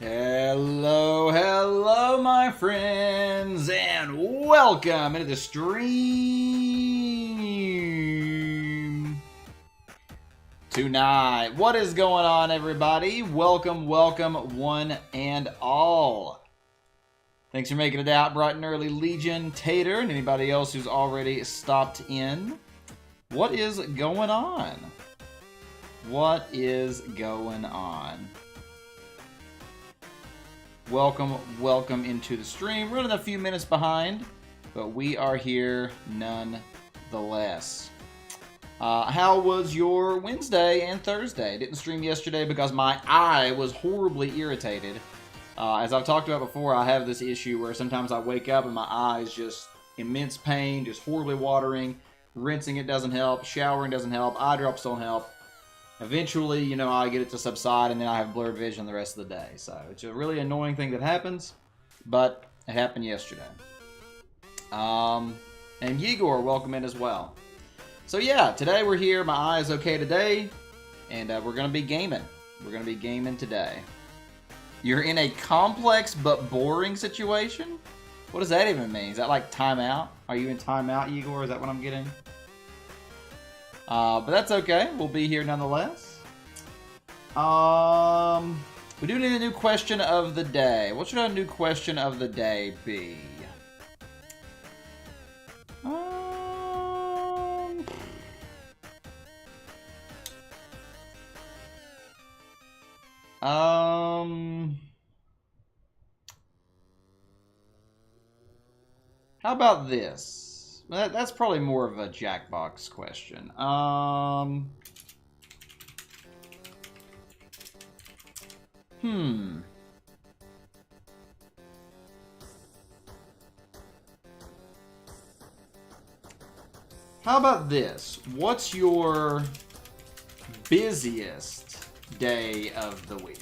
Hello, hello, my friends, and welcome into the stream tonight. What is going on, everybody? Welcome, welcome, one and all. Thanks for making it out bright and early, Legion, Tater, and anybody else who's already stopped in. What is going on? What is going on? Welcome, welcome into the stream. Running a few minutes behind, but we are here nonetheless. How was your Wednesday and Thursday? Didn't stream yesterday because my eye was horribly irritated. As I've talked about before, I have this issue where sometimes I wake up and my eye is just immense pain, just horribly watering. Rinsing it doesn't help, showering doesn't help, eye drops don't help. Eventually, you know, I get it to subside, and then I have blurred vision the rest of the day. So it's a really annoying thing that happens, but it happened yesterday. And Yegor, welcome in as well. So yeah, today we're here. My eye is okay today, and we're going to be gaming. We're going to be gaming today. You're in a complex but boring situation? What does that even mean? Is that like timeout? Are you in timeout, Yegor? Is that what I'm getting? But that's okay. We'll be here nonetheless. We do need a new question of the day. What should our new question of the day be? How about this? That's probably more of a Jackbox question. How about this? What's your busiest day of the week?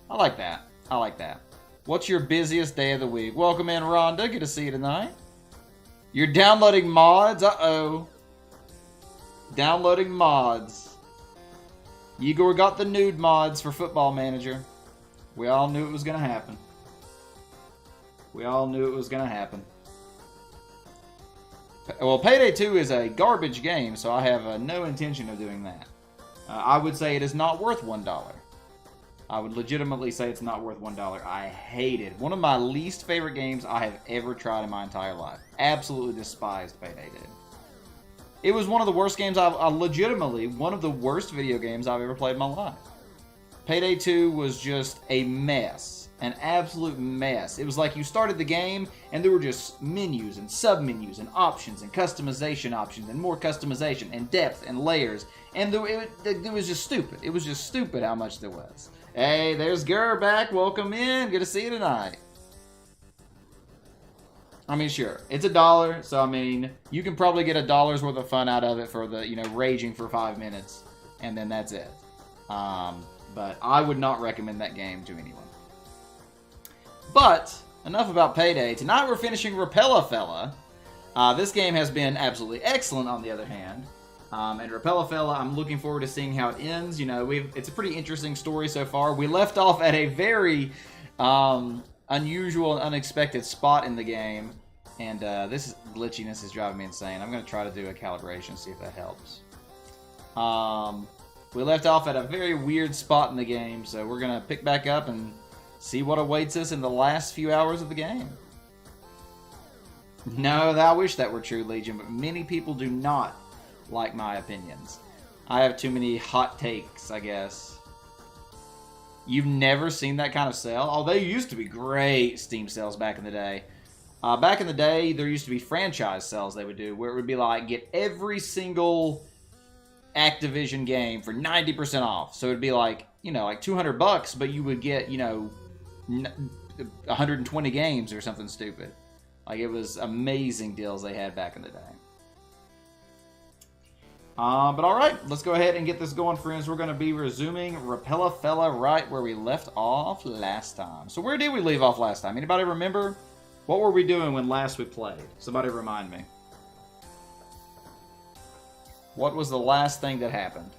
I like that. I like that. What's your busiest day of the week? Welcome in, Rhonda. Good to see you tonight. You're downloading mods? Uh-oh. Downloading mods. Igor got the nude mods for Football Manager. We all knew it was going to happen. We all knew it was going to happen. Well, Payday 2 is a garbage game, so I have no intention of doing that. I would say it is not worth $1. I would legitimately say it's not worth $1. I hate it. One of my least favorite games I have ever tried in my entire life. Absolutely despised Payday 2. It was one of the worst games legitimately, one of the worst video games I've ever played in my life. Payday 2 was just a mess. An absolute mess. It was like you started the game and there were just menus and sub-menus and options and customization options and more customization and depth and layers. And it was just stupid. It was just stupid how much there was. Hey, there's Gur back. Welcome in. Good to see you tonight. I mean, sure, it's $1, so I mean, you can probably get $1's worth of fun out of it for the, you know, raging for 5 minutes, and then that's it. But I would not recommend that game to anyone. But enough about Payday. Tonight we're finishing Repella. This game has been absolutely excellent, on the other hand. And Repella, I'm looking forward to seeing how it ends. You know, it's a pretty interesting story so far. We left off at a very unusual and unexpected spot in the game. And this glitchiness is driving me insane. I'm going to try to do a calibration, see if that helps. We left off at a very weird spot in the game, so we're going to pick back up and see what awaits us in the last few hours of the game. No, I wish that were true, Legion, but many people do not like my opinions. I have too many hot takes, I guess. You've never seen that kind of sale? Oh, they used to be great Steam sales back in the day. Back in the day, there used to be franchise sales they would do, where it would be like, get every single Activision game for 90% off. So it would be like, you know, like $200, but you would get, you know, 120 games or something stupid. Like, it was amazing deals they had back in the day. But alright, let's go ahead and get this going, friends. We're going to be resuming Repella right where we left off last time. So where did we leave off last time? Anybody remember? What were we doing when last we played? Somebody remind me. What was the last thing that happened?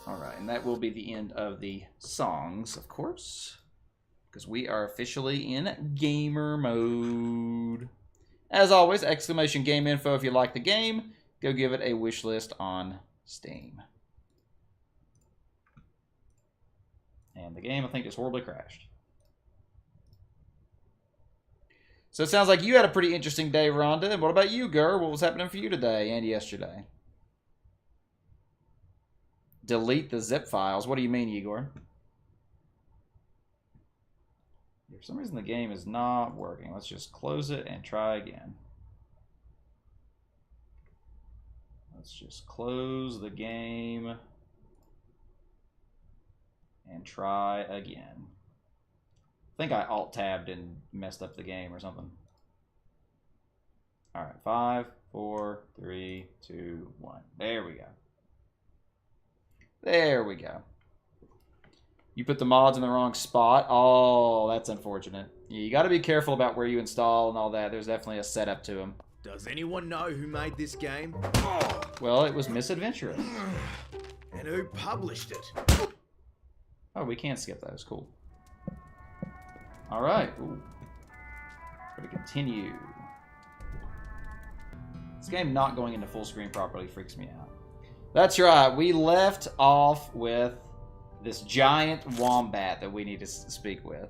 Alright, And that will be the end of the songs, of course, because we are officially in gamer mode. As always, exclamation game info if you like the game. Go give it a wish list on Steam. And the game, I think, just horribly crashed. So it sounds like you had a pretty interesting day, Rhonda. And what about you, Gur? What was happening for you today and yesterday? Delete the zip files. What do you mean, Igor? For some reason, the game is not working. Let's just close it and try again. Let's just close the game and try again. I think I alt-tabbed and messed up the game or something. All right, 5, 4, 3, 2, 1. There we go. There we go. You put the mods in the wrong spot. Oh, that's unfortunate. Yeah, you got to be careful about where you install and all that. There's definitely a setup to them. Does anyone know who made this game? Well, it was Misadventurous. And who published it? Oh, we can't skip those. Cool. All right. Ooh. We're going to continue. This game not going into full screen properly freaks me out. That's right. We left off with this giant wombat that we need to speak with.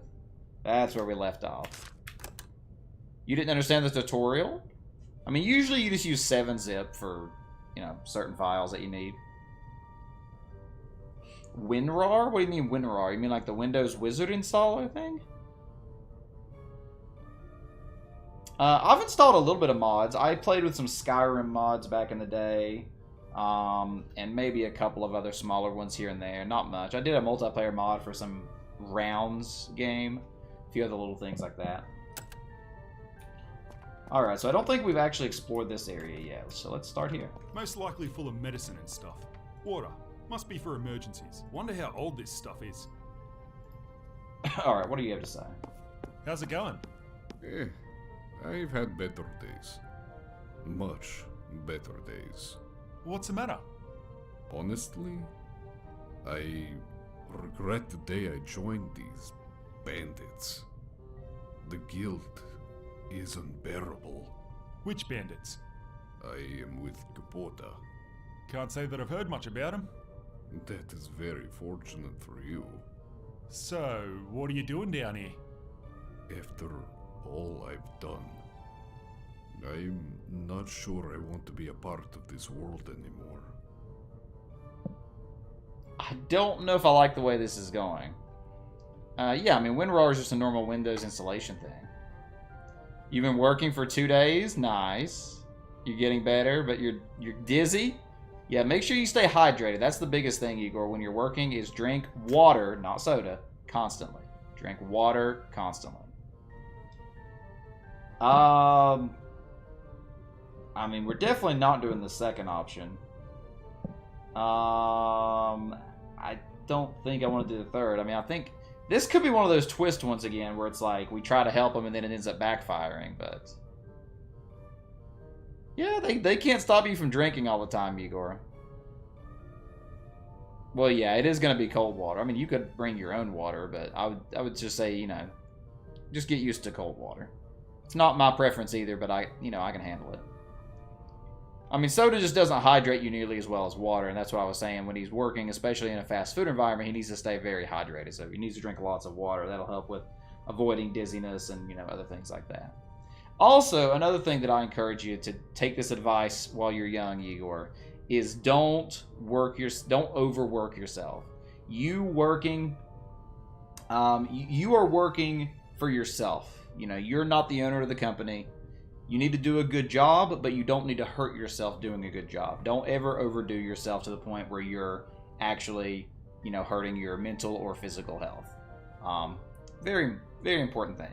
That's where we left off. You didn't understand the tutorial? I mean, usually you just use 7-zip for, you know, certain files that you need. WinRAR? What do you mean WinRAR? You mean like the Windows Wizard installer thing? I've installed a little bit of mods. I played with some Skyrim mods back in the day. And maybe a couple of other smaller ones here and there. Not much. I did a multiplayer mod for some rounds game. A few other little things like that. Alright, so I don't think we've actually explored this area yet. So let's start here. Most likely full of medicine and stuff. Water. Must be for emergencies. Wonder how old this stuff is. Alright, what do you have to say? How's it going? I've had better days. Much better days. What's the matter? Honestly, I regret the day I joined these bandits. The guilt is unbearable. Which bandits? I am with Kubota. Can't say that I've heard much about them. That is very fortunate for you. So, what are you doing down here? After all I've done, I'm not sure I want to be a part of this world anymore. I don't know if I like the way this is going. Yeah, I mean, WinRAR is just a normal Windows installation thing. You've been working for 2 days? Nice. You're getting better, but you're dizzy? Yeah, make sure you stay hydrated. That's the biggest thing, Igor, when you're working, is drink water, not soda, constantly. Drink water constantly. I mean, we're definitely not doing the second option. I don't think I want to do the third. I mean, I think this could be one of those twist ones again, where it's like, we try to help them and then it ends up backfiring, but... Yeah, they can't stop you from drinking all the time, Igor. Well, yeah, it is going to be cold water. I mean, you could bring your own water, but I would just say, you know, just get used to cold water. It's not my preference either, but I can handle it. I mean, soda just doesn't hydrate you nearly as well as water, and that's what I was saying. When he's working, especially in a fast food environment, he needs to stay very hydrated. So he needs to drink lots of water. That'll help with avoiding dizziness and, you know, other things like that. Also, another thing that I encourage you to take this advice while you're young, Igor, is don't overwork yourself. You are working for yourself. You know, you're not the owner of the company. You need to do a good job, but you don't need to hurt yourself doing a good job. Don't ever overdo yourself to the point where you're actually, you know, hurting your mental or physical health. Very, very important thing.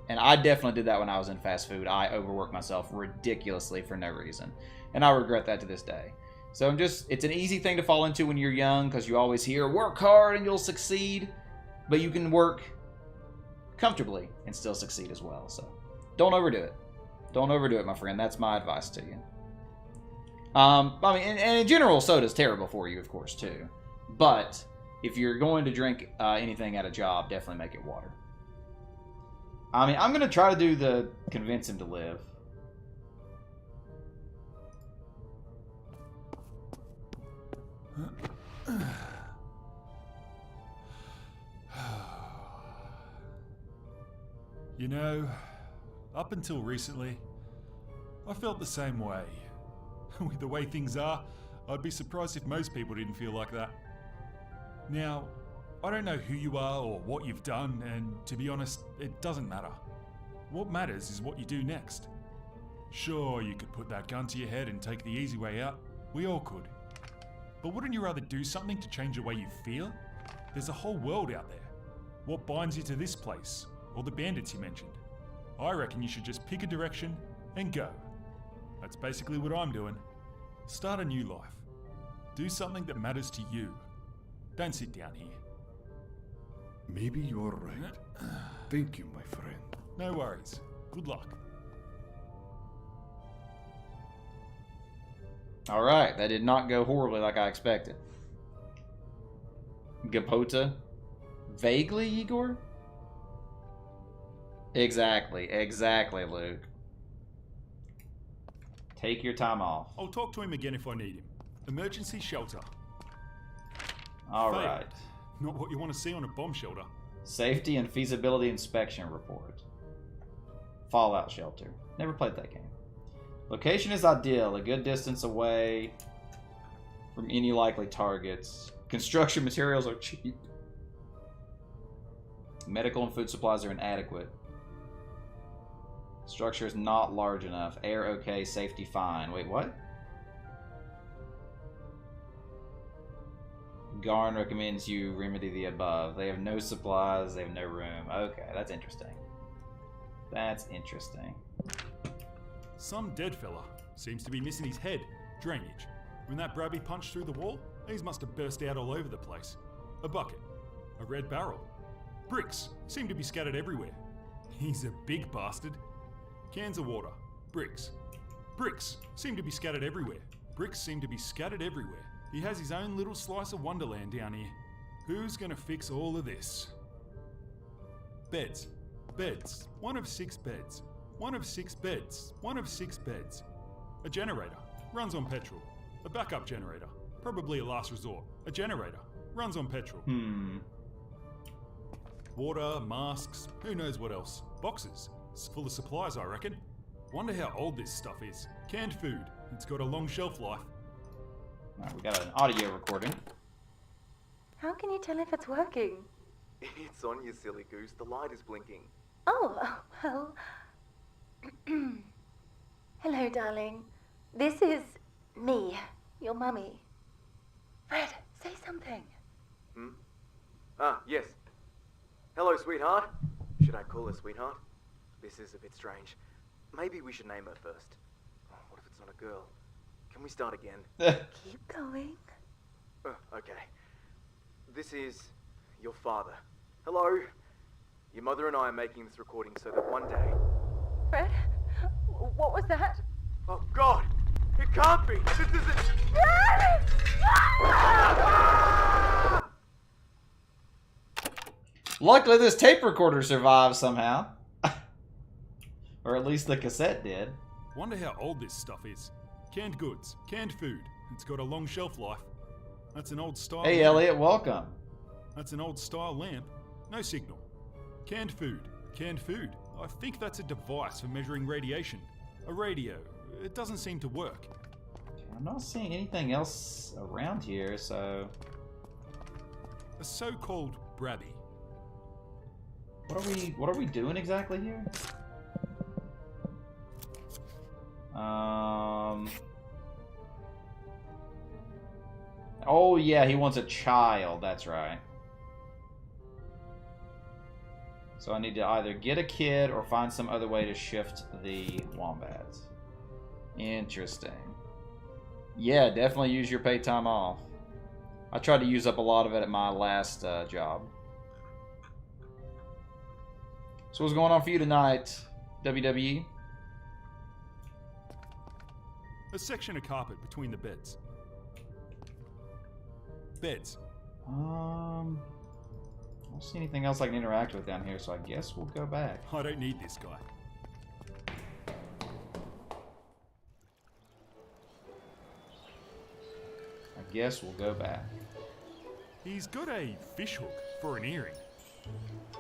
And I definitely did that when I was in fast food. I overworked myself ridiculously for no reason. And I regret that to this day. So it's an easy thing to fall into when you're young, because you always hear, work hard and you'll succeed. But you can work comfortably and still succeed as well. So don't overdo it. Don't overdo it, my friend. That's my advice to you. I mean, and in general, soda's terrible for you, of course, too. But if you're going to drink anything at a job, definitely make it water. I mean, I'm going to try to do the convince him to live. You know, up until recently, I felt the same way. With the way things are, I'd be surprised if most people didn't feel like that. Now, I don't know who you are or what you've done, and to be honest, it doesn't matter. What matters is what you do next. Sure, you could put that gun to your head and take the easy way out. We all could. But wouldn't you rather do something to change the way you feel? There's a whole world out there. What binds you to this place, or the bandits you mentioned? I reckon you should just pick a direction and go. That's basically what I'm doing. Start a new life. Do something that matters to you. Don't sit down here. Maybe you're right. Thank you, my friend. No worries. Good luck. Alright, that did not go horribly like I expected. Gapota? Vaguely, Igor? Exactly, Luke. Take your time off. I'll talk to him again if I need him. Emergency shelter. Alright. Failed. Not what you want to see on a bomb shelter. Safety and feasibility inspection report. Fallout shelter. Never played that game. Location is ideal, a good distance away from any likely targets. Construction materials are cheap. Medical and food supplies are inadequate. Structure is not large enough. Air okay, safety fine. Wait, what? Garn recommends you remedy the above. They have no supplies, they have no room. Okay, that's interesting. That's interesting. Some dead fella seems to be missing his head. Drainage. When that Brabby punched through the wall, these must have burst out all over the place. A bucket. A red barrel. Bricks seem to be scattered everywhere. He's a big bastard. Cans of water. Bricks. Bricks seem to be scattered everywhere. Bricks seem to be scattered everywhere. He has his own little slice of wonderland down here. Who's gonna fix all of this? Beds. Beds. 1 of 6 beds. 1 of 6 beds. 1 of 6 beds. A generator. Runs on petrol. A backup generator. Probably a last resort. A generator. Runs on petrol. Water, masks, who knows what else. Boxes. It's full of supplies, I reckon. Wonder how old this stuff is. Canned food. It's got a long shelf life. Alright, we got an audio recording. How can you tell if it's working? It's on, you silly goose. The light is blinking. Oh, well... Hello, darling. This is me, your mummy. Fred, say something. Ah, yes. Hello, sweetheart. Should I call her sweetheart? This is a bit strange. Maybe we should name her first. Oh, what if it's not a girl? Can we start again? Keep going. Okay. This is your father. Hello. Your mother and I are making this recording so that one day... Fred, what was that? Oh, God! It can't be! This isn't... Luckily, this tape recorder survived somehow. Or at least the cassette did. Wonder how old this stuff is. Canned goods, canned food. It's got a long shelf life. That's an old style. Hey, lamp. Elliot, welcome. That's an old style lamp. No signal. Canned food. Canned food. I think that's a device for measuring radiation. A radio. It doesn't seem to work. I'm not seeing anything else around here, so... A so-called Brabby. What are we doing exactly here? Oh yeah, he wants a child, that's right. So I need to either get a kid or find some other way to shift the wombats. Interesting. Yeah, definitely use your paid time off. I tried to use up a lot of it at my last job. So what's going on for you tonight, WWE? A A section of carpet between the beds. Beds. I don't see anything else I can interact with down here, so I guess we'll go back. I don't need this guy. I guess we'll go back. He's got a fish hook for an earring.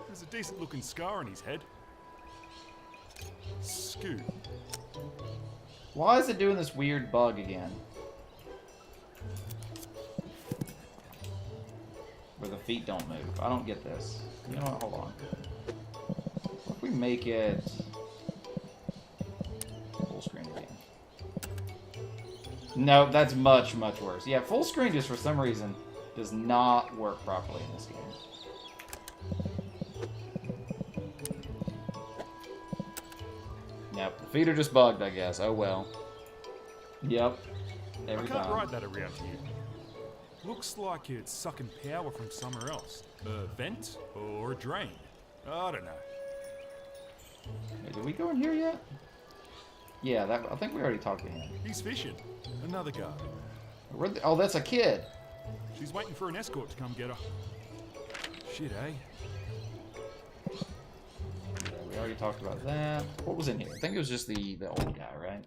There's a decent looking scar on his head. Scoot. Why is it doing this weird bug again? Where the feet don't move. I don't get this. You know what? Hold on. What if we make it full screen again? No, that's much, much worse. Yeah, full screen just for some reason does not work properly in this game. Yep, the feet are just bugged, I guess. Oh well. Yep. Every I can't time. ride that around here. Looks like it's sucking power from somewhere else. A vent or a drain. I don't know. Wait, did we go in here yet? Yeah, that. I think we already talked to him. He's fishing. Another guy. Oh, that's a kid. She's waiting for an escort to come get her. Shit, eh? Yeah, we already talked about that. What was in here? I think it was just the old guy, right?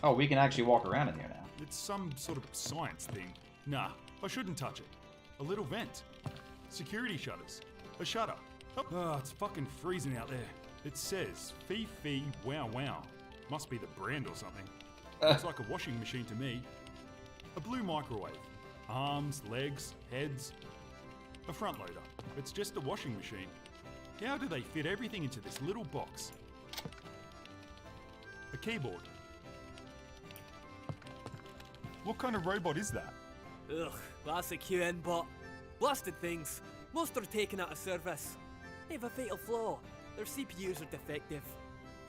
Oh, we can actually walk around in here now. It's some sort of science thing. Nah, I shouldn't touch it. A little vent. Security shutters. A shutter. Oh, it's fucking freezing out there. It says, fee fee wow wow. Must be the brand or something. Looks like a washing machine to me. A blue microwave. Arms, legs, heads. A front loader. It's just a washing machine. How do they fit everything into this little box? A keyboard. What kind of robot is that? Ugh, that's a QN bot. Blasted things. Most are taken out of service. They have a fatal flaw. Their CPUs are defective.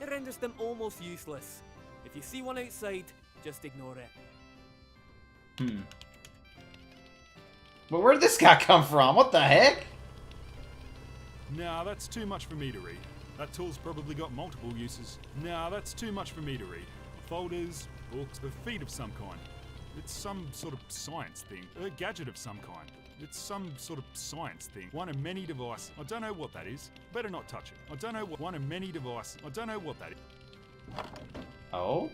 It renders them almost useless. If you see one outside, just ignore it. But where did this guy come from? What the heck? Nah, that's too much for me to read. That tool's probably got multiple uses. Nah, that's too much for me to read. Folders, books, a feed of some kind. It's some sort of science thing. A gadget of some kind. It's some sort of science thing. One of many devices. I don't know what that is. Better not touch it. I don't know what one of many devices. I don't know what that is. Oh?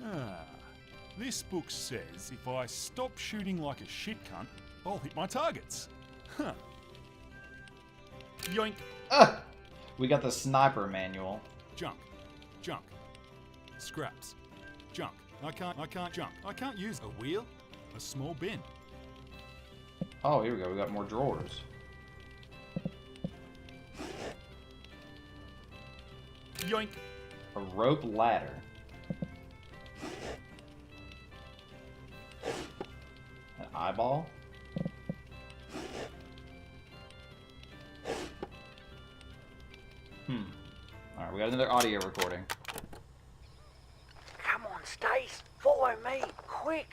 Ah. This book says if I stop shooting like a shit cunt, I'll hit my targets. Huh. Yoink. We got the sniper manual. Junk. Junk. Scraps. Junk. I can't junk. I can't use a wheel. A small bin. Oh, here we go. We got more drawers. Yoink. A rope ladder. An eyeball. Alright, we got another audio recording. Come on, Stace. Follow me. Quick.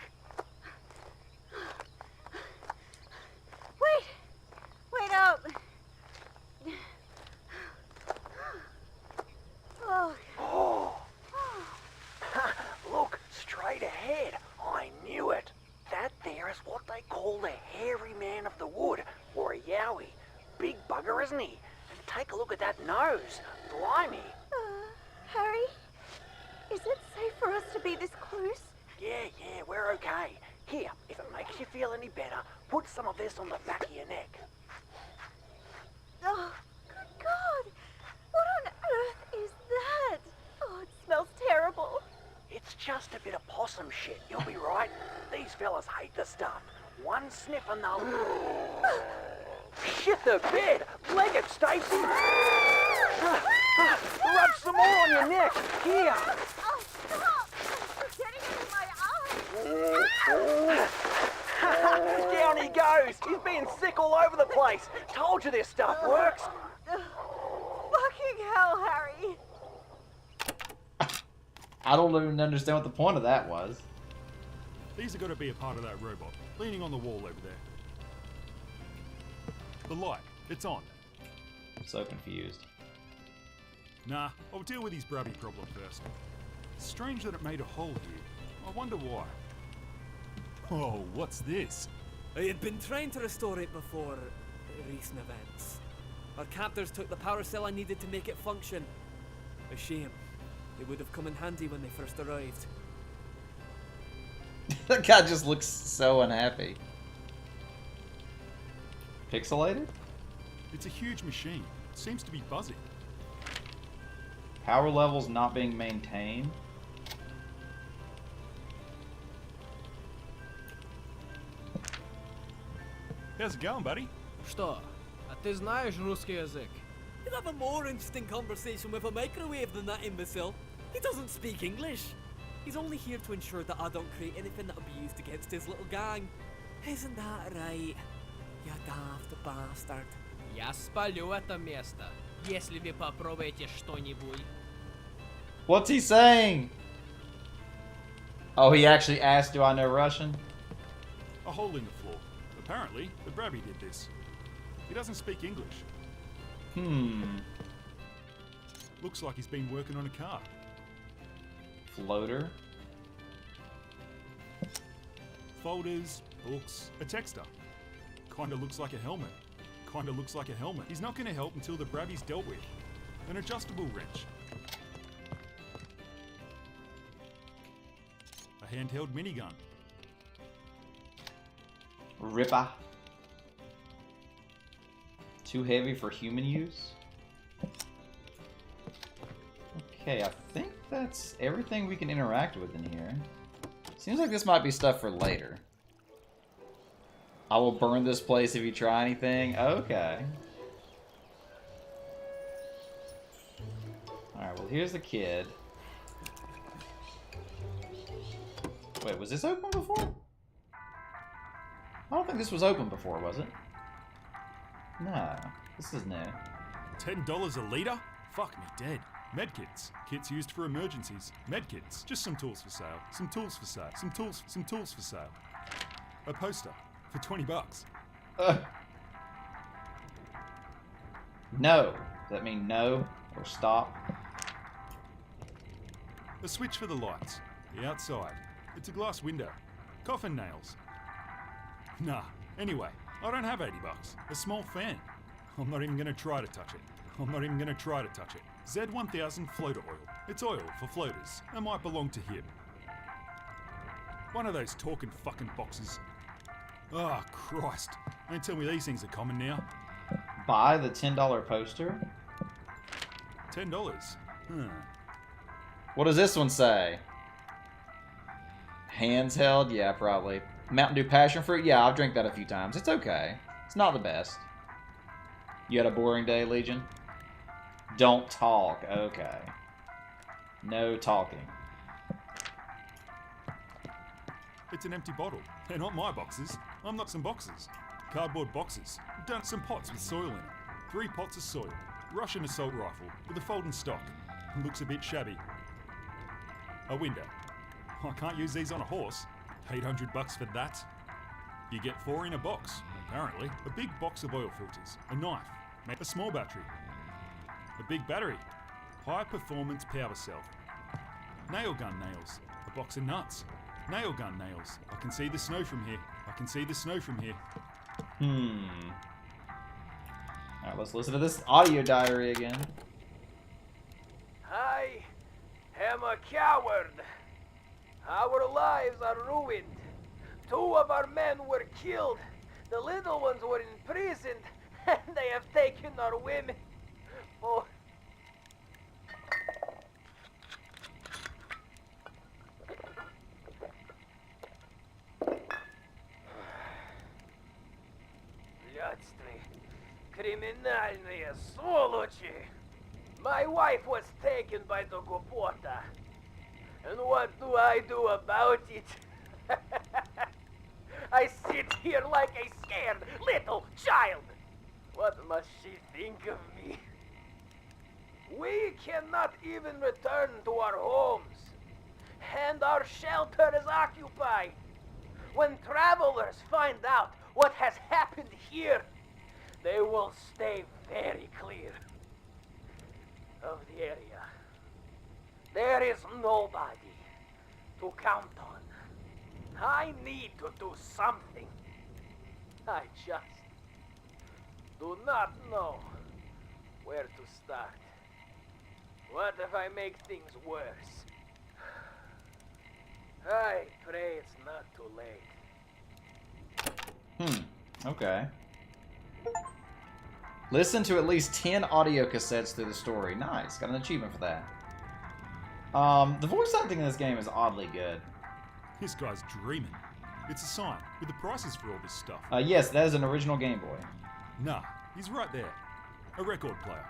Wait up. Oh, Oh. Look, straight ahead. I knew it. That there is what they call the hairy man of the wood, or a yowie. Big bugger, isn't he? And take a look at that nose. Blimey. Harry, is it safe for us to be this close? Yeah, we're okay. Here, if it makes you feel any better, put some of this on the back of your neck. Oh, good God! What on earth is that? Oh, it smells terrible. It's just a bit of possum shit, you'll be right. These fellas hate the stuff. One sniff and they'll... Shit the bed! Leg it, Stacy! Rub some more on your neck! Here! Oh, stop! It's getting into my eyes. Down he goes! He's being sick all over the place! Told you this stuff works! Fucking hell, Harry! I don't even understand what the point of that was. These are got to be a part of that robot, leaning on the wall over there. The light, it's on. so confused. Nah, I'll deal with his brubby problem first. Strange that it made a hole here. I wonder why. Oh, what's this? I had been trying to restore it before recent events. Our captors took the power cell I needed to make it function. A shame. It would have come in handy when they first arrived. That guy just looks so unhappy. Pixelated? It's a huge machine. It seems to be buzzing. Power levels not being maintained. How's it going, buddy? Что? А ты знаешь русский язык? You'd have a more interesting conversation with a microwave than that imbecile. He doesn't speak English. He's only here to ensure that I don't create anything that'll be used against his little gang. Isn't that right? You daft bastard. Я спалю это место, если вы попробуете что-нибудь. What's he saying? Oh, he actually asked, do I know Russian? A hole in the floor. Apparently, the brabby did this. He doesn't speak English. Looks like he's been working on a car. Floater. Folders, books, a texter. Kinda looks like a helmet. Kinda looks like a helmet. He's not gonna help until the brabby's dealt with. An adjustable wrench. A handheld minigun. Ripper. Too heavy for human use? Okay, I think that's everything we can interact with in here. Seems like this might be stuff for later. I will burn this place if you try anything. Okay. Alright, well here's the kid. Wait, was this open before? I don't think this was open before, was it? No, this is new. $10 a litre? Fuck me dead. Medkits. Kits used for emergencies. Medkits. Just some tools for sale. Some tools for sale. Some tools for sale. A poster for $20. No. Does that mean no or stop? A switch for the lights. The outside. It's a glass window. Coffin nails. Nah. Anyway, I don't have $80. A small fan. I'm not even gonna try to touch it. I'm not even gonna try to touch it. Z1000 floater oil. It's oil for floaters. It might belong to him. One of those talking fucking boxes. Oh, Christ. Don't tell me these things are common now. Buy the $10 poster? $10. What does this one say? Hands held? Yeah, probably. Mountain Dew passion fruit? Yeah, I've drank that a few times. It's okay. It's not the best. You had a boring day, Legion? Don't talk. Okay. No talking. It's an empty bottle. They're not my boxes. I'm not some boxes. Cardboard boxes. Done some pots with soil in it. 3 pots of soil. Russian assault rifle with a folding stock. Looks a bit shabby. A window. I can't use these on a horse. $800 for that. You get 4 in a box, apparently. A big box of oil filters. A knife. A small battery. A big battery. High performance power cell. Nail gun nails. A box of nuts. Nail gun nails. I can see the snow from here. I can see the snow from here. Alright, let's listen to this audio diary again. I am a coward. Our lives are ruined. 2 of our men were killed. The little ones were imprisoned. And they have taken our women. Oh. Блядстве. Криминальные сволочи. My wife was taken by the Gopota. And what do I do about it? I sit here like a scared little child. What must she think of me? We cannot even return to our homes. And our shelter is occupied. When travelers find out what has happened here, They will stay very clear of the area. There is nobody to count on. I need to do something. I just do not know where to start. What if I make things worse? I pray it's not too late. Okay. Listen to at least 10 audio cassettes through the story. Nice. Got an achievement for that. The voice acting in this game is oddly good. This guy's dreaming. It's a sign with the prices for all this stuff. Yes, that is an original Game Boy. Nah, he's right there. A record player.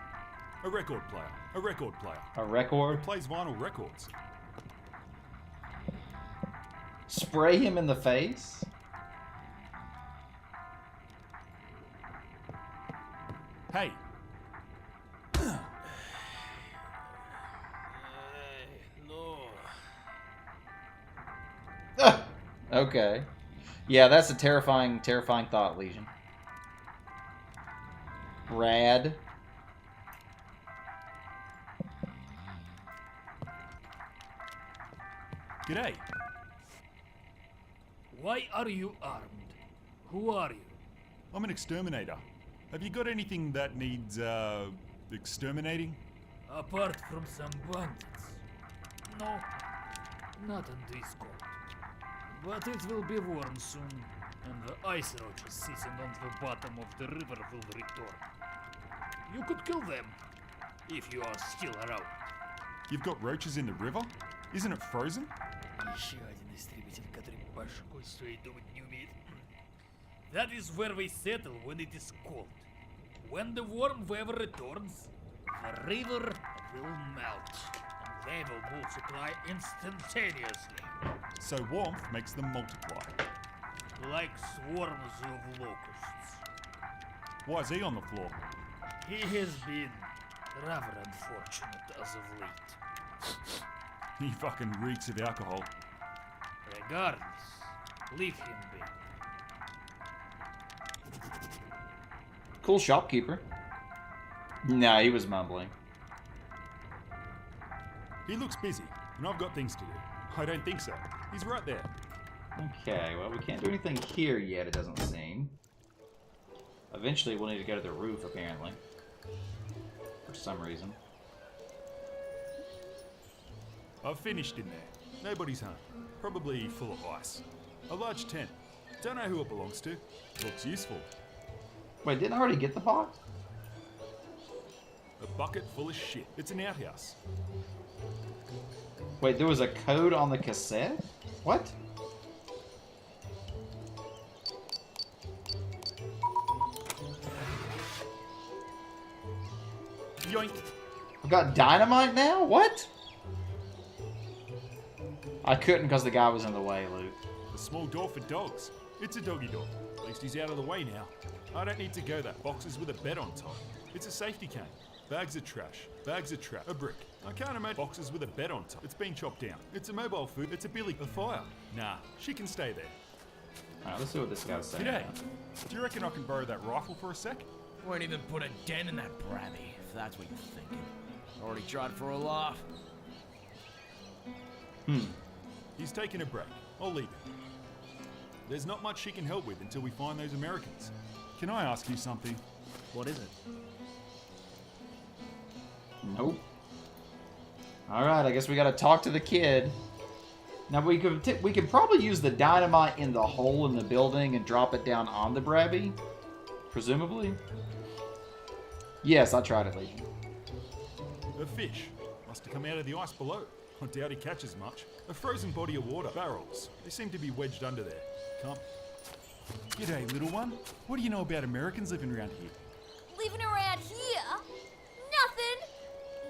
A record player. A record player. A record? He plays vinyl records. Spray him in the face? Hey, No. Okay. Yeah, that's a terrifying, terrifying thought, Legion. Rad. g'day. Why are you armed? Who are you? I'm an exterminator. Have you got anything that needs, exterminating? Apart from some bandits. No, not in this cold. But it will be warm soon, and the ice roaches sitting on the bottom of the river will return. You could kill them, if you are still around. You've got roaches in the river? Isn't it frozen? Еще один истребитель, который башкой своей думать не умеет. That is where we settle when it is cold. When the warm weather returns, the river will melt, and they will multiply instantaneously. So warmth makes them multiply. Like swarms of locusts. Why is he on the floor? He has been rather unfortunate as of late. He fucking reeks of alcohol. Regardless, leave him be. Cool shopkeeper. Nah, he was mumbling. He looks busy, and I've got things to do. I don't think so. He's right there. Okay, well, we can't do anything here yet, it doesn't seem. Eventually, we'll need to go to the roof, apparently. For some reason. I've finished in there. Nobody's home. Probably full of ice. A large tent. Don't know who it belongs to. Looks useful. Wait, didn't I already get the box? A bucket full of shit. It's an outhouse. Wait, there was a code on the cassette? What? Yoink! I've got dynamite now? What? I couldn't because the guy was in the way, Luke. A small door for dogs. It's a doggy dog. At least he's out of the way now. I don't need to go that. Boxes with a bed on top. It's a safety cane. Bags of trash. Bags of trap. A brick. I can't imagine boxes with a bed on top. It's been chopped down. It's a mobile food. It's a billy. A fire. Nah, she can stay there. Alright, let's see what this guy's saying. G'day. Do you reckon I can borrow that rifle for a sec? Won't even put a dent in that bravy, if that's what you're thinking. Already tried for a laugh. He's taking a break. I'll leave him. There's not much she can help with until we find those Americans. Can I ask you something? What is it? Nope. Alright, I guess we gotta talk to the kid. Now we could probably use the dynamite in the hole in the building and drop it down on the Brabby. Presumably. Yes, I tried it, Legion. A fish. Must have come out of the ice below. I doubt he catches much. A frozen body of water. Barrels. They seem to be wedged under there. Come. G'day, little one. What do you know about Americans living around here? Living around here? Nothing.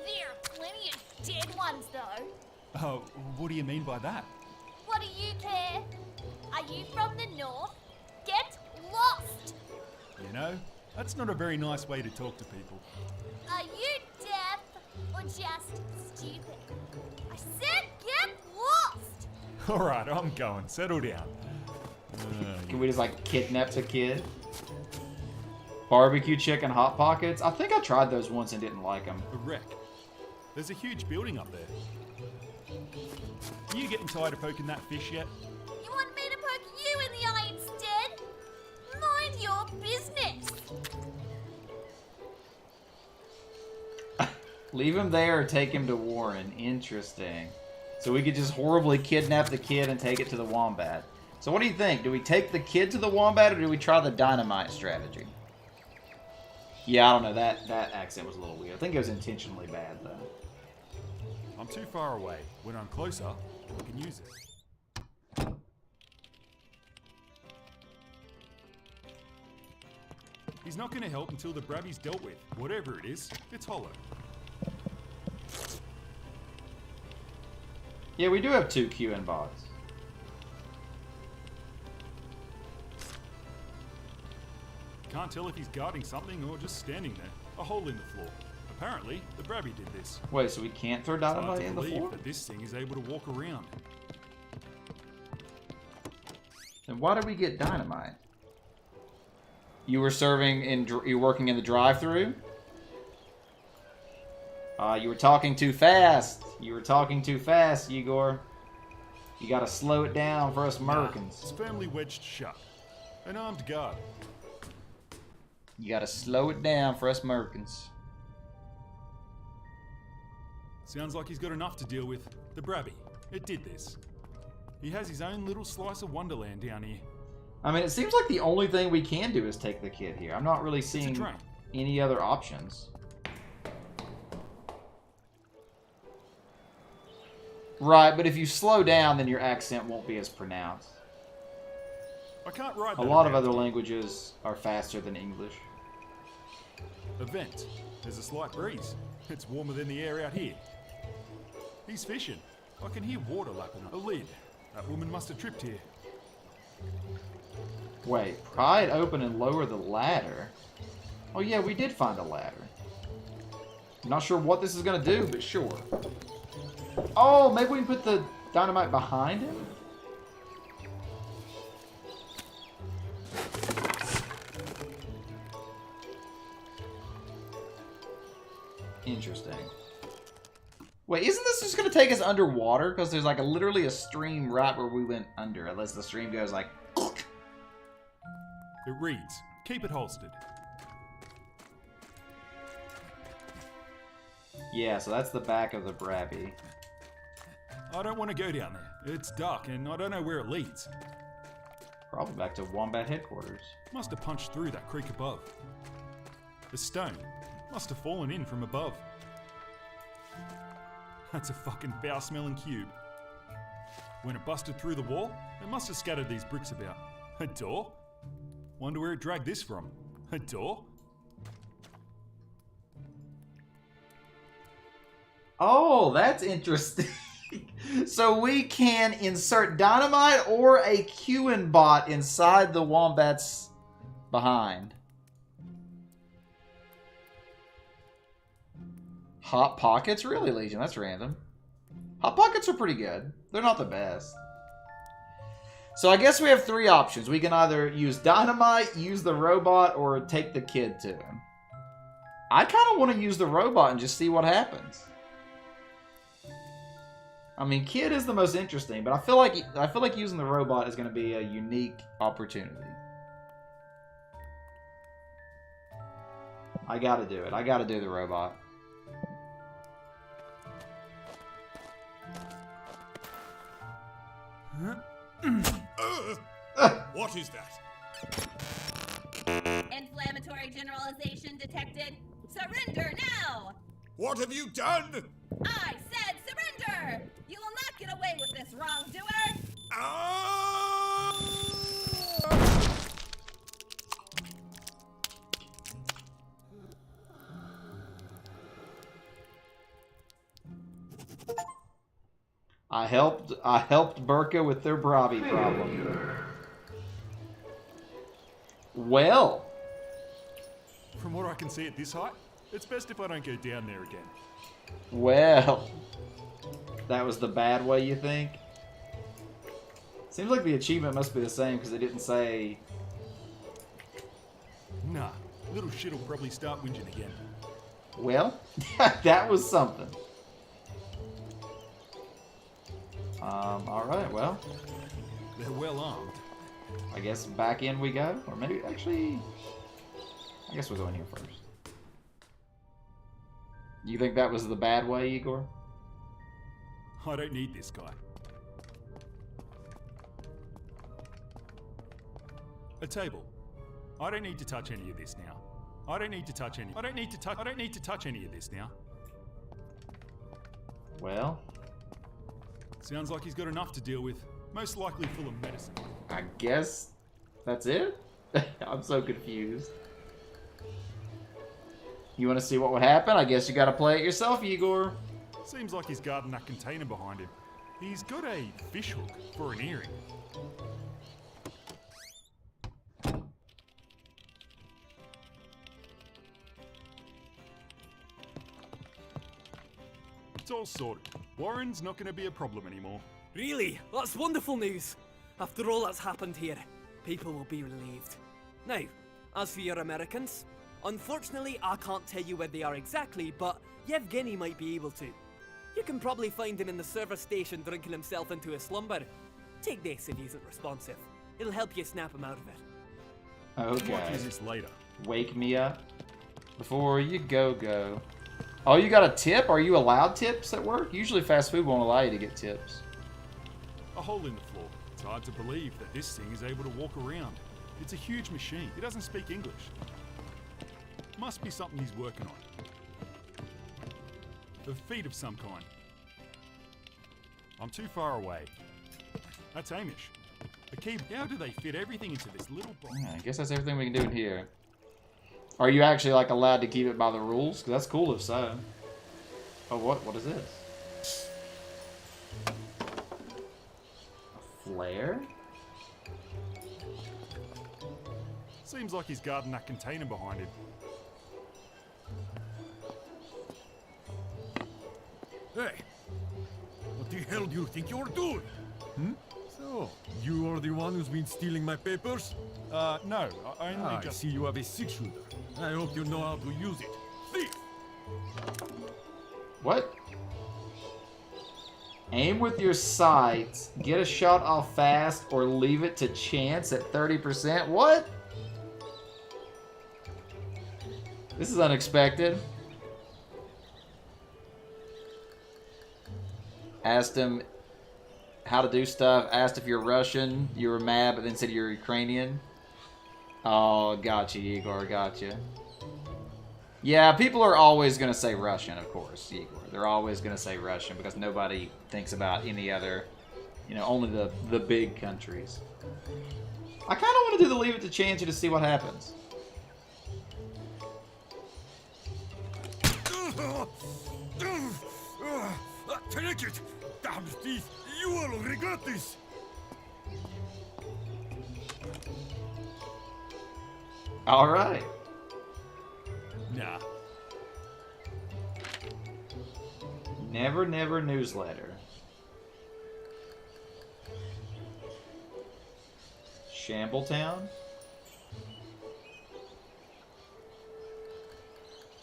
There are plenty of dead ones, though. Oh, what do you mean by that? What do you care? Are you from the north? Get lost! You know, that's not a very nice way to talk to people. Are you deaf or just stupid? I said get lost! Alright, I'm going. Settle down. Can we just like kidnap the kid? Barbecue chicken hot pockets. I think I tried those once and didn't like them. A wreck. There's a huge building up there. Are you getting tired of poking that fish yet? You want me to poke you in the eye instead? Mind your business. Leave him there or take him to Warren. Interesting. So we could just horribly kidnap the kid and take it to the wombat. So what do you think? Do we take the kid to the wombat or do we try the dynamite strategy? Yeah, I don't know. That accent was a little weird. I think it was intentionally bad, though. I'm too far away. When I'm closer, I can use it. He's not going to help until the Brabby's dealt with. Whatever it is, it's hollow. Yeah, we do have 2 QN bots. Can't tell if he's guarding something or just standing there. A hole in the floor. Apparently, the Brabby did this. Wait, so we can't throw It's hard dynamite to in the believe floor? that this thing is able to walk around. Then why did we get dynamite? You were you're working in the drive-thru? You were talking too fast. You were talking too fast, Igor. You gotta slow it down for us Americans. It's firmly wedged shut. An armed guard. You gotta slow it down for us Americans. Sounds like he's got enough to deal with. The Brabby. It did this. He has his own little slice of Wonderland down here. I mean, it seems like the only thing we can do is take the kid here. I'm not really It's a seeing drain. any other options. Right, but if you slow down, then your accent won't be as pronounced. I can't ride A that lot of around. other languages are faster than English. A vent. There's a slight breeze. It's warmer than the air out here. He's fishing. I can hear water lapping up. A lid. That woman must have tripped here. Wait, pry it open and lower the ladder? Oh yeah, we did find a ladder. I'm not sure what this is gonna do, but sure. Oh, maybe we can put the dynamite behind him? Interesting. Wait, isn't this just going to take us underwater? Because there's like literally a stream right where we went under. Unless the stream goes like... It reads, keep it holstered. Yeah, so that's the back of the Brabby. I don't want to go down there. It's dark and I don't know where it leads. Probably back to Wombat headquarters. Must have punched through that creek above. The stone must have fallen in from above. That's a fucking foul-smelling cube. When it busted through the wall, it must have scattered these bricks about. A door? Wonder where it dragged this from. A door? Oh, that's interesting. So we can insert dynamite or a QN bot inside the Wombat's behind. Hot Pockets? Really, Legion? That's random. Hot Pockets are pretty good. They're not the best. So I guess we have 3 options. We can either use dynamite, use the robot, or take the kid to him. I kind of want to use the robot and just see what happens. I mean, kid is the most interesting, but I feel like using the robot is going to be a unique opportunity. I got to do it. I got to do the robot. What is that? Inflammatory generalization detected. Surrender now! What have you done? I said surrender! You will not get away with this, wrongdoer! Ah! I helped Burka with their Bravi problem. Well, From what I can see at this height, it's best if I don't go down there again. well. That was the bad way, you think? Seems like the achievement must be the same because it didn't say... Nah, little shit will probably start whinging again. Well, that was something. Alright, well, They're well armed. I guess back in we go. Or maybe, actually, I guess we'll go in here first. You think that was the bad way, Igor? I don't need this guy. A table. I don't need to touch any of this now. I don't need to touch any of this now. Well, Sounds like he's got enough to deal with. Most likely full of medicine. I guess that's it? I'm so confused. You want to see what would happen? I guess you gotta play it yourself, Igor. Seems like he's guarding that container behind him. He's got a fishhook for an earring. It's all sorted. Warren's not going to be a problem anymore. Really? That's wonderful news. After all that's happened here, people will be relieved. Now, as for your Americans, unfortunately I can't tell you where they are exactly, but Yevgeny might be able to. You can probably find him in the service station drinking himself into a slumber. Take this if he isn't responsive. It'll help you snap him out of it. Watch Okay. this later. Wake me up before you go. Oh, you got a tip? Are you allowed tips at work? Usually fast food won't allow you to get tips. A hole in the floor. It's hard to believe that this thing is able to walk around. It's a huge machine. It doesn't speak English. Must be something he's working on. A feat of some kind. I'm too far away. That's Amish. The key. How do they fit everything into this little box? Yeah, I guess that's everything we can do in here. Are you actually like allowed to keep it by the rules? Because that's cool if so. Oh, what is this? A flare? Seems like he's guarding that container behind him. Hey, what the hell do you think you're doing? So, you are the one who's been stealing my papers? No, I only I just... see you have a six-shooter. I hope you know how to use it. Thief! What? Aim with your sights, get a shot off fast, or leave it to chance at 30%. What? This is unexpected. Asked him how to do stuff, asked if you're Russian, you were mad, but then said you're Ukrainian. Oh, gotcha, Igor, gotcha. Yeah, people are always going to say Russian, of course, Igor. They're always going to say Russian because nobody thinks about any other, you know, only the big countries. I kind of want to do the leave it to chance to see what happens. Take it! Damn thief! You will regret this! All right. Nah. Never newsletter. Shambletown?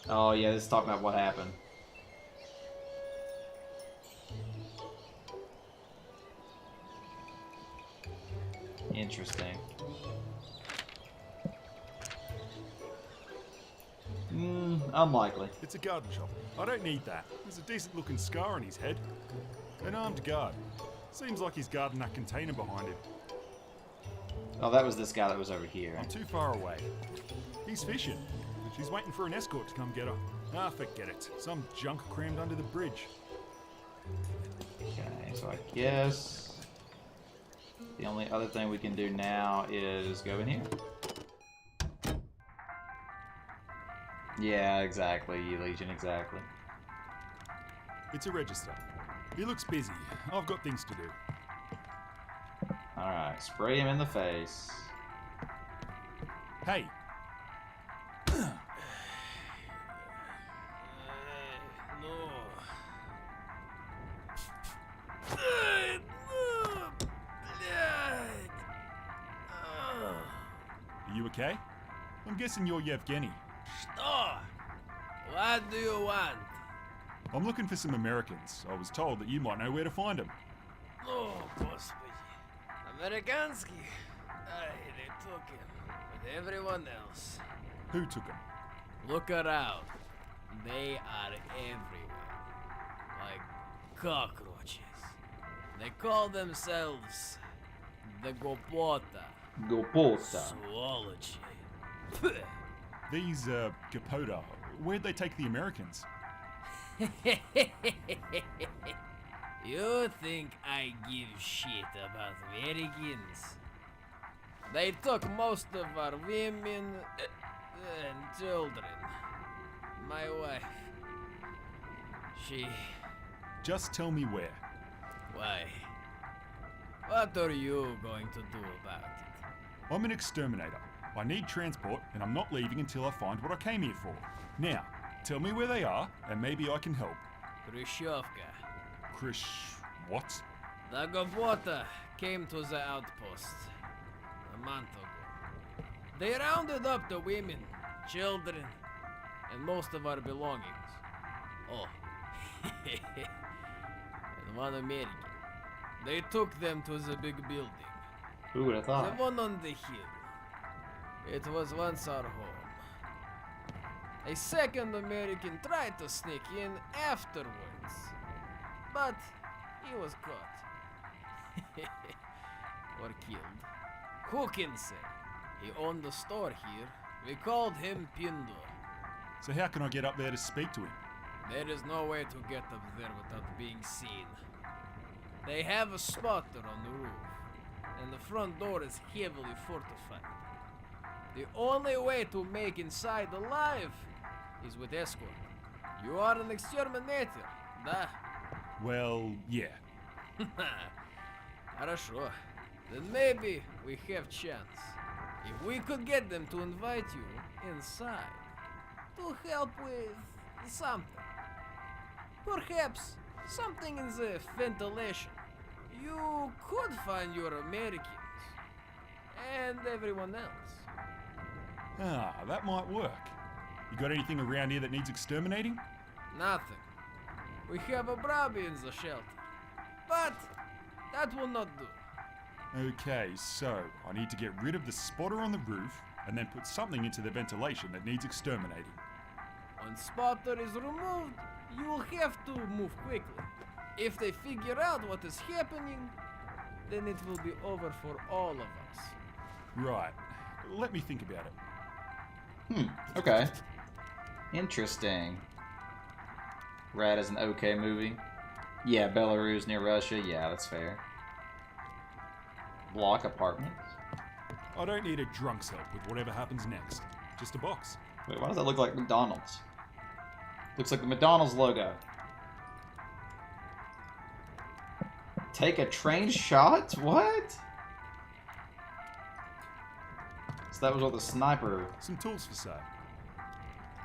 Oh yeah, this is talking about what happened. Interesting. Unlikely. It's a garden shop. I don't need that. There's a decent looking scar on his head. An armed guard. Seems like he's guarding that container behind him. Oh, that was this guy that was over here. I'm too far away. He's fishing. She's waiting for an escort to come get her. Ah, forget it. Some junk crammed under the bridge. Okay, so I guess the only other thing we can do now is go in here. Yeah, exactly, Legion, exactly. It's a register. He looks busy. I've got things to do. Alright, spray him in the face. Hey! Are you okay? I'm guessing you're Yevgeny. What do you want? I'm looking for some Americans. I was told that you might know where to find them. Oh, Господи. Amerikanski. They took him. With everyone else. Who took them? Look around. They are everywhere. Like cockroaches. They call themselves the Gopota. Gopota. Zoology. These, Gopota, where'd they take the Americans? You think I give shit about Americans? They took most of our women and children. My wife. She... Just tell me where. Why? What are you going to do about it? I'm an exterminator. I need transport, and I'm not leaving until I find what I came here for. Now, tell me where they are, and maybe I can help. Khrushchevka. What? The Gopota came to the outpost a month ago. They rounded up the women, children, and most of our belongings. Oh, and one American. They took them to the big building. Who would have thought? The one on the hill. It was once our home. A second American tried to sneak in afterwards, but he was caught. Or killed. Who can say? He owned the store here. We called him Pindo. So how can I get up there to speak to him? There is no way to get up there without being seen. They have a spotter on the roof, and the front door is heavily fortified. The only way to make inside alive is with escort. You are an exterminator, да? Well, yeah. Хорошо. Then maybe we have chance. If we could get them to invite you inside, to help with something. Perhaps something in the ventilation. You could find your Americans and everyone else. Ah, that might work. You got anything around here that needs exterminating? Nothing. We have a Brabby in the shelter, but that will not do. Okay, so I need to get rid of the spotter on the roof and then put something into the ventilation that needs exterminating. When spotter is removed, you will have to move quickly. If they figure out what is happening, then it will be over for all of us. Right. Let me think about it. Okay. Interesting. Rad is an okay movie. Yeah, Belarus near Russia. Yeah, that's fair. Block apartments. I don't need a drunk's help with whatever happens next. Just a box. Wait, why does that look like McDonald's? Looks like the McDonald's logo. Take a trained shot? What? So that was what the sniper... Some tools for sale.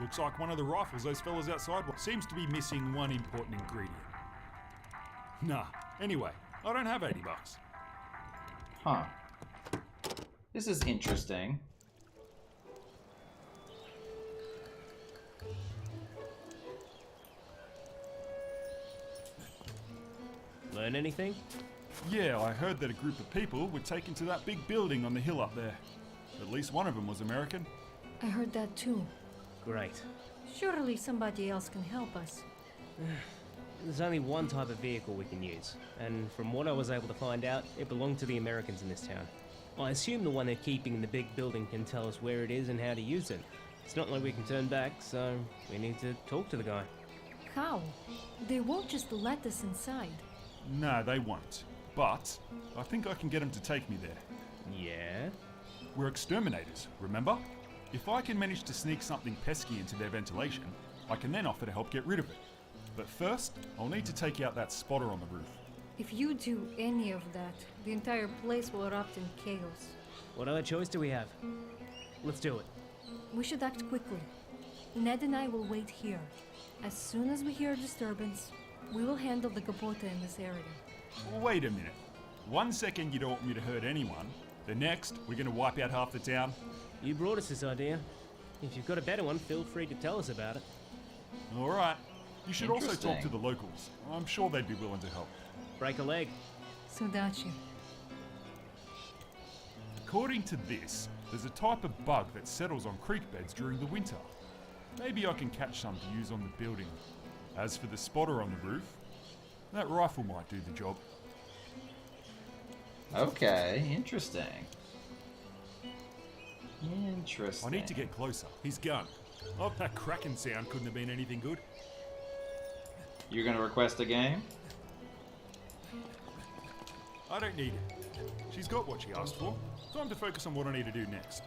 Looks like one of the rifles those fellas outside seems to be missing one important ingredient. Nah, anyway, I don't have $80. Huh. This is interesting. Learn anything? Yeah, I heard that a group of people were taken to that big building on the hill up there. At least one of them was American. I heard that too. Great. Surely somebody else can help us. There's only one type of vehicle we can use, and from what I was able to find out, it belonged to the Americans in this town. I assume the one they're keeping in the big building can tell us where it is and how to use it. It's not like we can turn back, so we need to talk to the guy. How? They won't just let us inside. No, they won't. But I think I can get them to take me there. Yeah? We're exterminators, remember? If I can manage to sneak something pesky into their ventilation, I can then offer to help get rid of it. But first, I'll need to take out that spotter on the roof. If you do any of that, the entire place will erupt in chaos. What other choice do we have? Let's do it. We should act quickly. Ned and I will wait here. As soon as we hear a disturbance, we will handle the Gopota in this area. Wait a minute. 1 second you don't want me to hurt anyone. The next, we're gonna wipe out half the town. You brought us this idea. If you've got a better one, feel free to tell us about it. Alright. You should also talk to Interesting. the locals. I'm sure they'd be willing to help. Break a leg. Sudachi. According to this, there's a type of bug that settles on creek beds during the winter. Maybe I can catch some to use on the building. As for the spotter on the roof, that rifle might do the job. Okay, interesting. Interesting. I need to get closer. His gun. Oh, that cracking sound couldn't have been anything good. You're gonna request a game? I don't need it. She's got what she asked for. Time to focus on what I need to do next.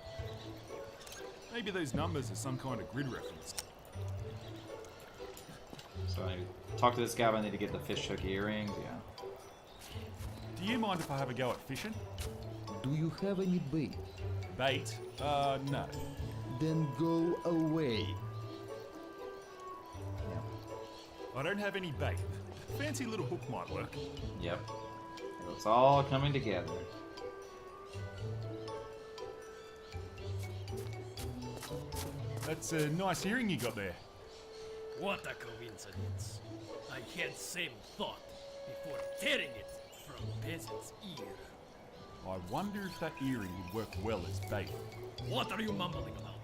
Maybe those numbers are some kind of grid reference. So I talk to this guy, but I need to get the fish hook earrings. Yeah. Do you mind if I have a go at fishing? Do you have any bait? Bait? No. Then go away. I don't have any bait. Fancy little hook might work. Yep. It's all coming together. That's a nice earring you got there. What a coincidence. I had same thought before tearing it from peasant's ear. I wonder if that earring would work well as bait. What are you mumbling about?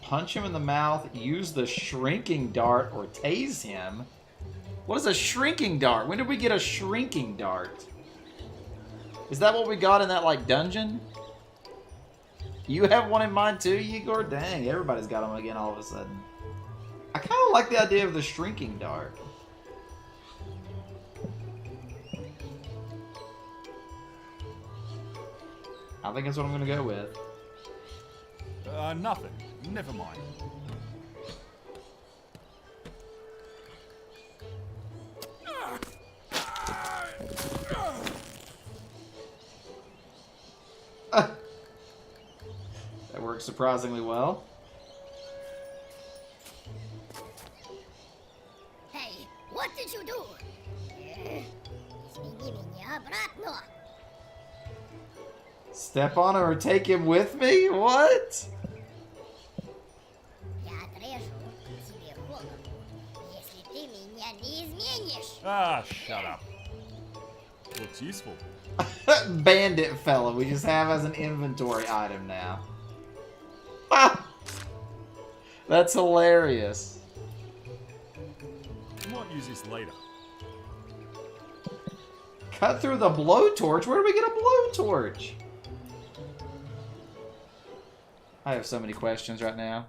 Punch him in the mouth, use the shrinking dart, or tase him. What is a shrinking dart? When did we get a shrinking dart? Is that what we got in that, like, dungeon? You have one in mind too, Igor? Dang, everybody's got them again all of a sudden. I kind of like the idea of the shrinking dart. I think that's what I'm going to go with. Nothing. Never mind. That works surprisingly well. Hey, what did you do? Извини меня обратно. Step on him or take him with me? What? Я отрежу тебе голову, если ты меня не изменишь. Ah, shut up. Looks useful. Bandit fella we just have as an inventory item now. Ah! That's hilarious. Might use this later. Cut through the blowtorch? Where do we get a blowtorch? I have so many questions right now.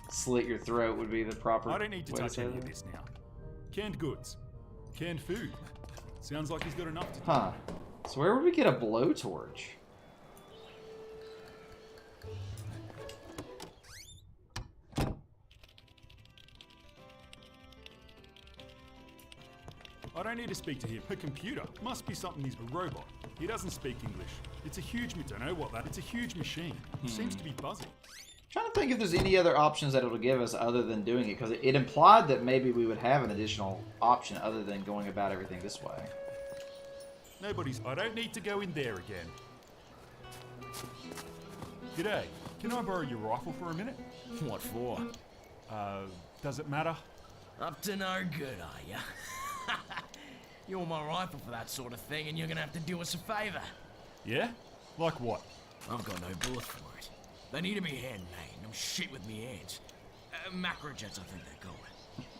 Slit your throat would be the proper I don't need to way touch say any that. of this now. Canned goods. Canned food. Sounds like he's got enough to do. Huh. So where would we get a blowtorch? I don't need to speak to him. A computer. Must be something he's a robot. He doesn't speak English. It's a huge... Don't know what that... It's a huge machine. Seems to be buzzing. Trying to think if there's any other options that it'll give us other than doing it, because it implied that maybe we would have an additional option other than going about everything this way. Nobody's... I don't need to go in there again. G'day. Can I borrow your rifle for a minute? What for? Does it matter? Up to no good, are ya? You want my rifle for that sort of thing, and you're gonna have to do us a favor. Yeah? Like what? I've got no bullets for it. They need to be handmade. I'm shit with me hands. Macrojets, I think they're called.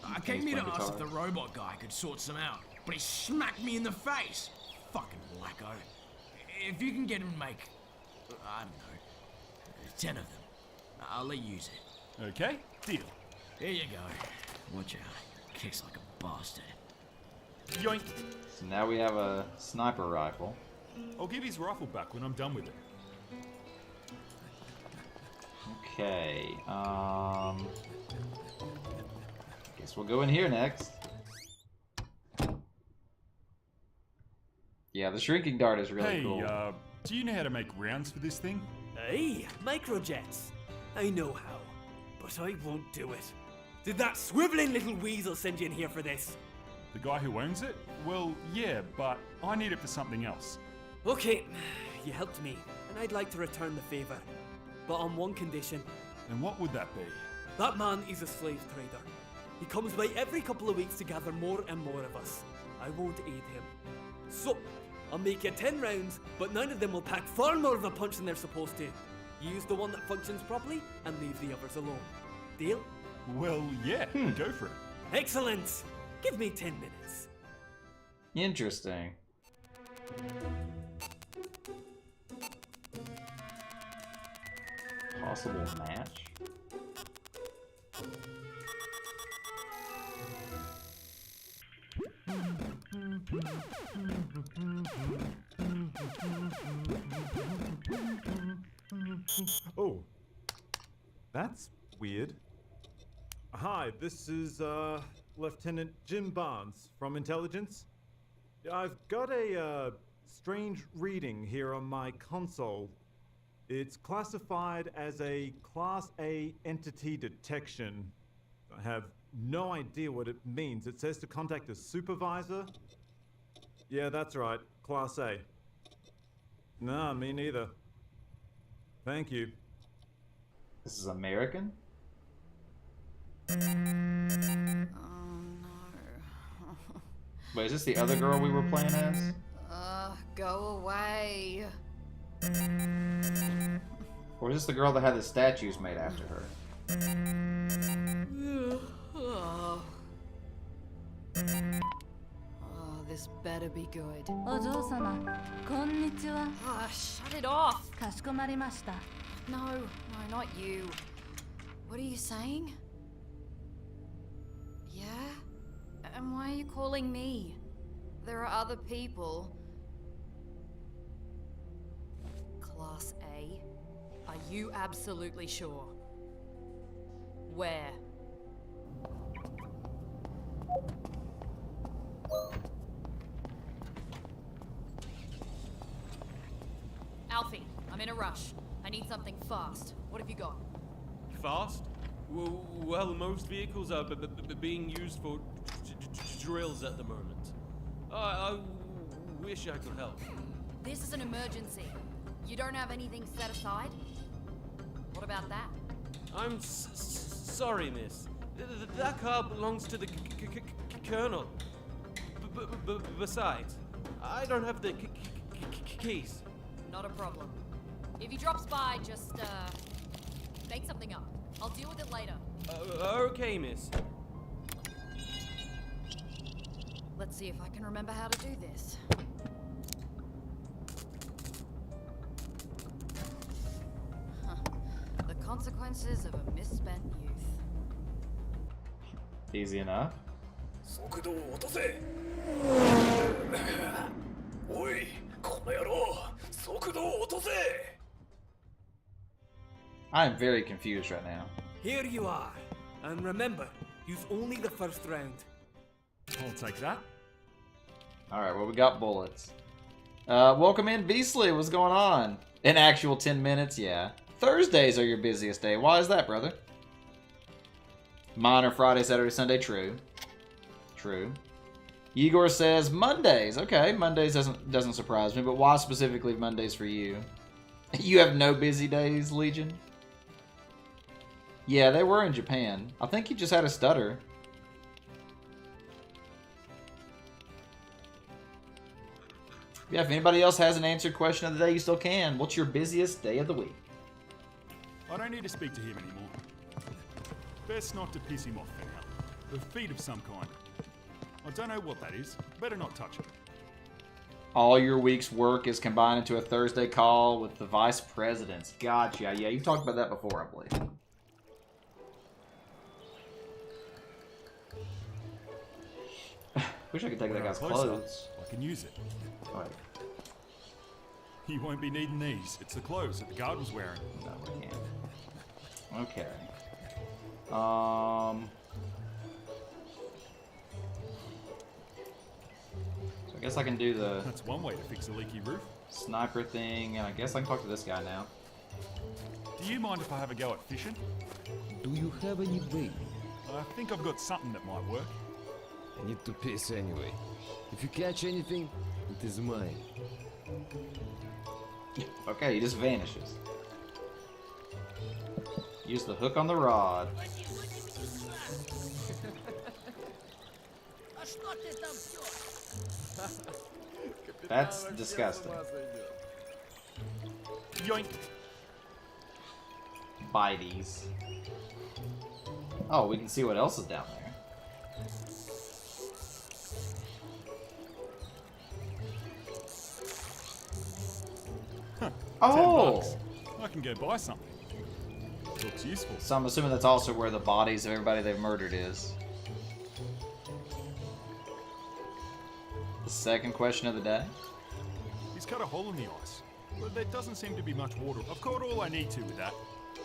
I came here to ask if the robot guy could sort some out, but he smacked me in the face. Fucking wacko. If you can get him to make, I don't know, 10 of them, I'll let you use it. Okay, deal. Here you go. Watch out. Kicks like a bastard. Yoink. So now we have a sniper rifle. I'll give his rifle back when I'm done with it. Okay, guess we'll go in here next. Yeah, the shrinking dart is really cool. Hey, do you know how to make rounds for this thing? Hey, microjets. I know how, but I won't do it. Did that swiveling little weasel send you in here for this? The guy who owns it? Well, yeah, but I need it for something else. Okay, you helped me, and I'd like to return the favor. But on one condition. And what would that be? That man is a slave trader. He comes by every couple of weeks to gather more and more of us. I won't aid him. So, I'll make you 10 rounds, but 9 of them will pack far more of a punch than they're supposed to. Use the one that functions properly and leave the others alone. Deal? Well, yeah, go for it. Excellent! Give me 10 minutes. Interesting. Possible match? Oh, that's weird. Hi, this is Lieutenant Jim Barnes from Intelligence. I've got a strange reading here on my console. It's classified as a Class A entity detection. I have no idea what it means. It says to contact a supervisor. Yeah, that's right, Class A. Nah, me neither. Thank you. This is American? Oh no. Wait, is this the other girl we were playing as? Go away. Or is this the girl that had the statues made after her? Oh, this better be good. お嬢様、こんにちは。 Shut it off. かしこまりました。 No, not you. What are you saying? Yeah? And why are you calling me? There are other people. Class A? Are you absolutely sure? Where? Alfie, I'm in a rush. I need something fast. What have you got? Fast? Well, most vehicles are being used for drills at the moment. I wish I could help. This is an emergency. You don't have anything set aside? What about that? I'm sorry, miss. That car belongs to the colonel. Besides, I don't have the keys. Not a problem. If he drops by, just, make something up. I'll deal with it later. Okay, miss. Let's see if I can remember how to do this. The consequences of a misspent youth. Easy enough. 速度を落とせ。おい、この野郎、速度を落とせ。 I am very confused right now. Here you are. And remember, use only the first round. I'll take that. Alright, well, we got bullets. Welcome in, Beastly. What's going on? An actual 10 minutes? Yeah. Thursdays are your busiest day. Why is that, brother? Mine are Friday, Saturday, Sunday. True. True. Igor says Mondays. Okay, Mondays doesn't surprise me, but why specifically Mondays for you? You have no busy days, Legion? Yeah, they were in Japan. I think he just had a stutter. Yeah, if anybody else has an answered question of the day, you still can. What's your busiest day of the week? I don't need to speak to him anymore. Best not to piss him off for now. A feat of some kind. I don't know what that is. Better not touch it. All your week's work is combined into a Thursday call with the vice presidents. Gotcha. Yeah, you talked about that before, I believe. Wish I could take that guy's clothes. I can use it. Right. He won't be needing these. It's the clothes that the guard was wearing. No, we can't. Okay. So I guess I can do the... That's one way to fix a leaky roof. Sniper thing, and I guess I can talk to this guy now. Do you mind if I have a go at fishing? Do you have any bait? I think I've got something that might work. I need to piss anyway. If you catch anything, it is mine. Okay, he just vanishes. Use the hook on the rod. That's disgusting. Yoink. Biteies. Oh, we can see what else is down there. Huh, Oh! $10. I can go buy something. Looks useful. So I'm assuming that's also where the bodies of everybody they've murdered is. The second question of the day. He's cut a hole in the ice, but there doesn't seem to be much water. I've caught all I need to with that.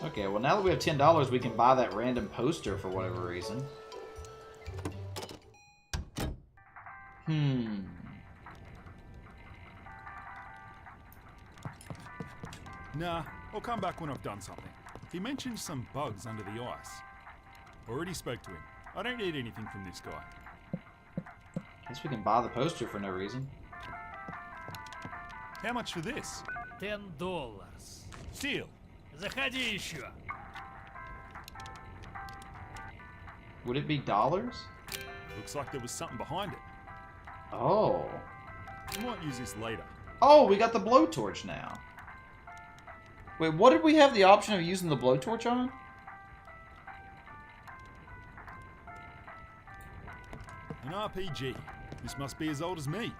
Okay, well now that we have $10, we can buy that random poster for whatever reason. Nah, I'll come back when I've done something. He mentioned some bugs under the ice. Already spoke to him. I don't need anything from this guy. Guess we can buy the poster for no reason. How much for this? $10. Steal. Заходи еще. Would it be dollars? Looks like there was something behind it. Oh. We might use this later. Oh, we got the blowtorch now. Wait, what did we have the option of using the blowtorch on? An RPG. This must be as old as me.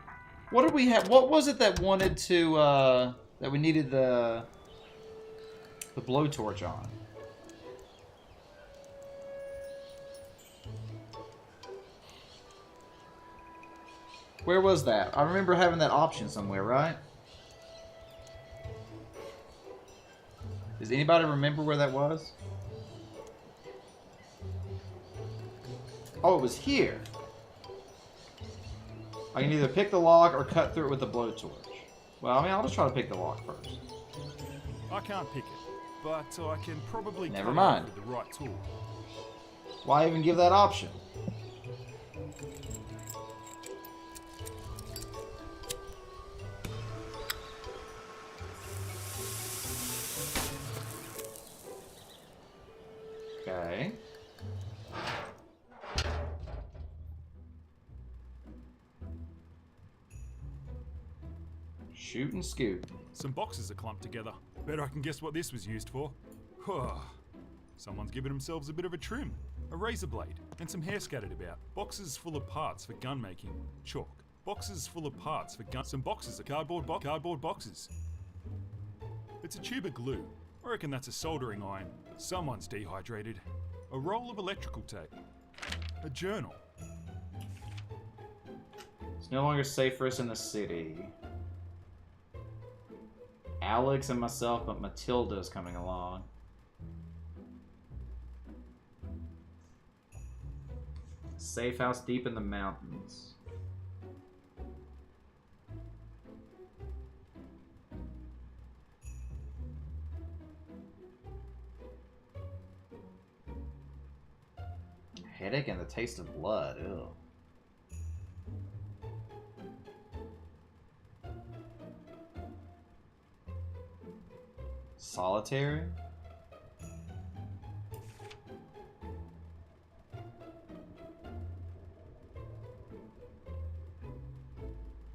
What did we have? What was it that wanted to, that we needed the blowtorch on? Where was that? I remember having that option somewhere, right? Does anybody remember where that was? Oh, it was here. I can either pick the lock or cut through it with the blowtorch. Well, I mean, I'll just try to pick the lock first. I can't pick it, but I can probably Never cut it mind. with the right tool. Why even give that option? Okay. Shoot and scoot. Some boxes are clumped together. Bet I can guess what this was used for. Someone's given themselves a bit of a trim. A razor blade and some hair scattered about. Boxes full of parts for gun making. Chalk. Boxes full of parts for gun. Some boxes are cardboard boxes. It's a tube of glue. I reckon that's a soldering iron. Someone's dehydrated. A roll of electrical tape. A journal. It's no longer safe for us in the city. Alex and myself, but Matilda's coming along. Safe house deep in the mountains. Headache and the taste of blood. Ew. Solitary?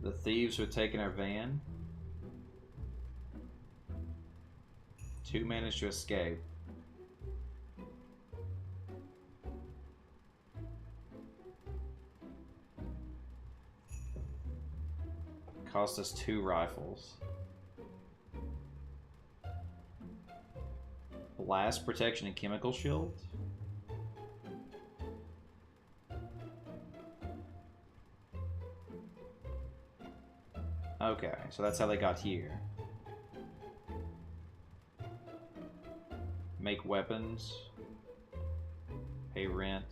The thieves who had taken our van. 2 managed to escape. Cost us 2 rifles. Blast protection and chemical shield. Okay, so that's how they got here. Make weapons. Pay rent.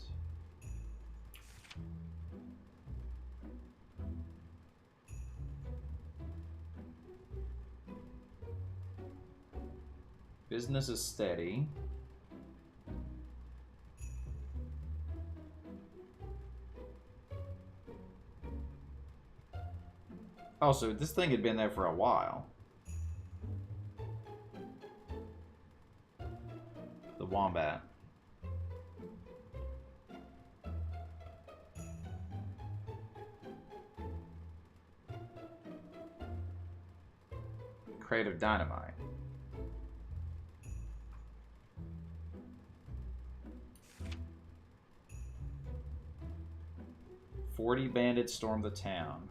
Business is steady. Oh, so this thing had been there for a while. wombat. Crate of dynamite. "40 bandits stormed the town."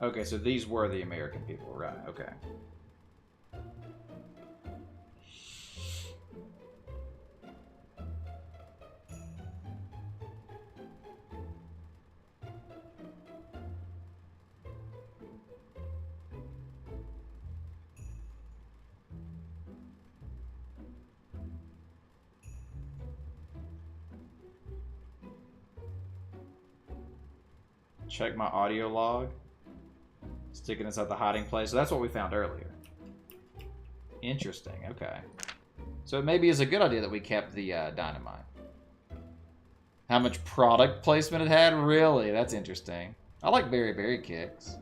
Okay, so these were the American people, right? Okay. Check my audio log. Sticking inside the hiding place. So that's what we found earlier. Interesting. Okay. So it maybe is a good idea that we kept the dynamite. How much product placement it had? Really? That's interesting. I like berry kicks.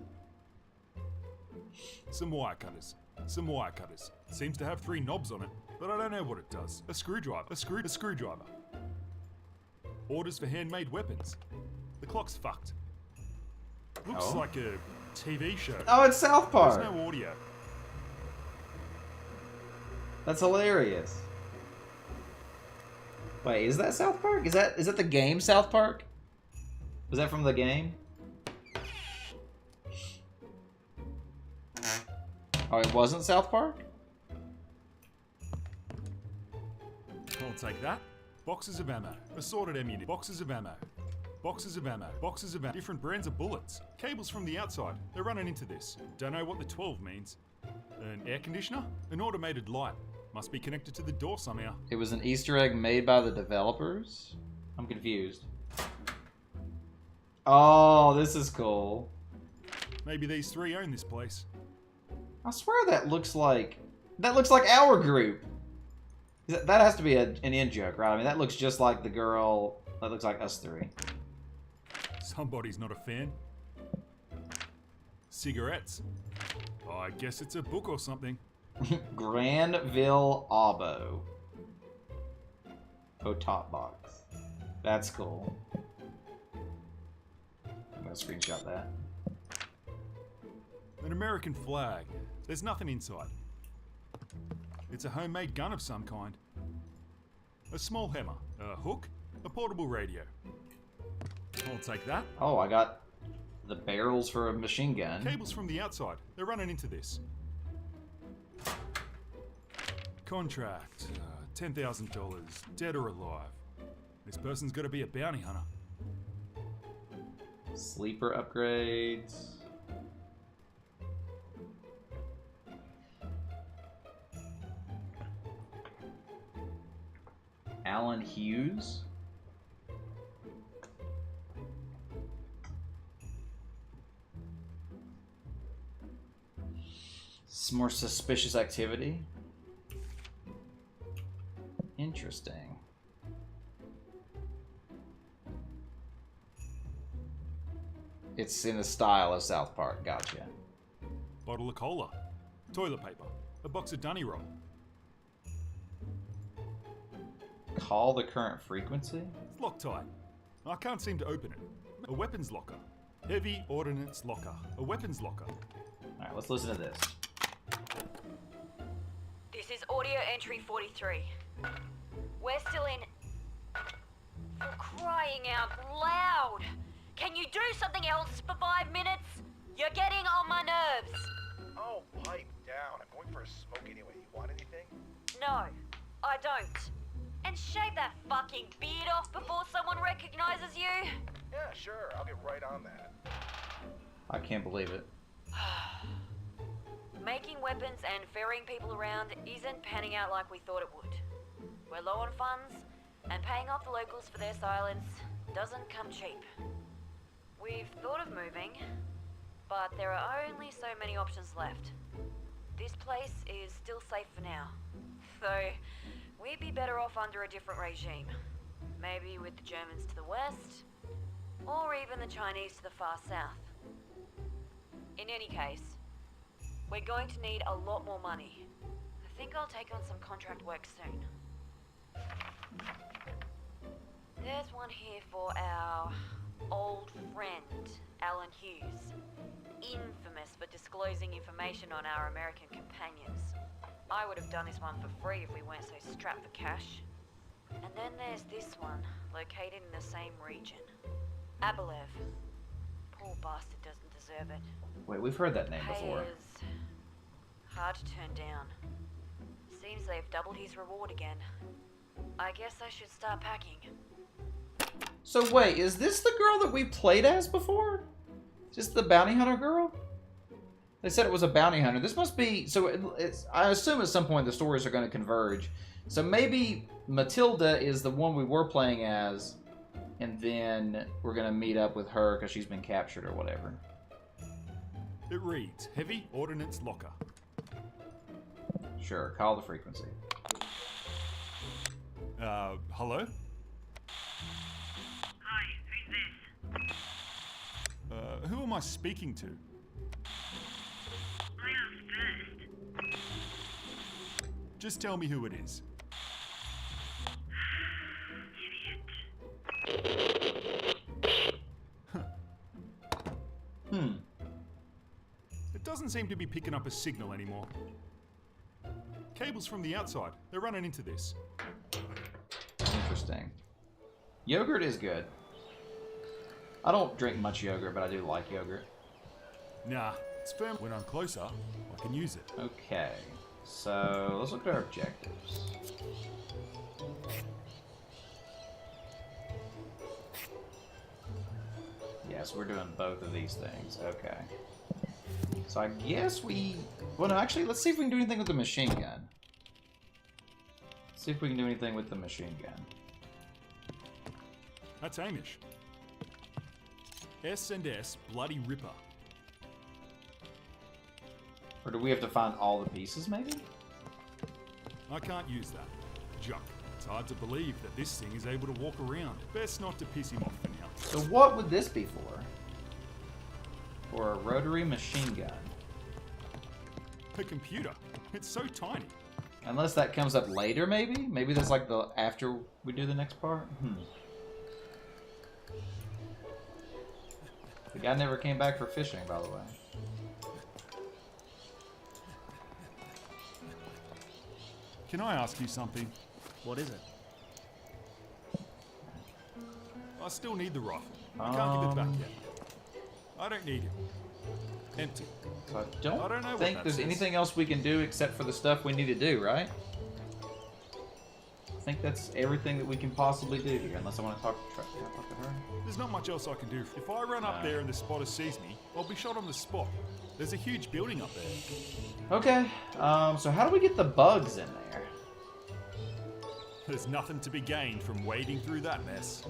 Some wire cutters. Some wire cutters. Seems to have 3 knobs on it, but I don't know what it does. A screwdriver. A screwdriver. Orders for handmade weapons. The clock's fucked. Looks like a TV show. Oh, it's South Park. There's no audio. That's hilarious. Wait, is that South Park? Is that the game South Park? Was that from the game? Oh, it wasn't South Park? I'll take that. Boxes of ammo. Assorted ammunition. Boxes of ammo. Boxes of ammo. Boxes of ammo. Different brands of bullets. Cables from the outside. They're running into this. Don't know what the 12 means. An air conditioner? An automated light. Must be connected to the door somehow. It was an Easter egg made by the developers? I'm confused. Oh, this is cool. Maybe these 3 own this place. I swear that looks like our group. That has to be an in-joke, right? I mean, that looks just like the girl. That looks like us 3. Somebody's not a fan. Cigarettes. Oh, I guess it's a book or something. Granville Abo. Oh, top box. That's cool. I'm gonna screenshot that. An American flag. There's nothing inside. It's a homemade gun of some kind. A small hammer, a hook, a portable radio. I'll take that. Oh, I got the barrels for a machine gun. Cables from the outside. They're running into this. Contract. $10,000. Dead or alive. This person's got to be a bounty hunter. Sleeper upgrades. Alan Hughes. Some more suspicious activity. Interesting. It's in the style of South Park. Gotcha. Bottle of cola. Toilet paper. A box of Dunny Roll. Call the current frequency? It's Loctite. I can't seem to open it. A weapons locker. Heavy ordnance locker. A weapons locker. Alright, let's listen to this. This is audio entry 43. We're still in... For crying out loud! Can you do something else for 5 minutes? You're getting on my nerves. Oh, pipe down. I'm going for a smoke anyway. You want anything? No, I don't. And shave that fucking beard off before someone recognizes you. Yeah, sure. I'll get right on that. I can't believe it. Making weapons and ferrying people around isn't panning out like we thought it would. We're low on funds, and paying off the locals for their silence doesn't come cheap. We've thought of moving, but there are only so many options left. This place is still safe for now, so we'd be better off under a different regime. Maybe with the Germans to the west, or even the Chinese to the far south. In any case, we're going to need a lot more money. I think I'll take on some contract work soon. There's one here for our old friend, Alan Hughes. Infamous for disclosing information on our American companions. I would have done this one for free if we weren't so strapped for cash. And then there's this one, located in the same region. Abilev. Poor bastard doesn't deserve it. Wait, we've heard that name Pay before. is hard to turn down. Seems they've doubled his reward again. I guess I should start packing. So wait, is this the girl that we played as before? Just the bounty hunter girl? They said it was a bounty hunter. This must be... So it's. I assume at some point the stories are going to converge. So maybe Matilda is the one we were playing as, and then we're going to meet up with her because she's been captured or whatever. It reads, Heavy Ordnance Locker. Sure, call the frequency. Hello? Hi, who's this? Who am I speaking to? I asked first. Just tell me who it is. It doesn't seem to be picking up a signal anymore. Cables from the outside. They're running into this. Interesting. Yogurt is good. I don't drink much yogurt, but I do like yogurt. Nah, it's firm. When I'm closer, I can use it. Okay, so let's look at our objectives. Yes, we're doing both of these things. Okay. So I guess we... Well, no, actually, let's see if we can do anything with the machine gun. See if we can do anything with the machine gun. That's Amish. S&S Bloody Ripper. Or do we have to find all the pieces, maybe? I can't use that. Junk. It's hard to believe that this thing is able to walk around. Best not to piss him off for now. So what would this be for? For a rotary machine gun. A computer. It's so tiny. Unless that comes up later, maybe? Maybe that's like the after we do the next part? The guy never came back for fishing, by the way. Can I ask you something? What is it? I still need the rifle. I can't give it back yet. I don't need it. Empty. So I don't know think there's anything else we can do except for the stuff we need to do, right? I think that's everything that we can possibly do here, unless I want to talk to her. There's not much else I can do. If I run up there and the spotter sees me, I'll be shot on the spot. There's a huge building up there. Okay, so how do we get the bugs in there? There's nothing to be gained from wading through that mess.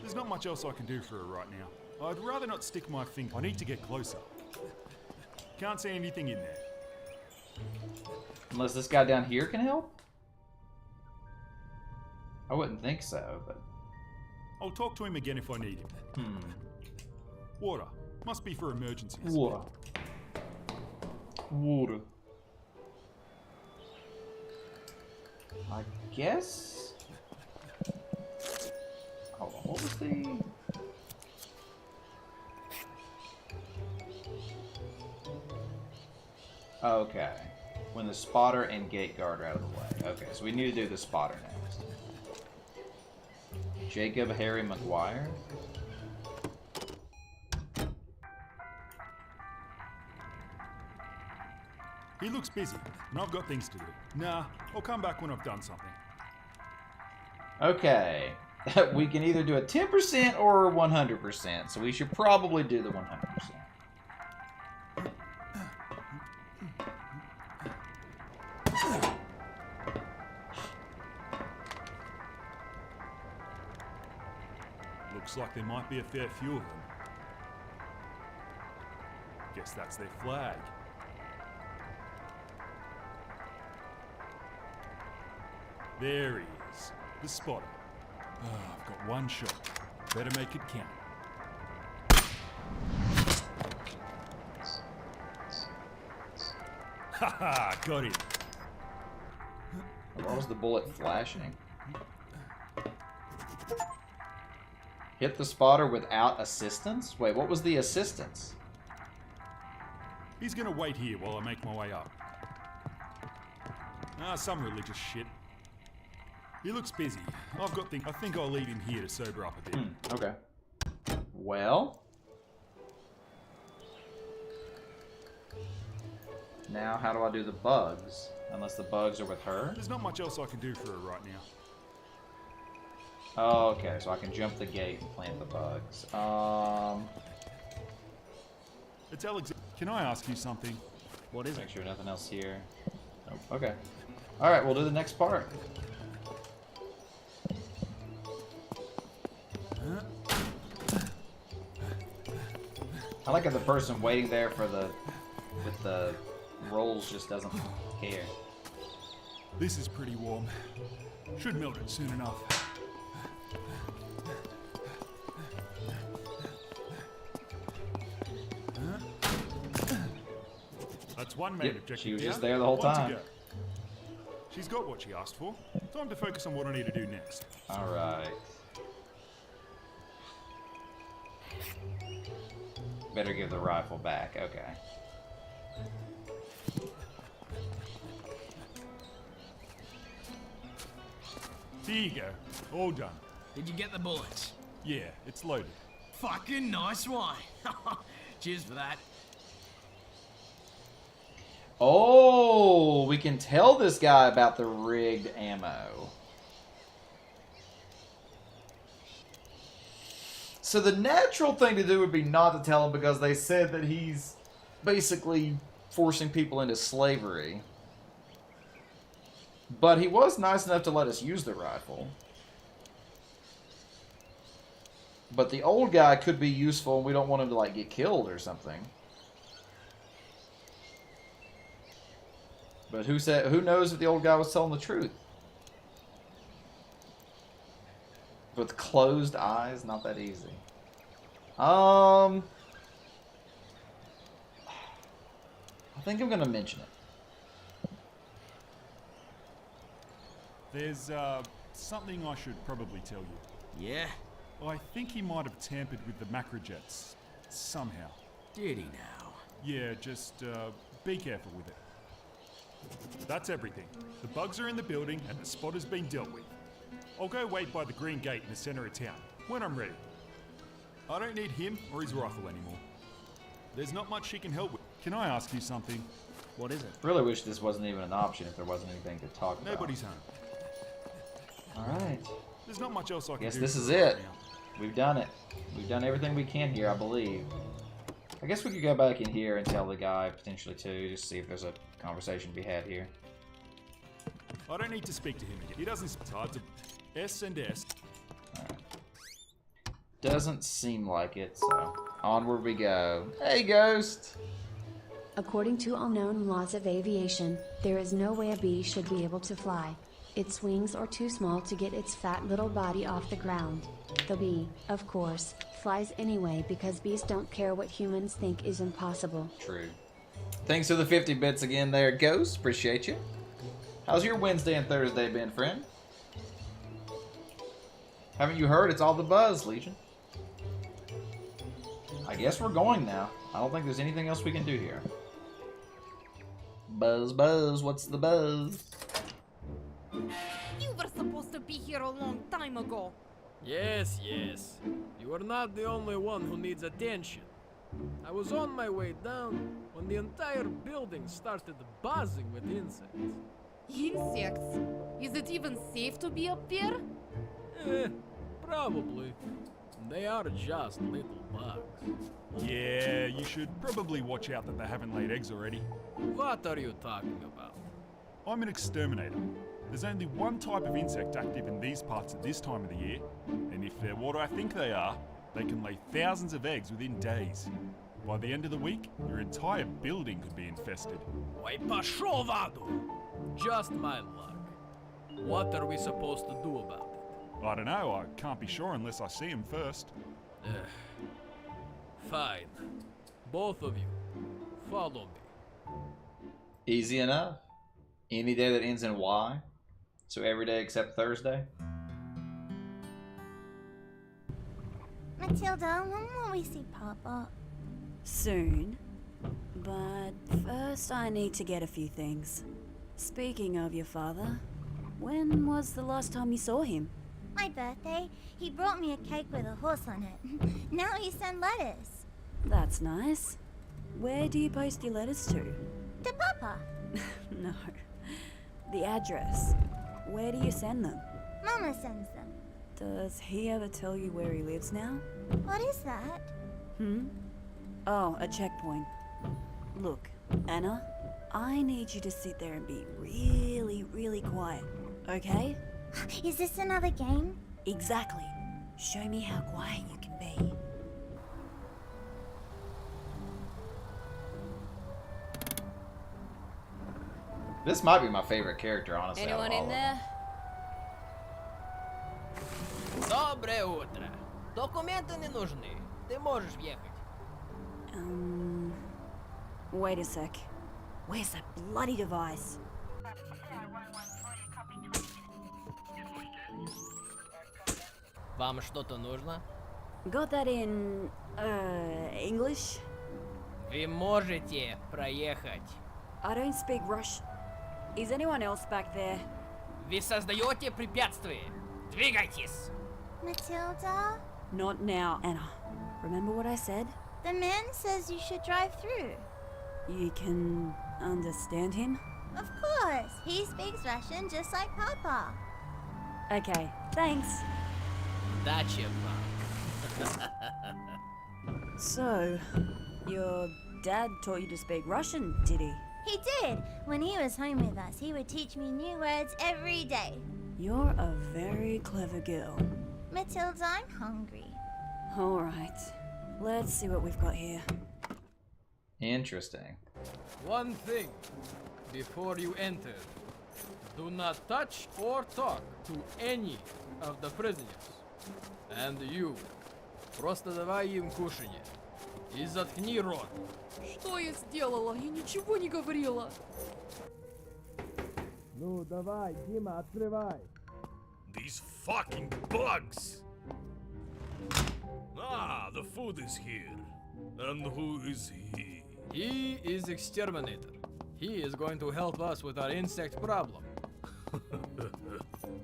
There's not much else I can do for her right now. I'd rather not stick my finger. I need to get closer. Can't see anything in there. Unless this guy down here can help? I wouldn't think so, but... I'll talk to him again if I need him. Water. Must be for emergencies. Water. Water. I guess... Hold on, what was the... Okay. When the spotter and gate guard are out of the way. Okay, so we need to do the spotter next. Jacob Harry McGuire. He looks busy, and I've got things to do. Nah, I'll come back when I've done something. Okay. We can either do a 10% or 100%, so we should probably do the 100%. Looks like there might be a fair few of them. Guess that's their flag. There he is, the spotter. Oh, I've got one shot. Better make it count. Haha, got it. Why was the bullet flashing? Hit the spotter without assistance? Wait, what was the assistance? He's gonna wait here while I make my way up. Ah, some religious shit. He looks busy. I think I'll leave him here to sober up a bit. Okay. Well. Now, how do I do the bugs? Unless the bugs are with her? There's not much else I can do for her right now. Oh, okay, so I can jump the gate and plant the bugs. It's Alexander. Can I ask you something? What is it? Make sure nothing else here. Nope. Okay. Alright, we'll do the next part. I like how the person waiting there for with the rolls just doesn't care. This is pretty warm. Should melt it soon enough. That's one main objective. She was down. just there the whole One to time. go. She's got what she asked for. Time to focus on what I need to do next. Alright. Better give the rifle back, okay. Here you go. All done. Did you get the bullets? Yeah, it's loaded. Fucking nice one. Cheers for that. Oh, we can tell this guy about the rigged ammo. So the natural thing to do would be not to tell him because they said that he's basically forcing people into slavery. But he was nice enough to let us use the rifle. But the old guy could be useful and we don't want him to like get killed or something. But who knows if the old guy was telling the truth? With closed eyes, not that easy. I think I'm gonna mention it. There's something I should probably tell you. Yeah? I think he might have tampered with the macrojets somehow. Did he now? Yeah, just be careful with it. That's everything. The bugs are in the building and the spot has been dealt with. I'll go wait by the green gate in the center of town when I'm ready. I don't need him or his rifle anymore. There's not much he can help with. Can I ask you something? What is it? Really wish this wasn't even an option if there wasn't anything to talk about. Nobody's home. Alright. There's not much else I can Guess do. this is right it. now. We've done it. We've done everything we can here, I believe. I guess we could go back in here and tell the guy potentially too, just see if there's a conversation to be had here. I don't need to speak to him again. He doesn't start to S and S. Alright. Doesn't seem like it, so onward we go. Hey, Ghost! According to all known laws of aviation, there is no way a bee should be able to fly. Its wings are too small to get its fat little body off the ground. The bee, of course, flies anyway because bees don't care what humans think is impossible. True. Thanks for the 50 bits again there, Ghost. Appreciate you. How's your Wednesday and Thursday been, friend? Haven't you heard? It's all the buzz, Legion. I guess we're going now. I don't think there's anything else we can do here. Buzz, buzz, what's the buzz? You were supposed to be here a long time ago. Yes, yes. You are not the only one who needs attention. I was on my way down when the entire building started buzzing with insects. Insects? Is it even safe to be up there? Probably. They are just little bugs. Yeah, you should probably watch out that they haven't laid eggs already. What are you talking about? I'm an exterminator. There's only one type of insect active in these parts at this time of the year, and if they're what I think they are, they can lay thousands of eggs within days. By the end of the week, your entire building could be infested. Ой, пошел в аду! Just my luck. What are we supposed to do about I don't know, I can't be sure unless I see him first. Fine. Both of you, follow me. Easy enough. Any day that ends in Y. So every day except Thursday. Matilda, when will we see Papa? Soon. But first I need to get a few things. Speaking of your father, when was the last time you saw him? My birthday. He brought me a cake with a horse on it. Now he sends letters. That's nice. Where do you post your letters to? To Papa. No. The address. Where do you send them? Mama sends them. Does he ever tell you where he lives now? What is that? Oh, a checkpoint. Look, Anna, I need you to sit there and be really, really quiet, okay? Is this another game? Exactly. Show me how quiet you can be. This might be my favorite character, honestly. Anyone in there? Доброе утро. Документы не нужны. Ты можешь въехать. Wait a sec. Where's that bloody device? Вам что-то нужно? Got that in, English? Вы можете проехать. I don't speak Russian. Is anyone else back there? Вы создаете препятствия. Двигайтесь. Matilda? Not now, Anna. Remember what I said? The man says you should drive through. You can understand him? Of course. He speaks Russian just like Papa. Okay, thanks. Удачи вам. So, your dad taught you to speak Russian, did he? He did. When he was home with us, he would teach me new words every day. You're a very clever girl. Matilda, I'm hungry. All right. Let's see what we've got here. Interesting. One thing. Before you enter, do not touch or talk to any of the prisoners. And you. Просто давай им кушанье. И заткни рот. Что я сделала? Я ничего не говорила. Ну давай, Дима, открывай. These fucking bugs! Ah, the food is here. And who is he? He is exterminator. He is going to help us with our insect problem.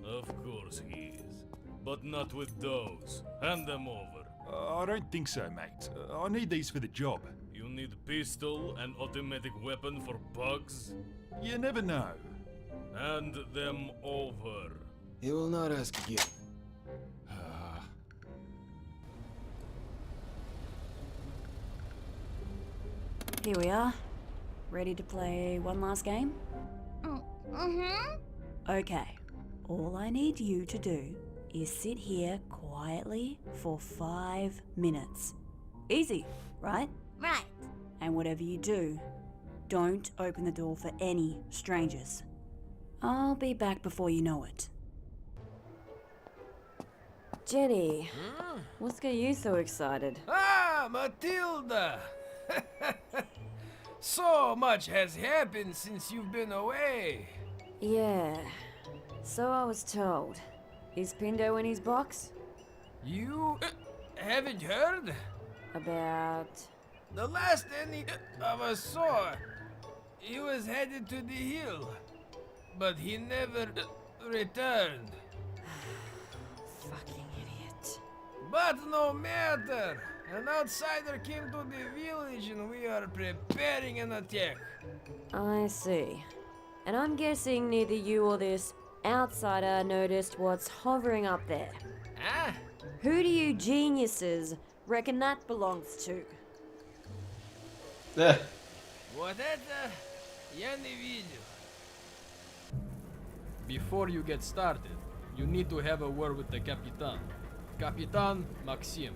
Of course he is. But not with those. Hand them over. I don't think so, mate. I need these for the job. You need pistol and automatic weapon for bugs? You never know. Hand them over. He will not ask again. Here we are. Ready to play one last game? Okay. All I need you to do is sit here quietly for 5 minutes. Easy, right? Right. And whatever you do, don't open the door for any strangers. I'll be back before you know it. Jenny, what's got you so excited? Ah, Matilda! So much has happened since you've been away. Yeah, so I was told. Is Pindo in his box? You haven't heard? About... The last any of us saw, he was headed to the hill, but he never returned. Fucking idiot. But no matter. An outsider came to the village and we are preparing an attack. I see. And I'm guessing neither you or this outsider noticed what's hovering up there. Huh? Who do you geniuses reckon that belongs to? Вот это я не видел. Before you get started, you need to have a word with the Capitan. Capitan Maxim.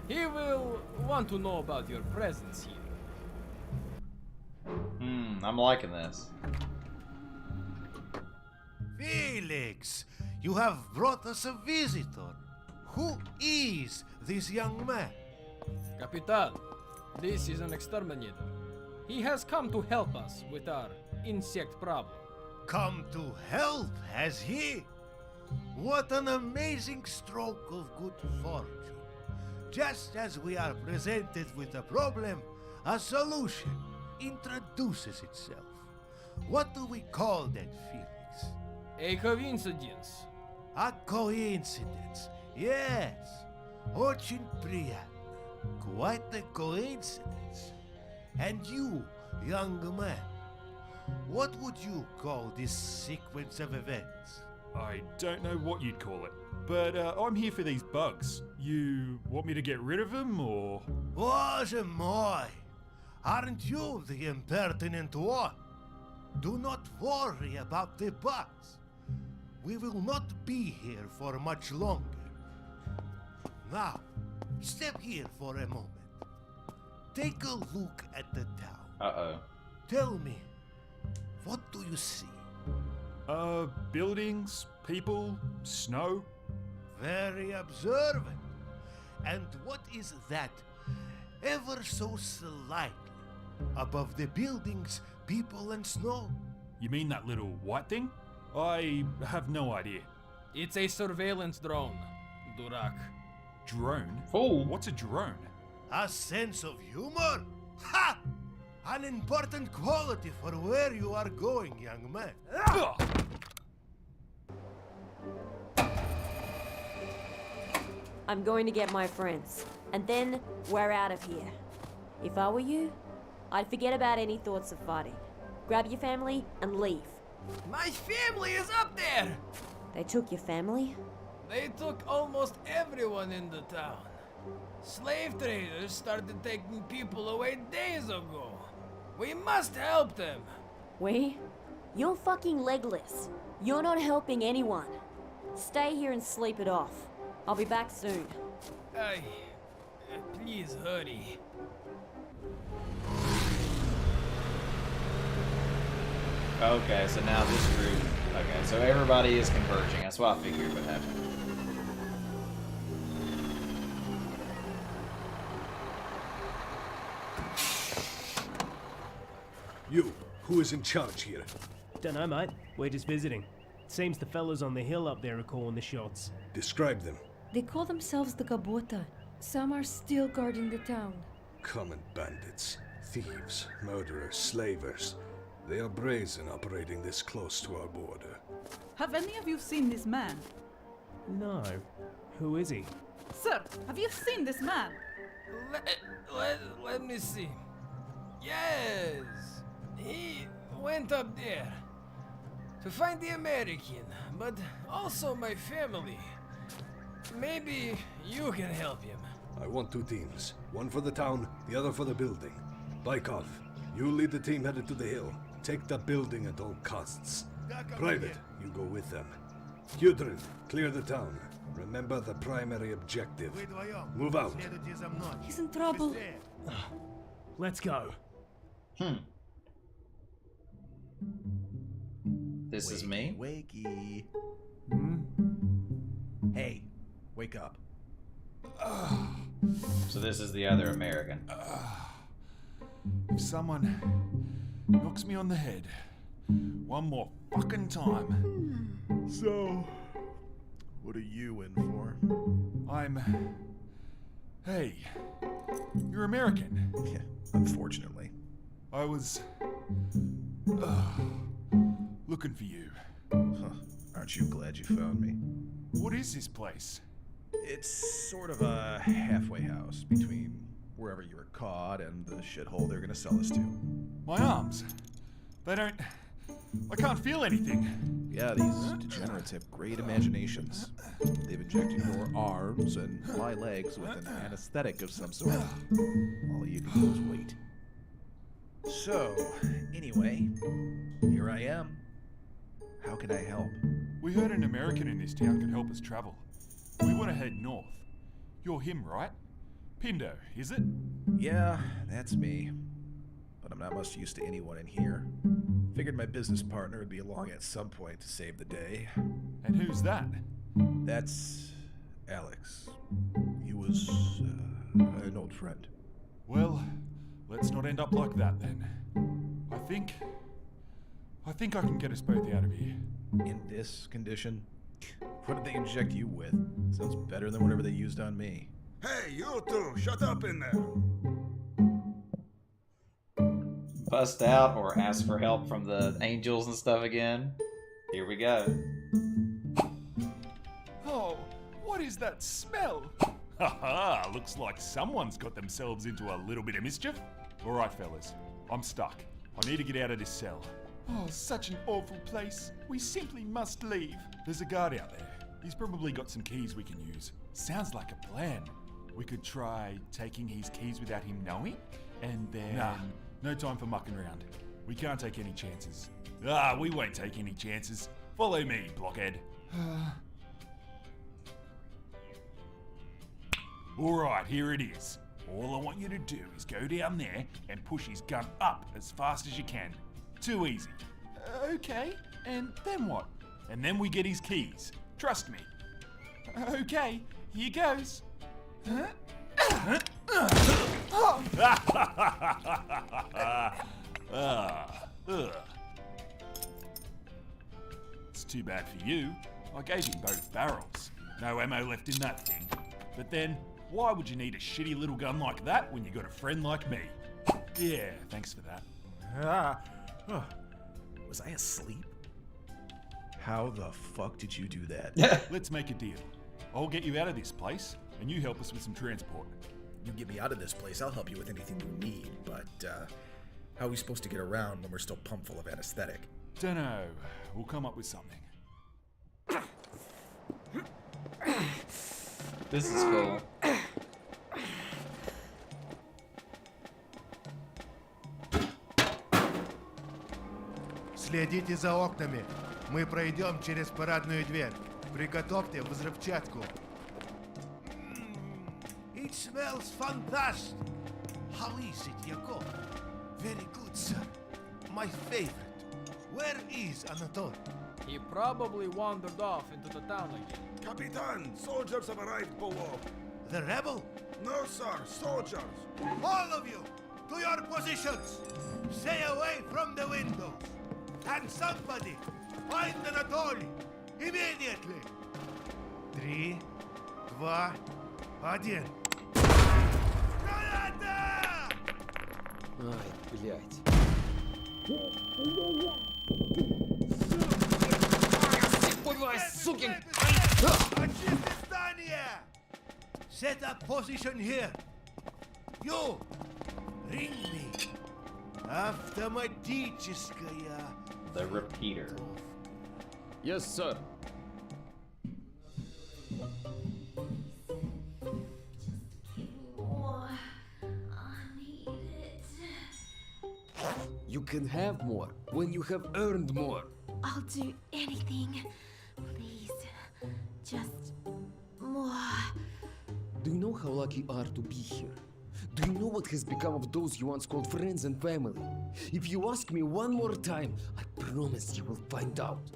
He will want to know about your presence here. I'm liking this. Felix, You have brought us a visitor. Who is this young man? Capitan, this is an exterminator. He has come to help us with our insect problem. Come to help, has he? What an amazing stroke of good fortune. Just as we are presented with a problem, a solution introduces itself. What do we call that, Felix? A coincidence. A coincidence, yes. Очень приятно. Quite a coincidence. And you, young man, what would you call this sequence of events? I don't know what you'd call it, but I'm here for these bugs. You want me to get rid of them, or...? Bоже mой! Aren't you the impertinent one? Do not worry about the bugs. We will not be here for much longer. Now, step here for a moment. Take a look at the town. Uh-oh. Tell me, what do you see? Buildings, people, snow. Very observant. And what is that, ever so slightly, above the buildings, people and snow? You mean that little white thing? I have no idea. It's a surveillance drone, Durak. Drone? Fool. What's a drone? A sense of humor? Ha! An important quality for where you are going, young man. I'm going to get my friends, and then we're out of here. If I were you, I'd forget about any thoughts of fighting. Grab your family and leave. My family is up there! They took your family? They took almost everyone in the town. Slave traders started taking people away days ago. We must help them. We? You're fucking legless. You're not helping anyone. Stay here and sleep it off. I'll be back soon. Please hurry. Okay, so now this group... Okay, so everybody is converging. That's what I figured would happen. You, who is in charge here? Dunno, mate. We're just visiting. Seems the fellas on the hill up there are calling the shots. Describe them. They call themselves the Gabota. Some are still guarding the town. Common bandits, thieves, murderers, slavers. They are brazen operating this close to our border. Have any of you seen this man? No. Who is he? Sir, have you seen this man? Let me see. Yes! He went up there to find the American, but also my family. Maybe you can help him. I want 2 teams. One for the town, the other for the building. Baikov, you lead the team headed to the hill. Take the building at all costs. Private, you go with them. Hudrin, clear the town. Remember the primary objective. Move out. He's in trouble. Let's go. This is me? Wakey. Hey, wake up. So this is the other American. If someone knocks me on the head one more fucking time. So, what are you in for? Hey, you're American. Yeah, unfortunately. I was looking for you. Huh. Aren't you glad you found me? What is this place? It's sort of a halfway house between wherever you were caught and the shithole they're gonna sell us to. My arms. I can't feel anything. Yeah, these degenerates have great imaginations. They've injected your arms and my legs with an anesthetic of some sort. All you can do is wait. So, anyway, here I am. How can I help? We heard an American in this town could help us travel. We want to head north. You're him, right? Pindo, is it? Yeah, that's me. but I'm not much use to anyone in here. Figured my business partner would be along at some point to save the day. And who's that? That's Alex. He was an old friend. Well, let's not end up like that then. I think I can get us both out of here. In this condition? What did they inject you with? Sounds better than whatever they used on me. Hey, you two, shut up in there. Bust out or ask for help from the angels and stuff again. Here we go. Oh, what is that smell? Haha, looks like someone's got themselves into a little bit of mischief. All right, fellas, I'm stuck. I need to get out of this cell. Oh, such an awful place. We simply must leave. There's a guard out there. He's probably got some keys we can use. Sounds like a plan. We could try taking his keys without him knowing, and then... Nah, no time for mucking around. We can't take any chances. We won't take any chances. Follow me, blockhead. Alright, here it is. All I want you to do is go down there and push his gun up as fast as you can. Too easy. Okay, and then what? And then we get his keys. Trust me. Okay, here goes. It's too bad for you. I gave him both barrels. No ammo left in that thing. But then, why would you need a shitty little gun like that when you got a friend like me? Yeah, thanks for that. Was I asleep? How the fuck did you do that? Let's make a deal. I'll get you out of this place, and you help us with some transport. You get me out of this place, I'll help you with anything you need, but, how are we supposed to get around when we're still pumped full of anesthetic? Dunno. We'll come up with something. This is cool. Следите за окнами. Мы пройдем через парадную дверь. Приготовьте взрывчатку. It smells fantastic. How is it, Yakov? Very good, sir. My favorite. Where is Anatoly? He probably wandered off into the town again. Capitan, soldiers have arrived below. The rebel? No, sir, soldiers. All of you, to your positions. Stay away from the windows. And somebody, find Anatoly. Immediately. 3, 2, 1. Ай, блядь. Set up position here. You, ring me. Автоматическая. The repeater. Yes, sir. You can have more when you have earned more. I'll do anything. Please. Just more. Do you know how lucky you are to be here? Do you know what has become of those you once called friends and family? If you ask me one more time, I promise you will find out.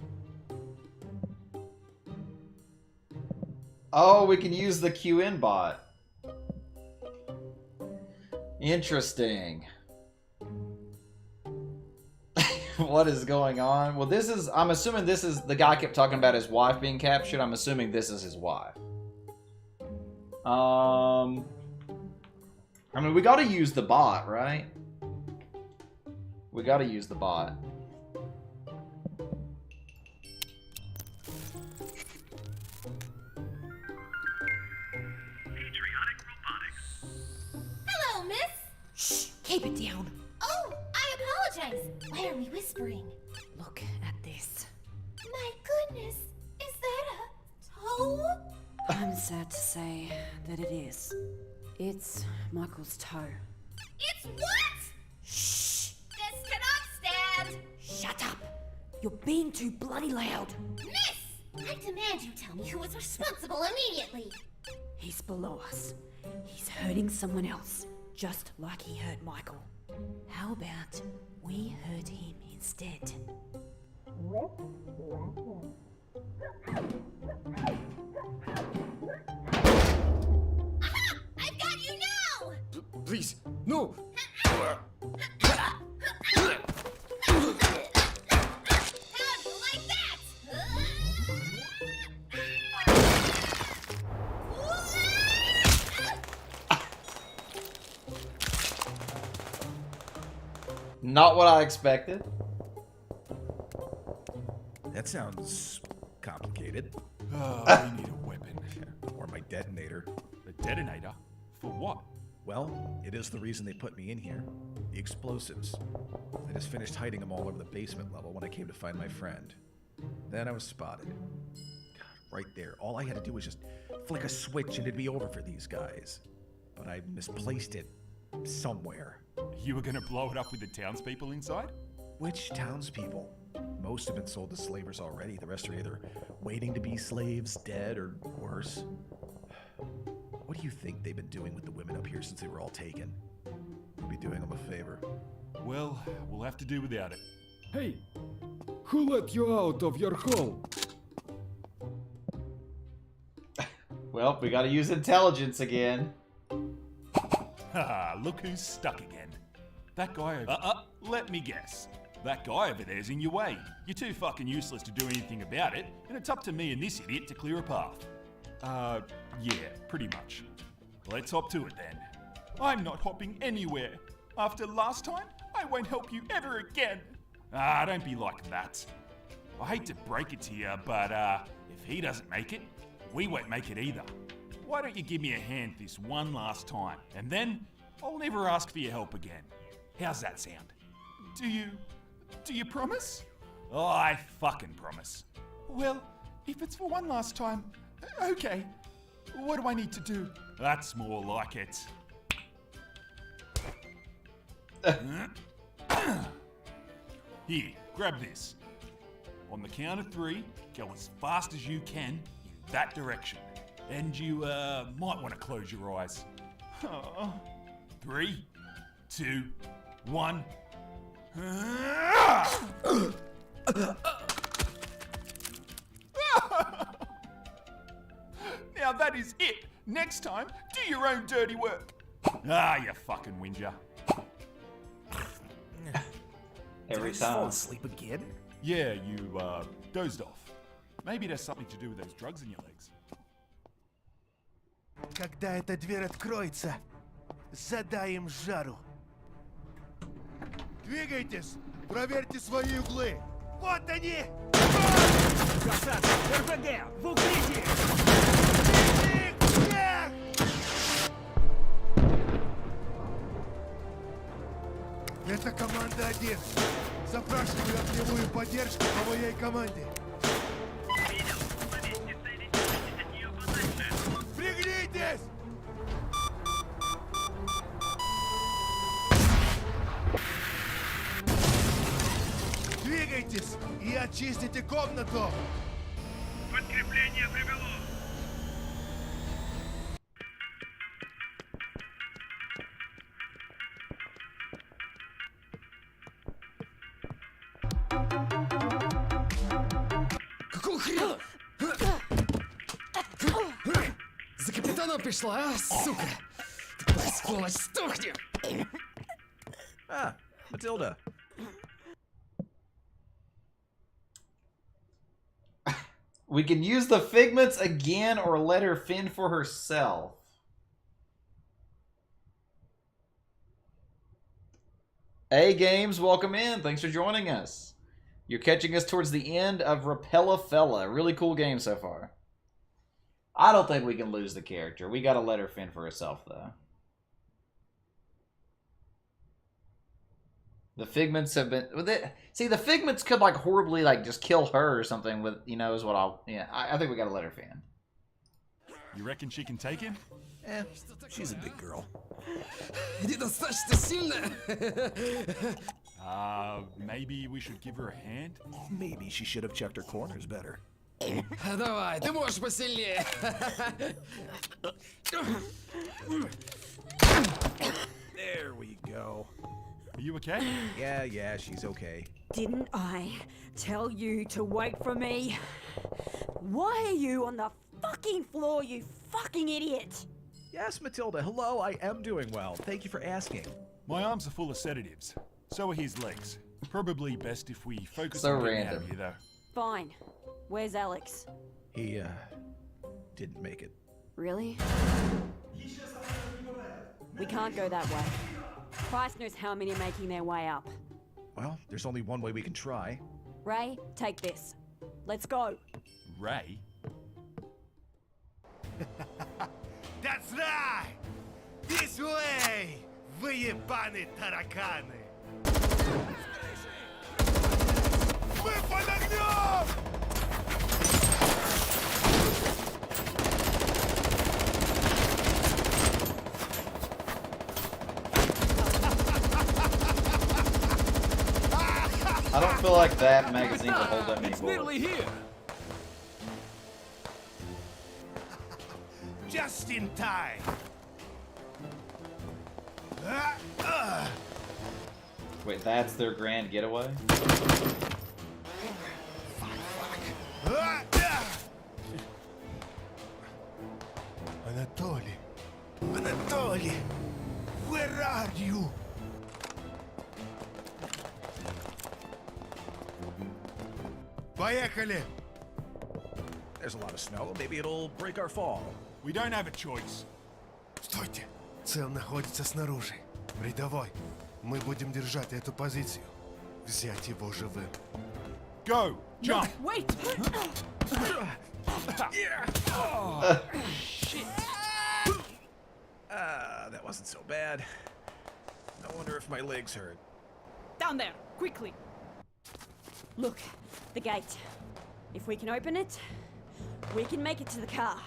Oh, we can use the QN bot. Interesting. What is going on? Well, this is... I'm assuming this is... The guy kept talking about his wife being captured. I'm assuming this is his wife. I mean, we gotta use the bot, right? We gotta use the bot. Hello, miss. Shh! Keep it down. Oh, I apologize. Why are we whispering? Look at this. My goodness, is that a toe? I'm sad to say that it is. It's Michael's toe. It's what? Shh! This cannot stand. Shut up! You're being too bloody loud. Miss, I demand you tell me who was responsible immediately. He's below us. He's hurting someone else, just like he hurt Michael. How about we hurt him instead? I've got you now! Please, no! How'd you like that? Not what I expected. That sounds complicated. Oh, we need a weapon. Or my detonator. A detonator? For what? Well, it is the reason they put me in here. The explosives. I just finished hiding them all over the basement level when I came to find my friend. Then I was spotted. God, right there. All I had to do was just flick a switch and it'd be over for these guys. But I misplaced it somewhere. You were gonna blow it up with the townspeople inside? Which townspeople? Most have been sold to slavers already. The rest are either waiting to be slaves, dead, or worse. What do you think they've been doing with the women up here since they were all taken? We'd be doing them a favor. Well, we'll have to do without it. Hey, who let you out of your home? Well, we gotta use intelligence again. Haha, look who's stuck again. That guy over let me guess. That guy over there's in your way. You're too fucking useless to do anything about it, and it's up to me and this idiot to clear a path. Yeah, pretty much. Let's hop to it then. I'm not hopping anywhere. After last time, I won't help you ever again. Don't be like that. I hate to break it to you, but if he doesn't make it, we won't make it either. Why don't you give me a hand this one last time, and then I'll never ask for your help again. How's that sound? Do you promise? Oh, I fucking promise. Well, if it's for one last time, okay. What do I need to do? That's more like it. Here, grab this. On the count of 3, go as fast as you can in that direction. And you might want to close your eyes. 3, 2, 1. Now that is it. Next time, do your own dirty work. You fucking whinger. Every Did I fall time. asleep again? Yeah, you dozed off. Maybe it has something to do with those drugs in your legs. Когда эта дверь откроется, задай им жару. Двигайтесь! Проверьте свои углы! Вот они! Красавцы! РПГ! В укрытии! Это команда 1. Запрашиваю огневую поддержку по моей команде. Пригнитесь! Двигайтесь и очистите комнату! Подкрепление прибыло! Какого хрена? За капитаном пришла, а, сука? Такая сволочь, сдохни! Matilda. We can use the figments again or let her fend for herself. Hey Games, welcome in. Thanks for joining us. You're catching us towards the end of Repella. Really cool game so far. I don't think we can lose the character. We gotta let her fend for herself, though. The figments have been... See, the figments could, like, horribly, like, just kill her or something with, you know, is what I'll... Yeah, I think we gotta let her fend. You reckon she can take him? She's a big girl. Недостаточно сильная. Maybe we should give her a hand? Maybe she should have checked her corners better. Давай, ты можешь посильнее. There we go. Are you okay? Yeah, she's okay. Didn't I tell you to wait for me? Why are you on the fucking floor, you fucking idiot? Yes, Matilda, hello, I am doing well. Thank you for asking. My arms are full of sedatives. So are his legs. Probably best if we focus So on getting out random. of here, though. Fine. Where's Alex? He, didn't make it. Really? We can't go that way. Christ knows how many are making their way up. Well, there's only one way we can try. Ray, take this. Let's go. Ray? That's right! This way! Выебаны тараканы! Мы под огнем! I don't feel like that magazine will hold up many It's bullets. nearly here. Just in time! Wait, that's their grand getaway? Anatoly! Anatoly! Where are you? Поехали! There's a lot of snow. Maybe it'll break our fall. We don't have a choice. Стойте! Цел находится снаружи. Рядовой, мы будем держать эту позицию. Взять его живым. Go! Jump! Wait! Oh, shit. That wasn't so bad. I wonder if my legs hurt. Down there, quickly! Look, the gate. If we can open it, we can make it to the car.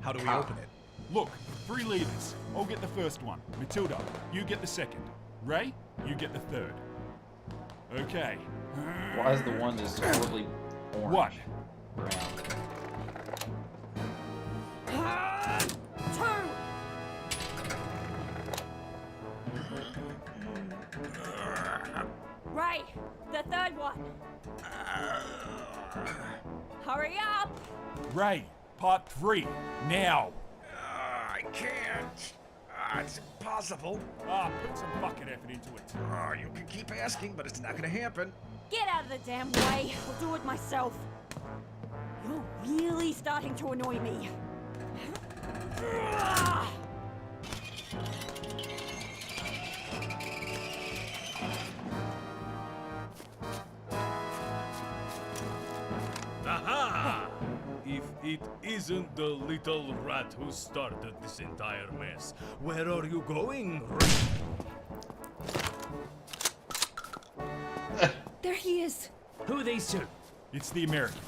How do we open it? Look, 3 levers. I'll get the first one. Matilda, you get the second. Ray, you get the third. Okay. Why is the one just totally orange? One. Brown. Two! Ray, the third one. Hurry up! Ray, part 3. Now. I can't. It's impossible. Put some fucking effort into it. You can keep asking, but it's not gonna happen. Get out of the damn way. I'll do it myself. You're really starting to annoy me. Aha! If it isn't the little rat who started this entire mess, where are you going? There he is. Who are these two? It's the American.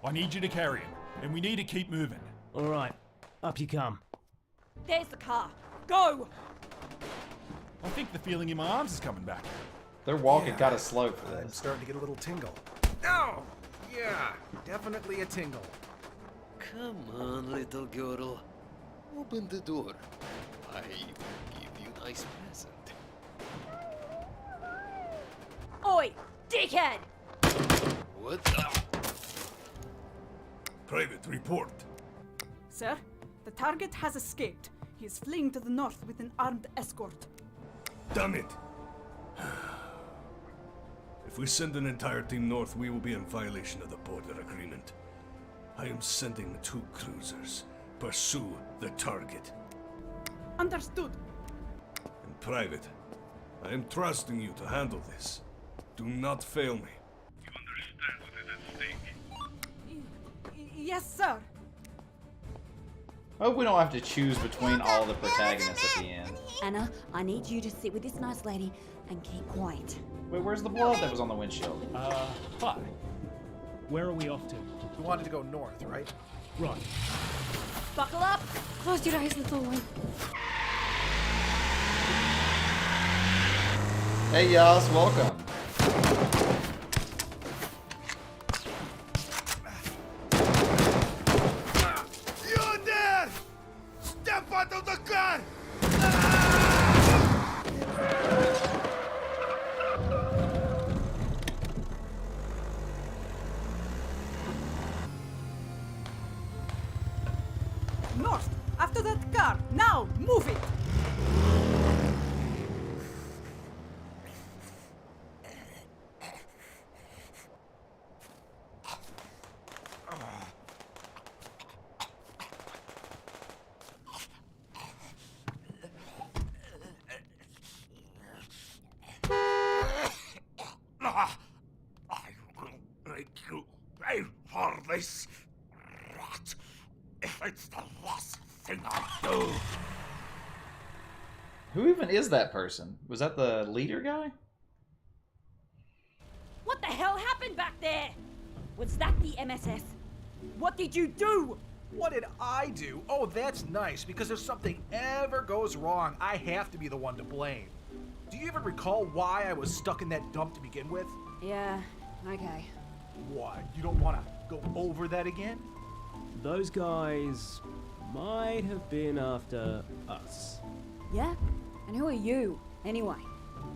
I need you to carry him, and we need to keep moving. All right, up you come. There's the car. Go! I think the feeling in my arms is coming back. They're walking kind of slow for I'm this. starting to get a little tingle. Oh! Yeah, definitely a tingle. Come on, little girl. Open the door. I will give you a nice present. Oi, dickhead! What the? Private report. Sir, the target has escaped. He is fleeing to the north with an armed escort. Damn it! If we send an entire team north, we will be in violation of the border agreement. I am sending 2 cruisers. Pursue the target. Understood. In private, I am trusting you to handle this. Do not fail me. You understand what is at stake? Yes, sir. I hope we don't have to choose between all the protagonists at the end. Anna, I need you to sit with this nice lady and keep quiet. Wait, where's the blood that was on the windshield? Hi. Where are we off to? We wanted to go north, right? Right. Buckle up! Close your eyes, little one. Hey, Yas, welcome. You there! Step out of the car! North! After that car! Now! Move it! I will make you pay for this, rat, if it's the last thing I do. Who even is that person? Was that the leader guy? What the hell happened back there? Was that the MSS? What did you do? What did I do? Oh, that's nice, because if something ever goes wrong, I have to be the one to blame. Do you even recall why I was stuck in that dump to begin with? Yeah, okay. What? You don't want to go over that again? Those guys might have been after us. Yeah? And who are you, anyway?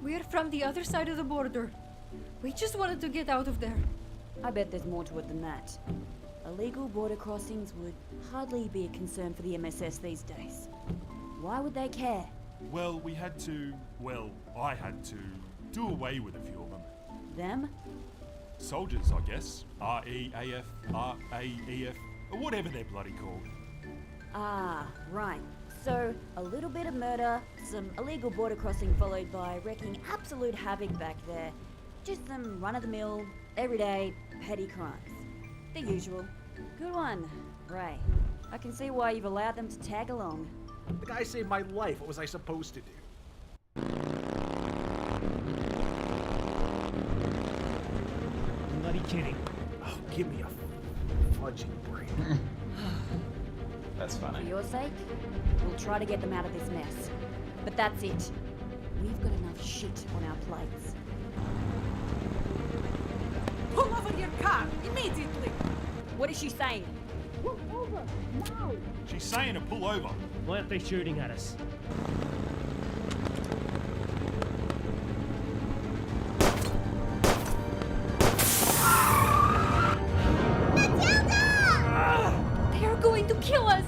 We're from the other side of the border. We just wanted to get out of there. I bet there's more to it than that. Illegal border crossings would hardly be a concern for the MSS these days. Why would they care? Well, I had to do away with a few of them. Them? Soldiers, I guess. REAF, RAEF, or whatever they're bloody called. Ah, right. So, a little bit of murder, some illegal border crossing followed by wreaking absolute havoc back there. Just some run-of-the-mill, everyday, petty crimes. The usual. Good one, Ray. I can see why you've allowed them to tag along. The guy saved my life. What was I supposed to do? Bloody kidding. Oh, give me a fudging break. That's funny. For your sake, we'll try to get them out of this mess. But that's it. We've got enough shit on our plates. Pull over your car! Immediately! What is she saying? Pull over! Now! She's saying to pull over. Why aren't they shooting at us? They are going to kill us!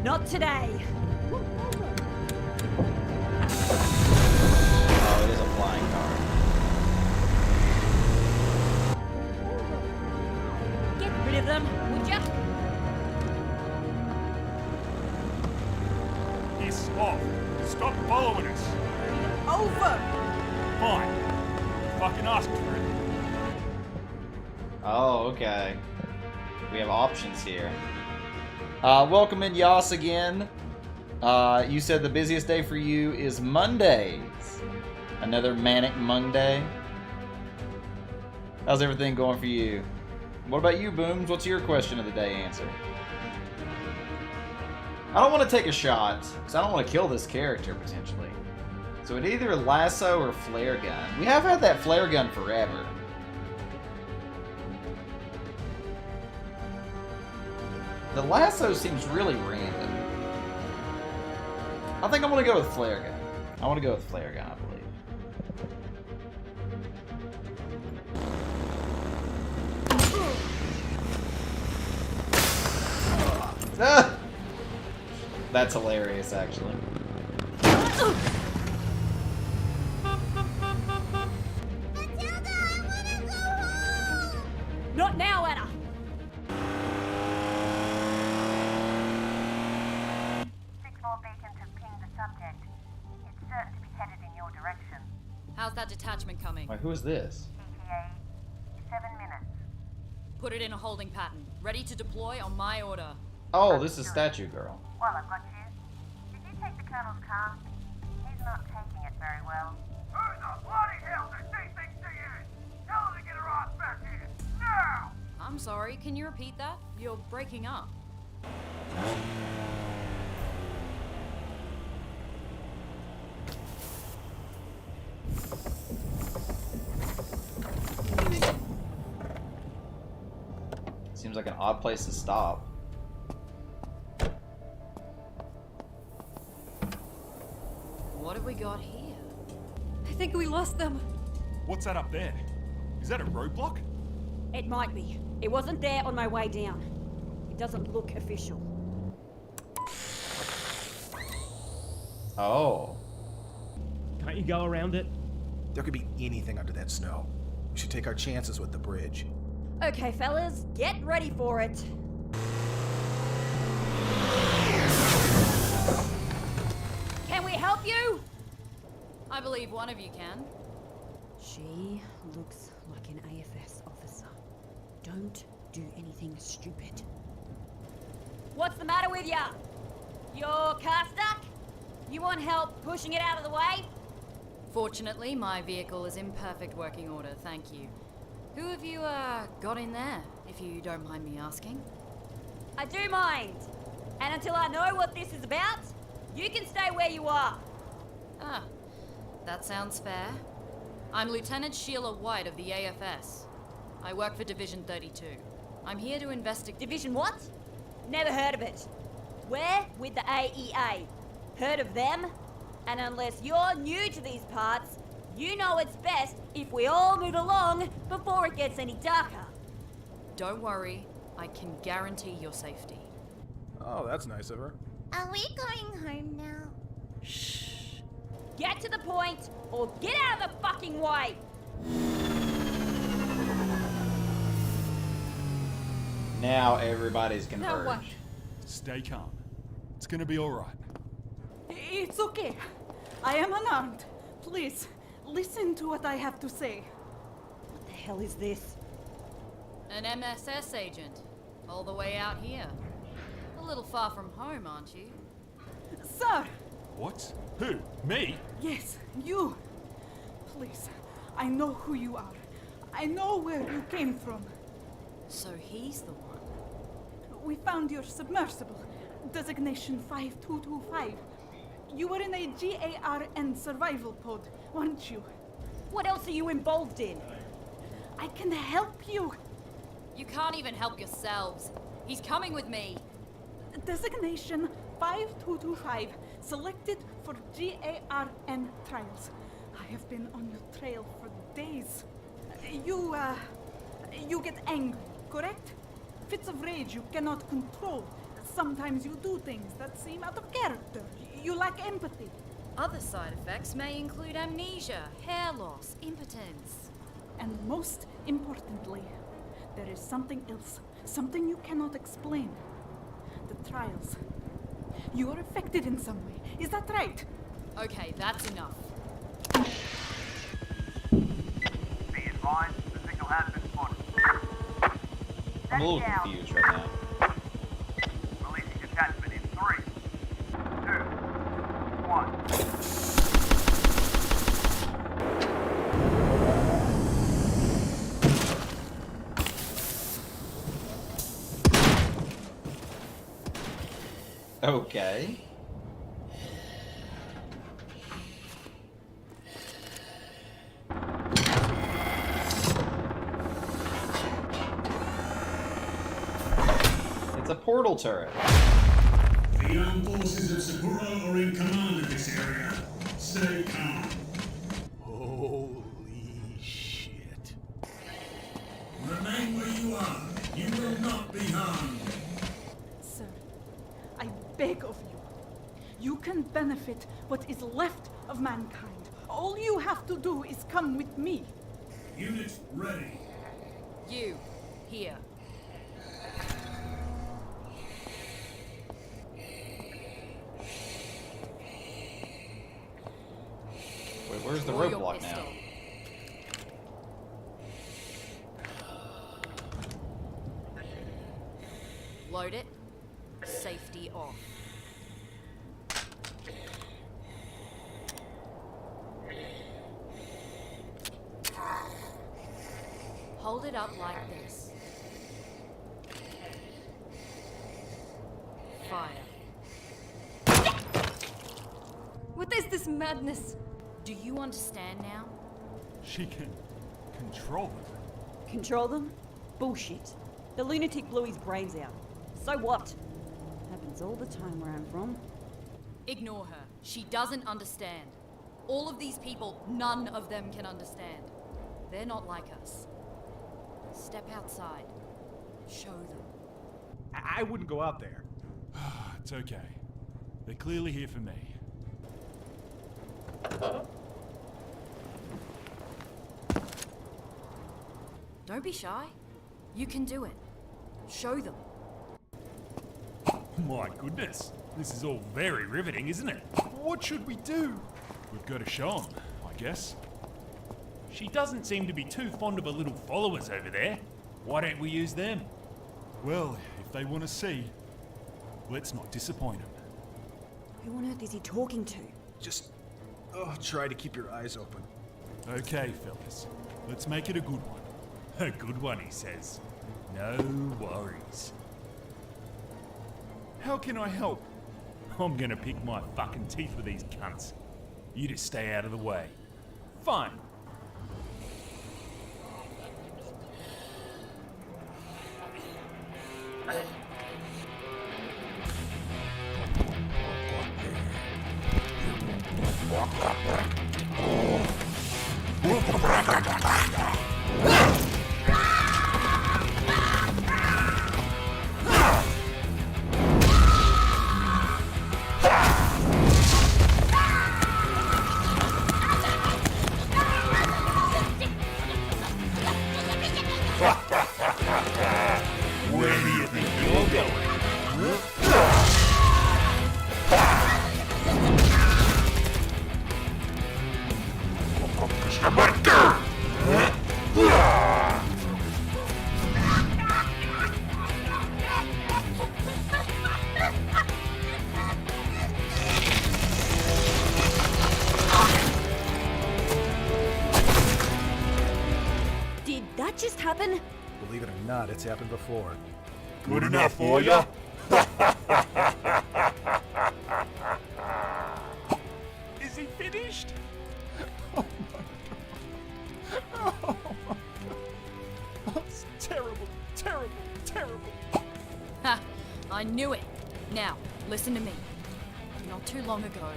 Not today! Oh, it is a flying car. Get rid of them, would ya? Piss off. Stop following us. Over! Fine. Fucking asked for it. Oh, okay. We have options here. Welcome in, Yas, again. You said the busiest day for you is Mondays. Another manic Monday. How's everything going for you? What about you, Booms? What's your question of the day answer? I don't want to take a shot, because I don't want to kill this character, potentially. So it's either lasso or flare gun. We have had that flare gun forever. The lasso seems really random. I think I'm going to go with flare gun. I want to go with flare gun, I believe. Ah! That's hilarious, actually. Not now, Anna! 6-4 beacons have pinged the subject. It's certain to be headed in your direction. How's that detachment coming? Wait, who is this? ETA, 7 minutes. Put it in a holding pattern. Ready to deploy on my order. Oh, this is Statue Girl. Well, I've got you. Did you take the Colonel's car? He's not taking it very well. Who the bloody hell does she think she is? Tell her to get her ass back here, now! I'm sorry, can you repeat that? You're breaking up. Seems like an odd place to stop. What have we got here? I think we lost them. What's that up there? Is that a roadblock? It might be. It wasn't there on my way down. It doesn't look official. Oh. Can't you go around it? There could be anything under that snow. We should take our chances with the bridge. Okay, fellas, get ready for it. Can we help you? I believe one of you can. She looks like an AFS officer. Don't do anything stupid. What's the matter with ya? Your car stuck? You want help pushing it out of the way? Fortunately, my vehicle is in perfect working order, thank you. Who have you, got in there, if you don't mind me asking? I do mind. And until I know what this is about, you can stay where you are. Ah, that sounds fair. I'm Lieutenant Sheila White of the AFS. I work for Division 32. I'm here to investigate... Division what? Never heard of it. We're with the AEA. Heard of them? And unless you're new to these parts, you know it's best if we all move along before it gets any darker. Don't worry, I can guarantee your safety. Oh, that's nice of her. Are we going home now? Shh. Get to the point, or get out of the fucking way! Now everybody's Now converged. what? Stay calm. It's gonna be alright. It's okay. I am unarmed. Please, listen to what I have to say. What the hell is this? An MSS agent, all the way out here. A little far from home, aren't you? Sir! What? Who? Me? Yes, you. Please, I know who you are. I know where you came from. So he's the one. We found your submersible, designation 5225. You were in a GARN survival pod, weren't you? What else are you involved in? I can help you. You can't even help yourselves. He's coming with me. Designation 5225, selected for GARN trials. I have been on your trail for days. You get angry, correct? Fits of rage you cannot control. Sometimes you do things that seem out of character. You lack empathy. Other side effects may include amnesia, hair loss, impotence. And most importantly, there is something else. Something you cannot explain. The trials. You are affected in some way. Is that right? Okay, that's enough. Be advised, the signal has been spotted. I'm a little confused right now. Releasing detachment in 3, 2, 1. Okay. It's a portal turret. The armed forces of Sakura are in command of this area. Stay calm. Holy shit. Remain where you are. You will not be harmed. Sir, I beg of you. You can benefit what is left of mankind. All you have to do is come with me. Unit ready. You, here. Wait, where's the Draw your roadblock pistol. now? Load it. Safety off. Hold it up like this. Fire. What is this madness? Do you understand now? She can control them. Control them? Bullshit. The lunatic blew his brains out. So what? Happens all the time where I'm from. Ignore her. She doesn't understand. All of these people, none of them can understand. They're not like us. Step outside. Show them. I wouldn't go out there. It's okay. They're clearly here for me. Don't be shy. You can do it. Show them. My goodness, this is all very riveting, isn't it? What should we do? We've got to show them, I guess. She doesn't seem to be too fond of her little followers over there. Why don't we use them? Well, if they want to see, let's not disappoint them. Who on earth is he talking to? Just try to keep your eyes open. Okay, fellas, let's make it a good one. A good one, he says. No worries. How can I help? I'm gonna pick my fucking teeth with these cunts. You just stay out of the way. Fine. Where do you think you're going? Did that just happen? Believe it or not, it's happened before. Good enough for ya? Is he finished? Oh my god. Oh my god. That's terrible, terrible, terrible. Ha! I knew it. Now, listen to me. Not too long ago,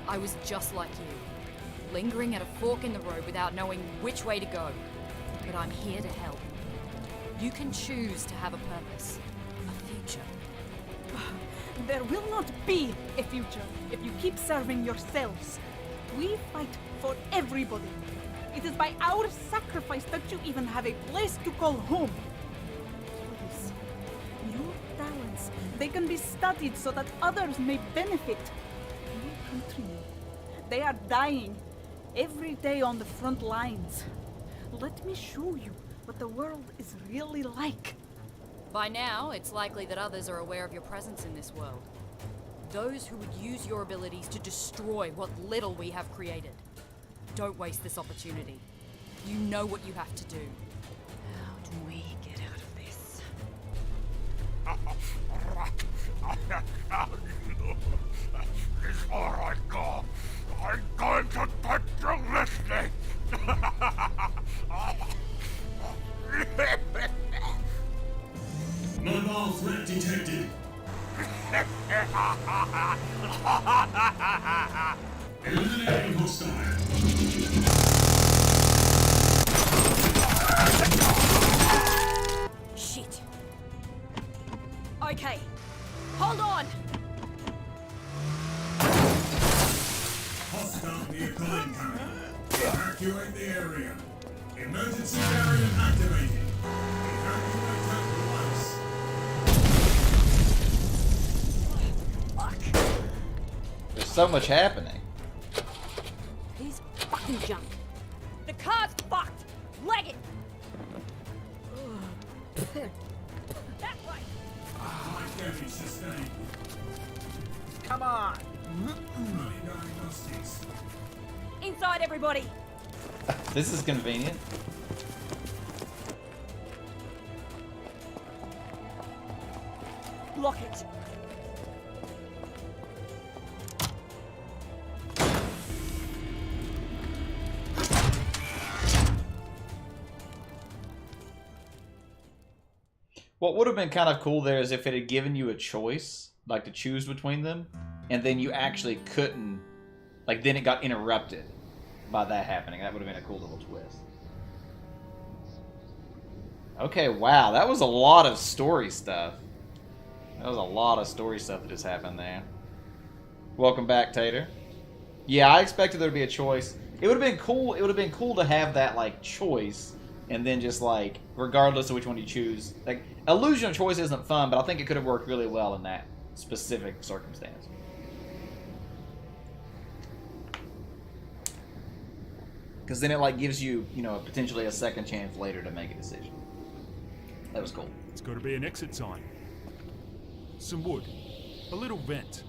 I was just like you, lingering at a fork in the road without knowing which way to go. But I'm here to help. You can choose to have a purpose, a future. There will not be a future if you keep serving yourselves. We fight for everybody. It is by our sacrifice that you even have a place to call home. Please, your talents, they can be studied so that others may benefit. Your countrymen, they are dying every day on the front lines. Let me show you what the world is really like. By now, it's likely that others are aware of your presence in this world. Those who would use your abilities to destroy what little we have created. Don't waste this opportunity. You know what you have to do. How do we get out of this? Before I go, I'm going to put you listening. Mobile threat detected. Eliminating hostile. Shit. Okay. Hold on. Hostile vehicle incoming. Evacuate the area. Emergency barrier activated. Evacuate at once. There's so much happening. He's fucking junk. The car's fucked. Leg it. That way. High damage sustained. Come on. Running diagnostics. Inside, everybody. This is convenient. Block it. What would have been kind of cool there is if it had given you a choice, like to choose between them, and then you actually couldn't, like then it got interrupted by that happening. That would have been a cool little twist. Okay, wow, that was a lot of story stuff. That was a lot of story stuff that just happened there. Welcome back, Tater. Yeah, I expected there to be a choice. It would have been cool. It would have been cool to have that like choice, and then just like regardless of which one you choose, like illusion of choice isn't fun, but I think it could have worked really well in that specific circumstance. Because then it like gives you, you know, potentially a second chance later to make a decision. That was cool. It's got to be an exit sign. Some wood. A little vent.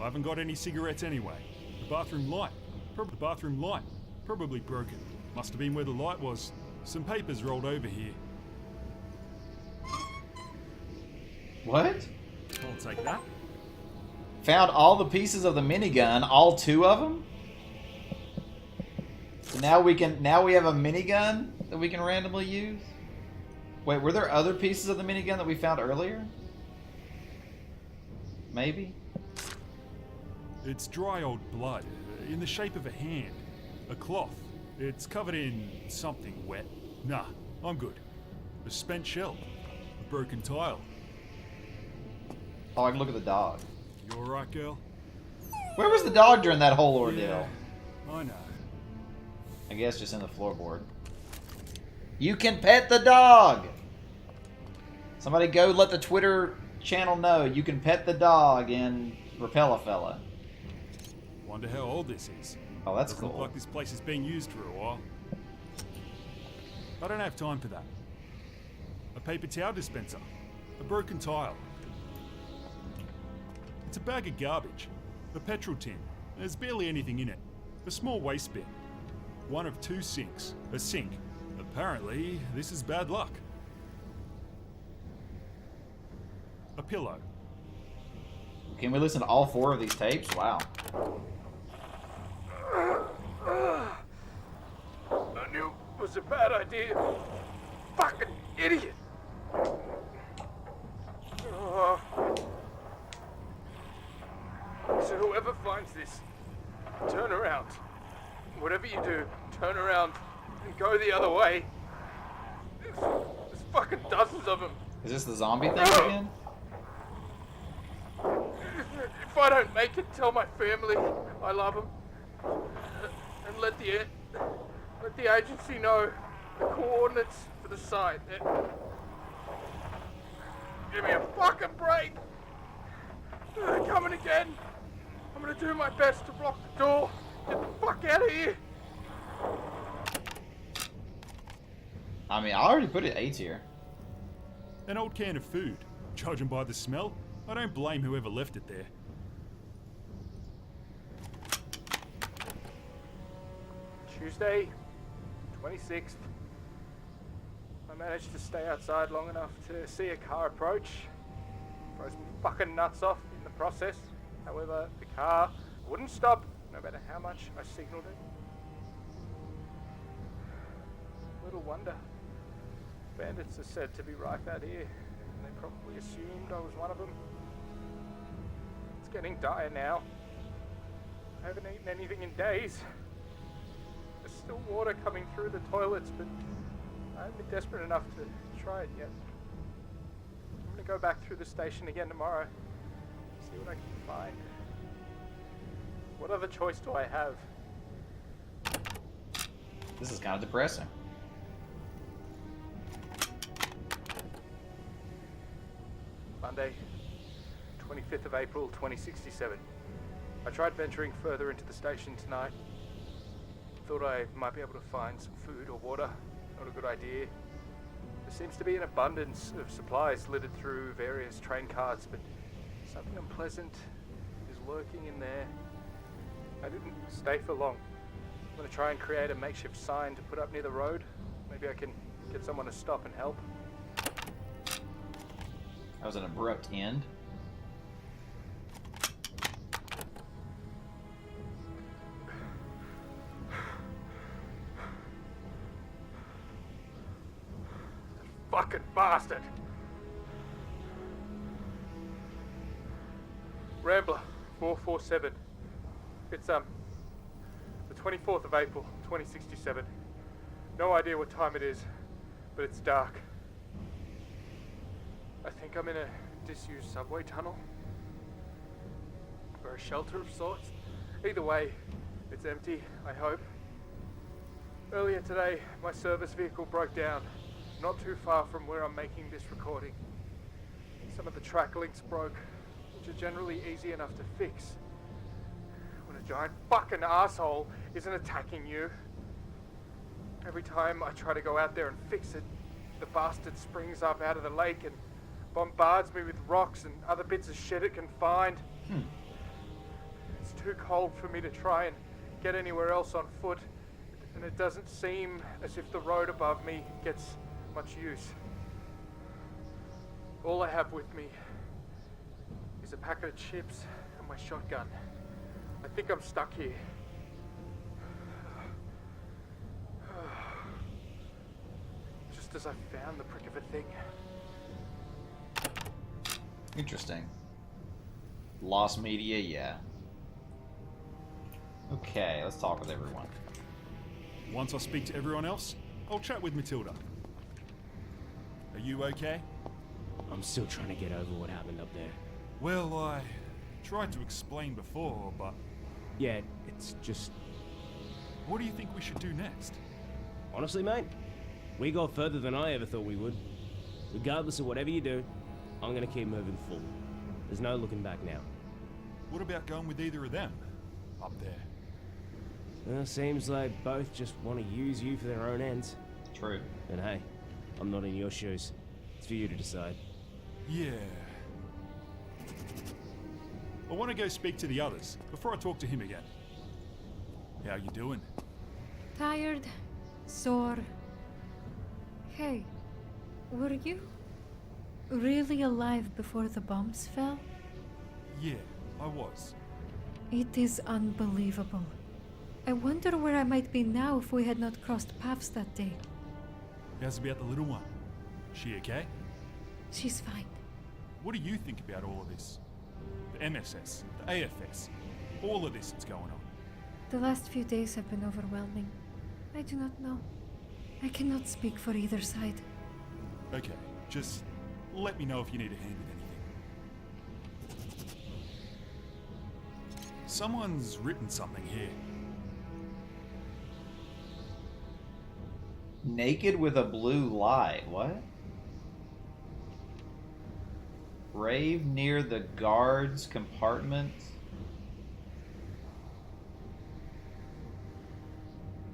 I haven't got any cigarettes anyway. The bathroom light. Probably broken. Must have been where the light was. Some papers rolled over here. What? I'll take that. Found all the pieces of the minigun, all 2 of them? So now we have a minigun that we can randomly use? Wait, were there other pieces of the minigun that we found earlier? Maybe? It's dry old blood, in the shape of a hand. A cloth. It's covered in something wet. Nah, I'm good. A spent shell. A broken tile. Oh, I can look at the dog. You alright, girl? Where was the dog during that whole ordeal? Yeah, I know. I guess just in the floorboard. You can pet the dog! Somebody go let the Twitter channel know you can pet the dog in Repella Fella. Wonder how old this is. Oh, that's Doesn't cool. look like this place has been used for a while. I don't have time for that. A paper towel dispenser. A broken tile. It's a bag of garbage. A petrol tin. There's barely anything in it. A small waste bin. One of 2 sinks. A sink. Apparently, this is bad luck. A pillow. Can we listen to all 4 of these tapes? Wow. I knew it was a bad idea. Fucking idiot. So whoever finds this, turn around. Whatever you do, turn around and go the other way. There's fucking dozens of them. Is this the zombie thing again? If I don't make it, tell my family I love them. And let the agency know the coordinates for the site. Give me a fucking break. They're coming again. I'm gonna do my best to block the door. Get the fuck out of here. I mean, I already put it 8 here. An old can of food. Judging by the smell, I don't blame whoever left it there. Tuesday, 26th. I managed to stay outside long enough to see a car approach. Froze my fucking nuts off in the process. However, the car wouldn't stop no matter how much I signaled it. Little wonder. Bandits are said to be rife out here, and they probably assumed I was one of them. It's getting dire now. I haven't eaten anything in days. There's still water coming through the toilets, but I haven't been desperate enough to try it yet. I'm gonna go back through the station again tomorrow, see what I can find. What other choice do I have? This is kind of depressing. Monday, 25th of April, 2067. I tried venturing further into the station tonight. Thought I might be able to find some food or water. Not a good idea. There seems to be an abundance of supplies littered through various train cars, but something unpleasant is lurking in there. I didn't stay for long. I'm going to try and create a makeshift sign to put up near the road. Maybe I can get someone to stop and help. That was an abrupt end. Fucking bastard! Rambler 447. It's the 24th of April, 2067. No idea what time it is, but it's dark. I think I'm in a disused subway tunnel. or a shelter of sorts. Either way, it's empty, I hope. Earlier today, my service vehicle broke down, not too far from where I'm making this recording. Some of the track links broke, which are generally easy enough to fix. When a giant fucking asshole isn't attacking you. Every time I try to go out there and fix it, the bastard springs up out of the lake and bombards me with rocks and other bits of shit it can find. It's too cold for me to try and get anywhere else on foot, and it doesn't seem as if the road above me gets much use. All I have with me is a packet of chips and my shotgun. I think I'm stuck here. Just as I found the prick of a thing. Interesting. Lost media, yeah. Okay, let's talk with everyone. Once I speak to everyone else, I'll chat with Matilda. Are you okay? I'm still trying to get over what happened up there. Well, I tried to explain before, but... Yeah, it's just... What do you think we should do next? Honestly, mate, we got further than I ever thought we would. Regardless of whatever you do, I'm gonna keep moving forward. There's no looking back now. What about going with either of them? Up there? Well, seems like both just want to use you for their own ends. True. And hey, I'm not in your shoes. It's for you to decide. Yeah. I want to go speak to the others before I talk to him again. How you doing? Tired, sore. Hey, were you really alive before the bombs fell? Yeah, I was. It is unbelievable. I wonder where I might be now if we had not crossed paths that day. How's about the little one? She okay? She's fine. What do you think about all of this? The MSS, the AFS, all of this that's going on. The last few days have been overwhelming. I do not know. I cannot speak for either side. Okay, just let me know if you need a hand with anything. Someone's written something here. Naked with a blue light. What? Rave near the guards compartment.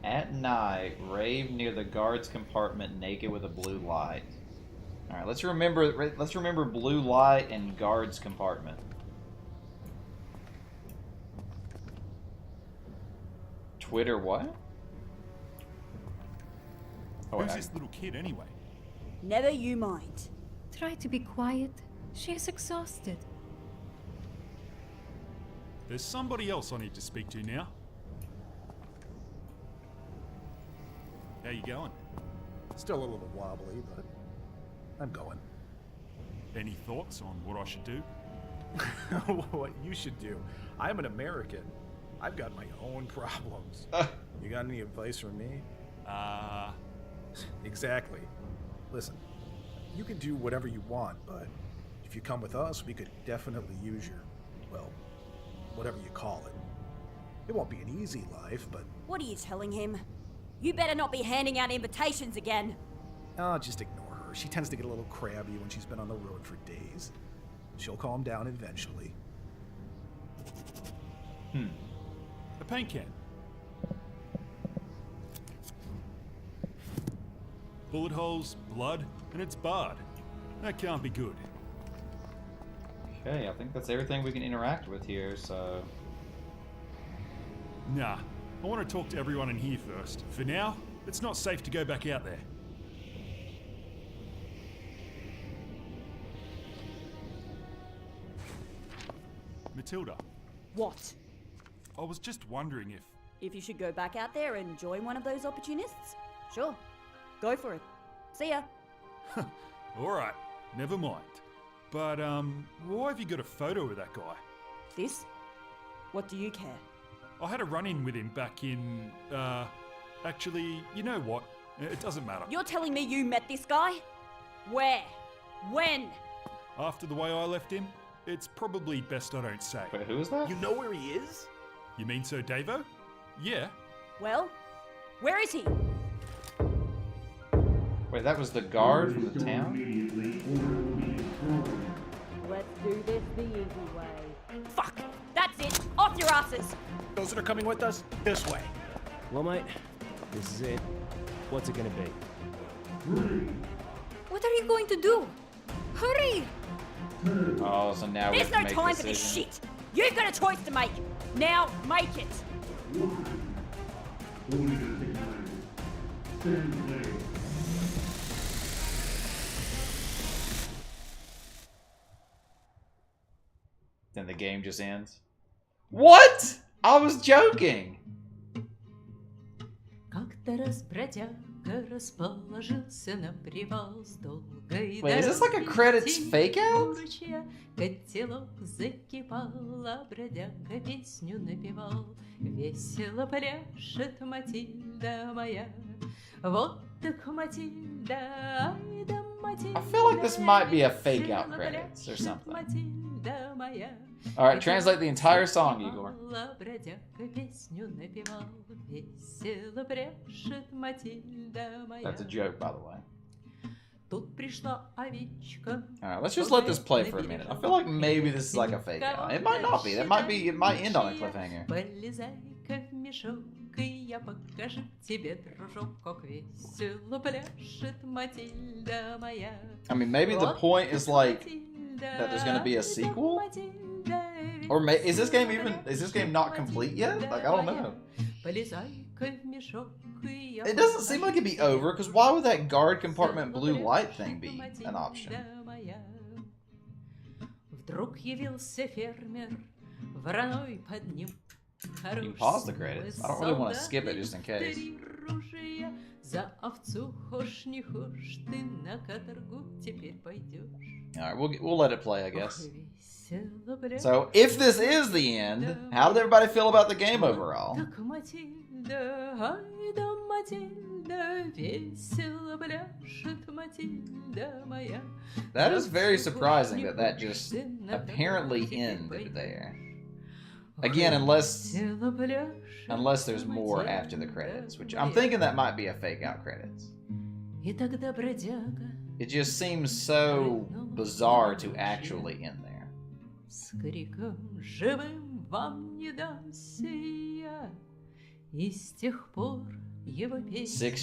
At night, rave near the guards compartment naked with a blue light. All right, let's remember blue light and guards compartment. Twitter what? Oh, Who's this little kid anyway? Never you mind. Try to be quiet. She is exhausted. There's somebody else I need to speak to now. How you going? Still a little wobbly, but I'm going. Any thoughts on what I should do? What you should do? I'm an American. I've got my own problems. You got any advice for me? Exactly. Listen, you can do whatever you want, but if you come with us, we could definitely use your, well, whatever you call it. It won't be an easy life, but... What are you telling him? You better not be handing out invitations again. Oh, just ignore her. She tends to get a little crabby when she's been on the road for days. She'll calm down eventually. A paint can. Bullet holes, blood, and it's barred. That can't be good. Okay, I think that's everything we can interact with here, so... Nah, I want to talk to everyone in here first. For now, it's not safe to go back out there. Matilda. What? I was just wondering if... If you should go back out there and join one of those opportunists? Sure. Go for it. See ya. Alright, never mind. But, why have you got a photo of that guy? This? What do you care? I had a run-in with him back in, actually, you know what? It doesn't matter. You're telling me you met this guy? Where? When? After the way I left him, It's probably best I don't say. Wait, who is that? You know where he is? You mean Sir Davo? Yeah. Well, where is he? Wait, that was the guard from the town? Let's do this the easy way. Fuck! That's it! Off your asses! Those that are coming with us, this way. Well, mate, this is it. What's it gonna be? What are you going to do? Hurry! Oh, so now we There's have no to make time for this decisions. shit! You've got a choice to make! Now, make it! Then the game just ends. What? I was joking. Как-то раз бродяга расположился на привал с долгой Wait, is this like a credits fake out? Котелок закипал, а бродяга песню напевал. Весело пляшет Матильда моя. Вот так Матильда, ай да Матильда. I feel like this might be a fake out credits or something. Matильda моя. Alright, translate the entire song, Igor. That's a joke, by the way. Alright, let's just let this play for a minute. I feel like maybe this is like a fake out. It might not be. It might end on a cliffhanger. I mean, maybe the point is like that there's gonna be a sequel? Or is this game not complete yet? Like, I don't know. It doesn't seem like it'd be over, because why would that guard compartment blue light thing be an option? You can pause the credits. I don't really want to skip it just in case. Alright, we'll let it play, I guess. So, if this is the end, how did everybody feel about the game overall? That is very surprising that just apparently ended there. Again, unless there's more after the credits, which I'm thinking that might be a fake out credits. It just seems so bizarre to actually end there. 6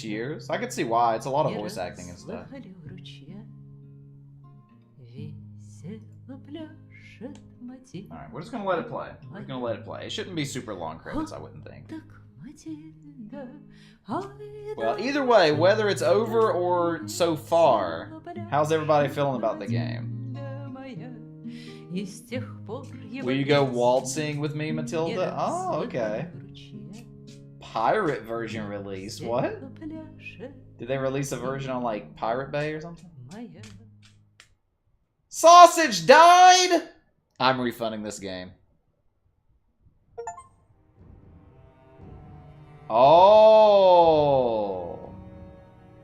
years? I could see why. It's a lot of voice acting and stuff. Alright, we're just gonna let it play. We're just gonna let it play. It shouldn't be super long credits, I wouldn't think. Well, either way, whether it's over or so far, how's everybody feeling about the game? Will you go waltzing with me, Matilda? Oh, okay. Pirate version release. What? Did they release a version on, like, Pirate Bay or something? Sausage died? I'm refunding this game. Oh.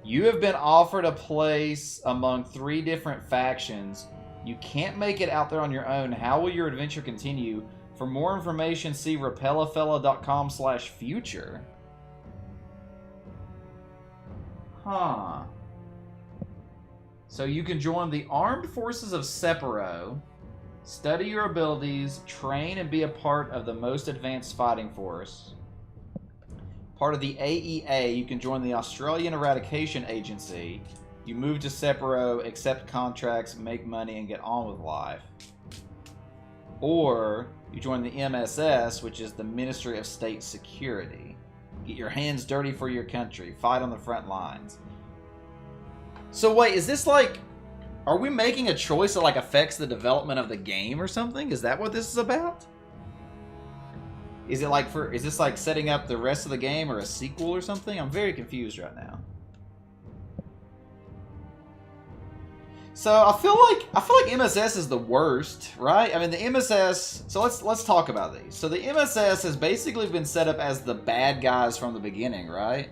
You have been offered a place among 3 different factions. You can't make it out there on your own. How will your adventure continue? For more information, see repellafella.com/future. Huh. So you can join the Armed Forces of Sephiroth, study your abilities, train and be a part of the most advanced fighting force. Part of the AEA, you can join the Australian Eradication Agency. You move to Sephiroth, accept contracts, make money, and get on with life. Or you join the MSS, which is the Ministry of State Security. Get your hands dirty for your country. Fight on the front lines. So wait, is this like... Are we making a choice that like affects the development of the game or something? Is that what this is about? Is it like is this like setting up the rest of the game or a sequel or something? I'm very confused right now. So I feel like MSS is the worst, right? I mean, the MSS. So let's talk about these. So the MSS has basically been set up as the bad guys from the beginning, right?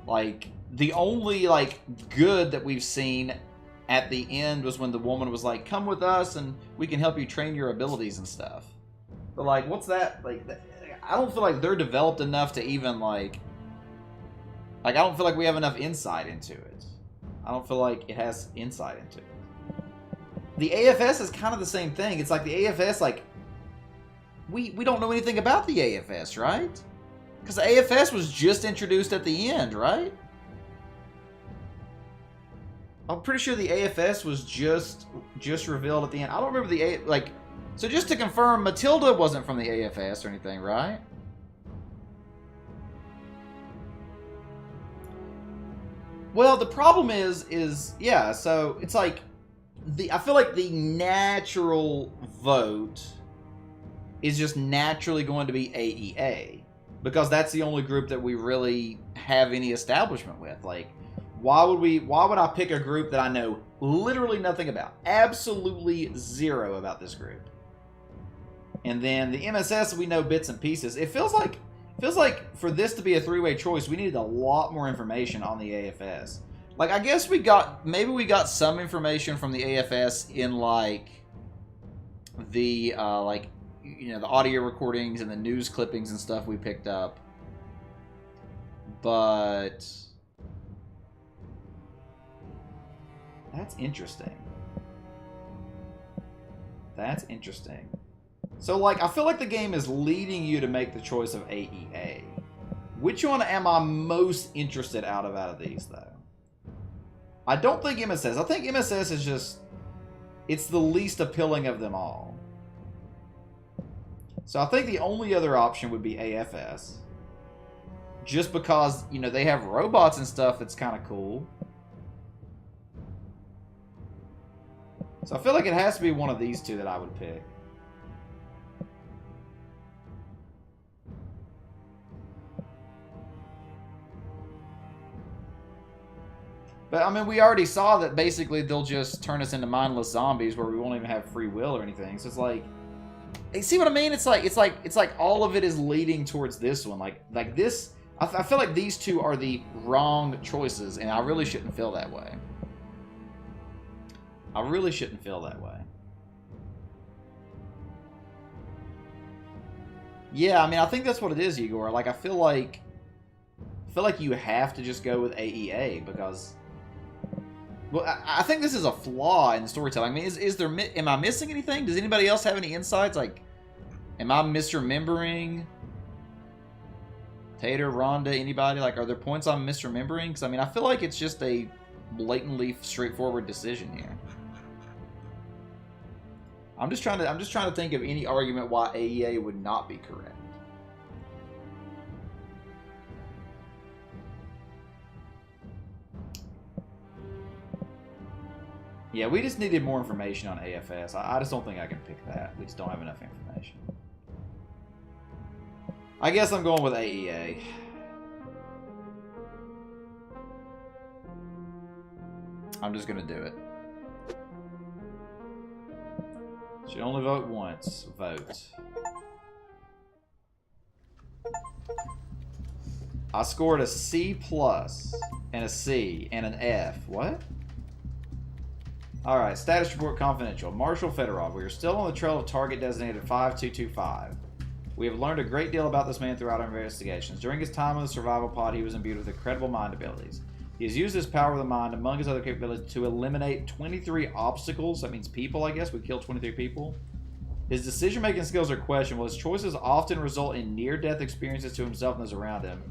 Like the only like good that we've seen at the end was when the woman was like, come with us and we can help you train your abilities and stuff. But like, what's that? Like, I don't feel like they're developed enough to even like I don't feel like we have enough insight into it. I don't feel like it has insight into it. The AFS is kind of the same thing. It's like the AFS, like, we don't know anything about the AFS, right? Because the AFS was just introduced at the end, right? I'm pretty sure the AFS was just revealed at the end. I don't remember the so just to confirm, Matilda wasn't from the AFS or anything, right? Well, the problem is yeah, so it's like I feel like the natural vote is just naturally going to be AEA because that's the only group that we really have any establishment with. Like, why would I pick a group that I know literally nothing about? Absolutely zero about this group. And then the MSS, we know bits and pieces. It feels like for this to be a three-way choice, we needed a lot more information on the AFS. Like, I guess maybe we got some information from the AFS in like the the audio recordings and the news clippings and stuff we picked up. But that's interesting. That's interesting. So, like, I feel like the game is leading you to make the choice of AEA. Which one am I most interested out of these, though? I don't think MSS. I think MSS is just... it's the least appealing of them all. So I think the only other option would be AFS. Just because, you know, they have robots and stuff that's kind of cool. So I feel like it has to be one of these two that I would pick. But, I mean, we already saw that basically they'll just turn us into mindless zombies where we won't even have free will or anything. So it's like... you see what I mean? It's like all of it is leading towards this one. Like this... I feel like these two are the wrong choices, and I really shouldn't feel that way. I really shouldn't feel that way. Yeah, I mean, I think that's what it is, Igor. Like, I feel like you have to just go with AEA because... well, I think this is a flaw in the storytelling. I mean, am I missing anything? Does anybody else have any insights? Like, am I misremembering? Tater, Rhonda, anybody? Like, are there points I'm misremembering? Because, I mean, I feel like it's just a blatantly straightforward decision here. I'm just trying to think of any argument why AEA would not be correct. Yeah, we just needed more information on AFS. I just don't think I can pick that. We just don't have enough information. I guess I'm going with AEA. I'm just going to do it. Should only vote once. Vote. I scored a C+ and a C and an F. What? Alright, status report confidential. Marshal Fedorov, we are still on the trail of target designated 5225. We have learned a great deal about this man throughout our investigations. During his time on the survival pod, he was imbued with incredible mind abilities. He has used his power of the mind, among his other capabilities, to eliminate 23 obstacles. That means people, I guess. We killed 23 people. His decision-making skills are questionable. His choices often result in near-death experiences to himself and those around him.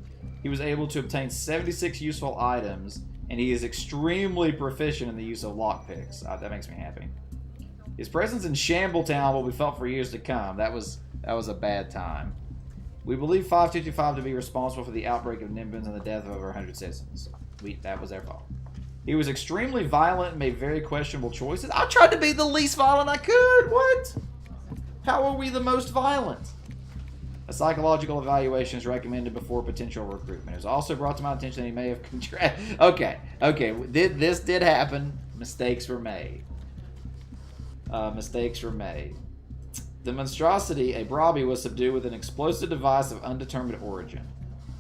He was able to obtain 76 useful items, and he is extremely proficient in the use of lockpicks. That makes me happy. His presence in Shambletown will be felt for years to come. That was a bad time. We believe 5225 to be responsible for the outbreak of Nimbans and the death of over 100 citizens. That was their fault. He was extremely violent and made very questionable choices. I tried to be the least violent I could. What? How are we the most violent? A psychological evaluation is recommended before potential recruitment. It was also brought to my attention that he may have contracted... Okay. This did happen. Mistakes were made. The monstrosity, a Brobby, was subdued with an explosive device of undetermined origin.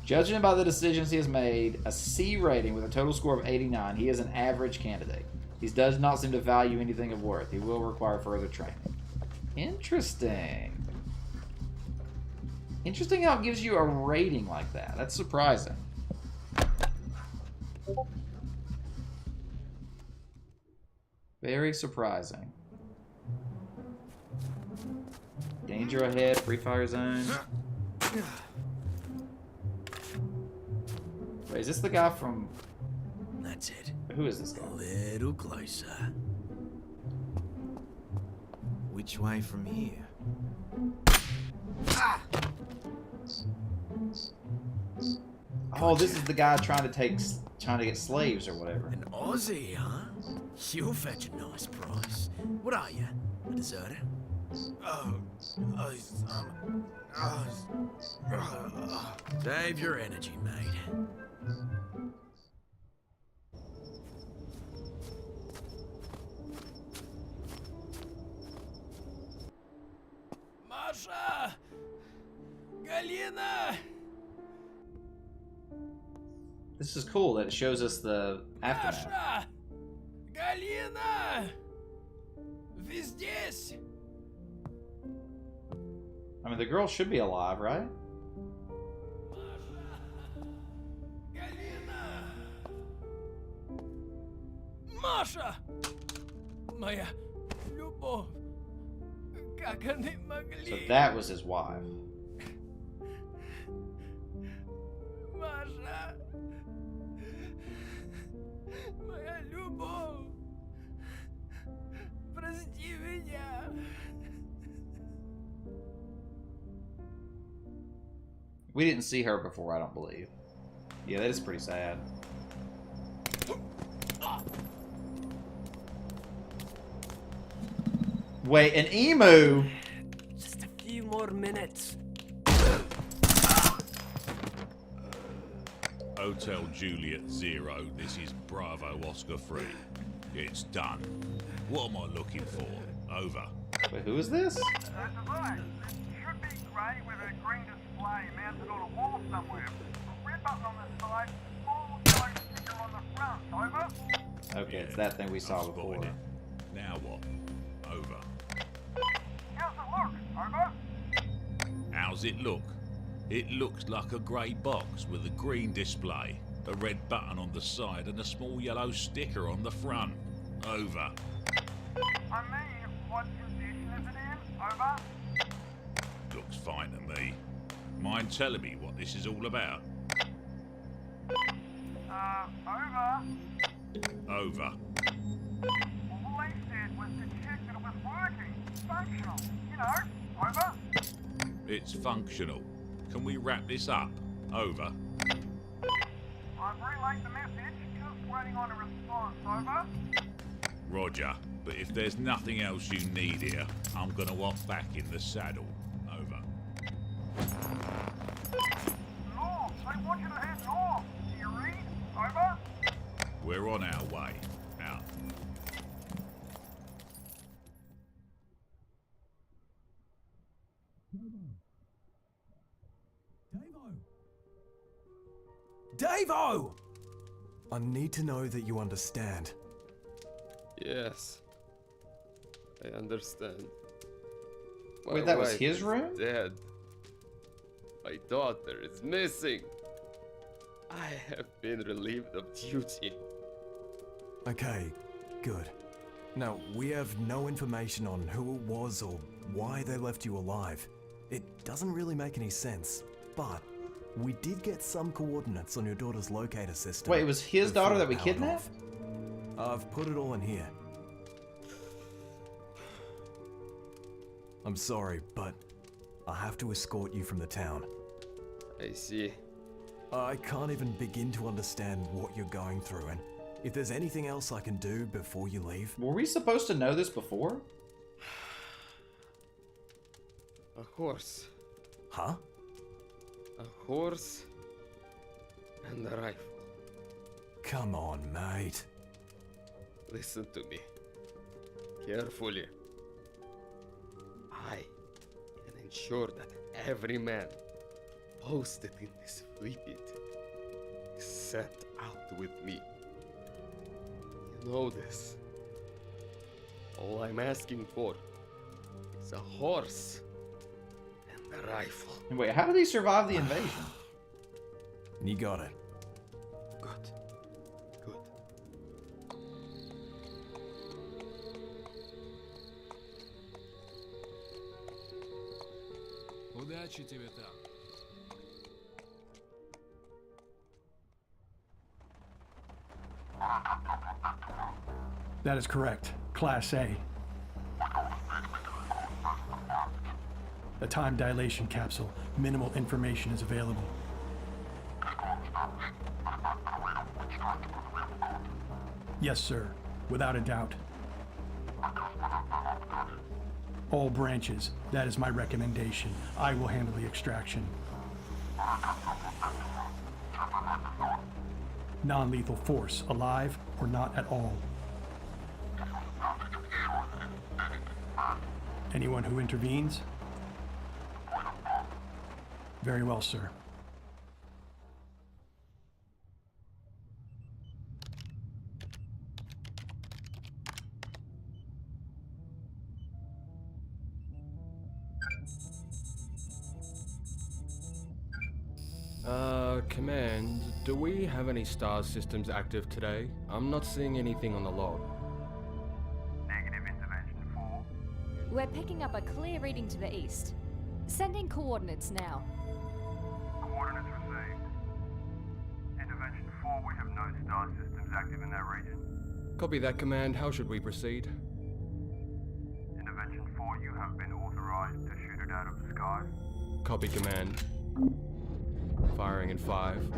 Judging by the decisions he has made, a C rating with a total score of 89, he is an average candidate. He does not seem to value anything of worth. He will require further training. Interesting. Interesting how it gives you a rating like that. That's surprising. Very surprising. Danger ahead, free fire zone. Wait, is this the guy from... That's it. Who is this guy? A little closer. Which way from here? Ah! Oh, this is the guy trying to get slaves or whatever. An Aussie, huh? You'll fetch a nice price. What are you? A deserter? Save your energy, mate. Masha! Galina! This is cool that it shows us the aftermath. Masha! Galina! Вы здесь? I mean, the girl should be alive, right? Masha! Моя любовь! Как они могли? So that was his wife. Маша! Моя любовь! Прости меня! We didn't see her before, I don't believe. Yeah, that is pretty sad. Wait, an emu? Just a few more minutes. Hotel Juliet 0, this is Bravo Oscar 3. It's done. What am I looking for? Over. Wait, who is this? Device. It should be grey with a green display mounted on a wall somewhere. A red button on the side, small yellow sticker on the front. Over? Okay, it's that thing we saw before. Now what? Over. How's it look? Over? How's it look? It looks like a grey box with a green display, a red button on the side and a small yellow sticker on the front. Over. I mean, what condition is it in? Over? Looks fine to me. Mind telling me what this is all about? Over? Over. All they said was to check that it was working, functional, you know, over? It's functional. Can we wrap this up? Over. I've relayed the message, just waiting on a response, over? Roger. But if there's nothing else you need here, I'm gonna walk back in the saddle. Over. North! They want you to head north! Do you read? Over? We're on our way. Out. Davo! I need to know that you understand. Yes. I understand. Wait, that was his room? Dead. My daughter is missing. I have been relieved of duty. Okay, good. Now, we have no information on who it was or why they left you alive. It doesn't really make any sense, but we did get some coordinates on your daughter's locator system. Wait, it was his daughter that we kidnapped? I've put it all in here. I'm sorry, but I have to escort you from the town. I see. I can't even begin to understand what you're going through, and if there's anything else I can do before you leave. Were we supposed to know this before? A horse. Huh? A horse and a rifle. Come on, mate. Listen to me. Carefully. I can ensure that every man posted in this flea pit is sent out with me. You know this. All I'm asking for is a horse and a rifle. Wait, how did he survive the invasion? You got it. Good. Good. Удачи тебе там. That is correct. Class A. The time dilation capsule. Minimal information is available. Yes, sir. Without a doubt. All branches. That is my recommendation. I will handle the extraction. Non-lethal force. Alive or not at all. Anyone who intervenes? Very well, sir. Command, do we have any star systems active today? I'm not seeing anything on the log. Negative intervention 4. We're picking up a clear reading to the east. Sending coordinates now. Coordinates received. Intervention 4, we have no star systems active in that region. Copy that, Command. How should we proceed? Intervention 4, you have been authorized to shoot it out of the sky. Copy, Command. Firing in 5,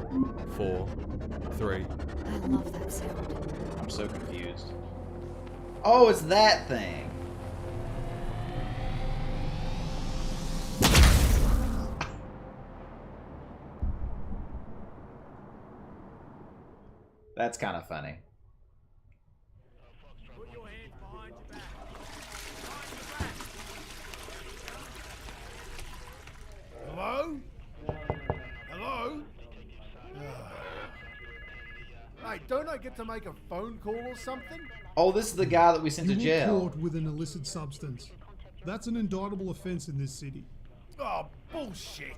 4, 3. I love that sound. I'm so confused. Oh, it's that thing. That's kind of funny. Hello? Hello? Hey, don't I get to make a phone call or something? Oh, this is the guy that we sent to You were jail. caught with an illicit substance. That's an indictable offense in this city. Oh, bullshit.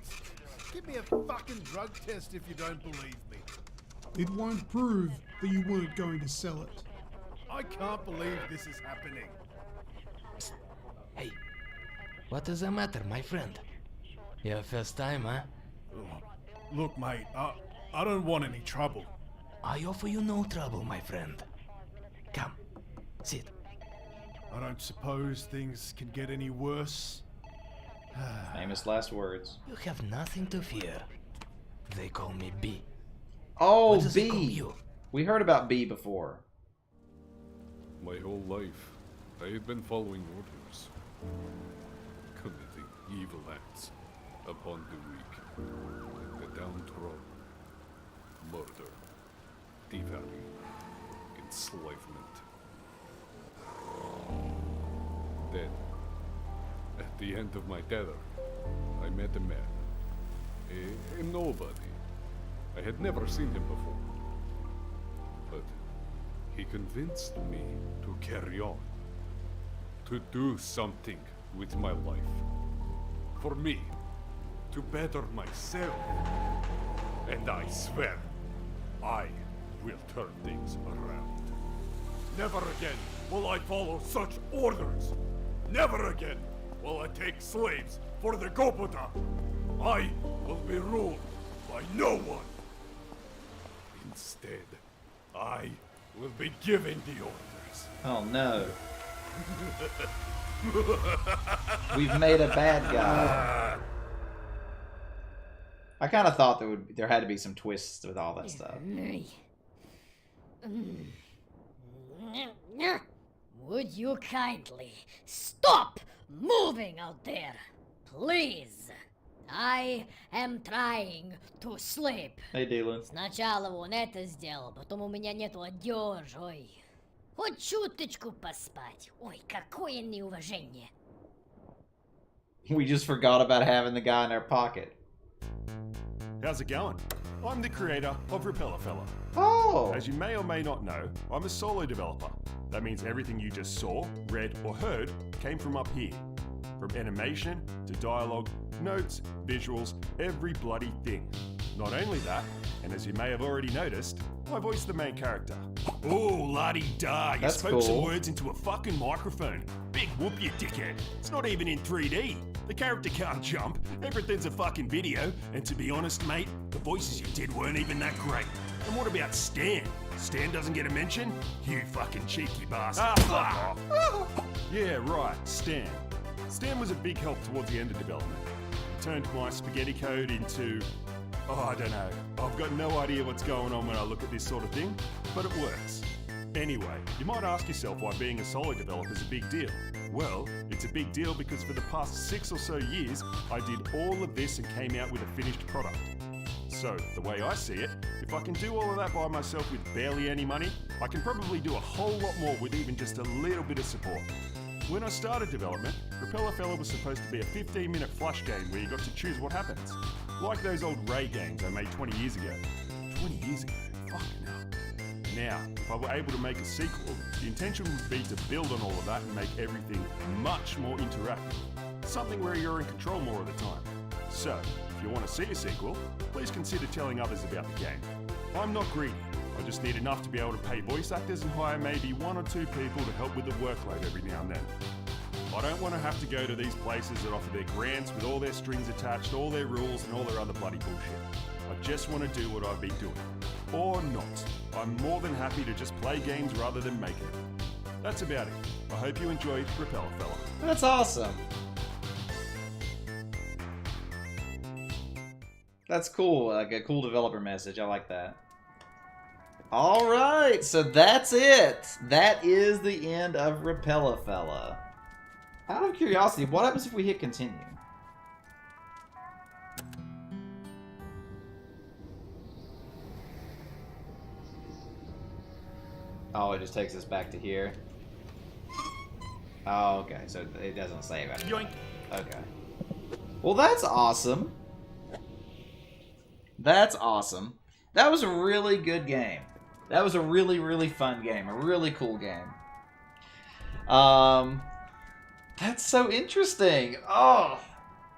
Give me a fucking drug test if you don't believe me. It won't prove that you weren't going to sell it. I can't believe this is happening. Hey, what is the matter, my friend? Your first time, huh? Look, mate, I don't want any trouble. I offer you no trouble, my friend. Come, sit. I don't suppose things can get any worse. Famous last words. You have nothing to fear. They call me B. Oh, What does it call B. you? We heard about B before. My whole life, I have been following orders, committing evil acts upon the weak, the downtrodden, murder, devaluing, enslavement. Then, at the end of my tether, I met a man, a nobody. I had never seen him before, but he convinced me to carry on, to do something with my life, for me, to better myself. And I swear, I will turn things around. Never again will I follow such orders. Never again will I take slaves for the Goputa. I will be ruled by no one. Instead, I will be giving the orders. Oh no. We've made a bad guy. I kind of thought there had to be some twists with all that stuff. Would you kindly stop moving out there, please? I am trying to sleep. Hey, Dylan. Сначала он это сделал, потом у меня нету одежды. Ой, хоть чуточку поспать. Ой, какое неуважение. We just forgot about having the guy in our pocket. How's it going? I'm the creator of Repella. Oh! As you may or may not know, I'm a solo developer. That means everything you just saw, read, or heard came from up here. From animation to dialogue, notes, visuals, every bloody thing. Not only that, and as you may have already noticed, I voiced the main character. Oh, la-di-da, you That's spoke some cool. words into a fucking microphone. Big whoop, you dickhead. It's not even in 3D. The character can't jump, everything's a fucking video, and to be honest, mate, the voices you did weren't even that great. And what about Stan? Stan doesn't get a mention? You fucking cheeky bastard. Fuck off. Yeah, right, Stan. Stan was a big help towards the end of development. It turned my spaghetti code into... oh, I don't know. I've got no idea what's going on when I look at this sort of thing, but it works. Anyway, you might ask yourself why being a solo developer is a big deal. Well, it's a big deal because for the past 6 or so years, I did all of this and came out with a finished product. So, the way I see it, if I can do all of that by myself with barely any money, I can probably do a whole lot more with even just a little bit of support. When I started development, Repella was supposed to be a 15-minute flush game where you got to choose what happens. Like those old Ray games I made 20 years ago. 20 years ago? Fuck no. Now, if I were able to make a sequel, the intention would be to build on all of that and make everything much more interactive. Something where you're in control more of the time. So, if you want to see a sequel, please consider telling others about the game. I'm not greedy. I just need enough to be able to pay voice actors and hire maybe 1 or 2 people to help with the workload every now and then. I don't want to have to go to these places that offer their grants with all their strings attached, all their rules and all their other bloody bullshit. I just want to do what I've been doing. Or not. I'm more than happy to just play games rather than make it. That's about it. I hope you enjoyed Repella. That's awesome. That's cool. Like a cool developer message. I like that. All right, so that's it. That is the end of Repella. Out of curiosity, what happens if we hit continue? Oh, it just takes us back to here. Oh, okay, so it doesn't save it. Yoink. Okay. Well, that's awesome. That's awesome. That was a really good game. That was a really, really fun game. A really cool game. That's so interesting. Oh,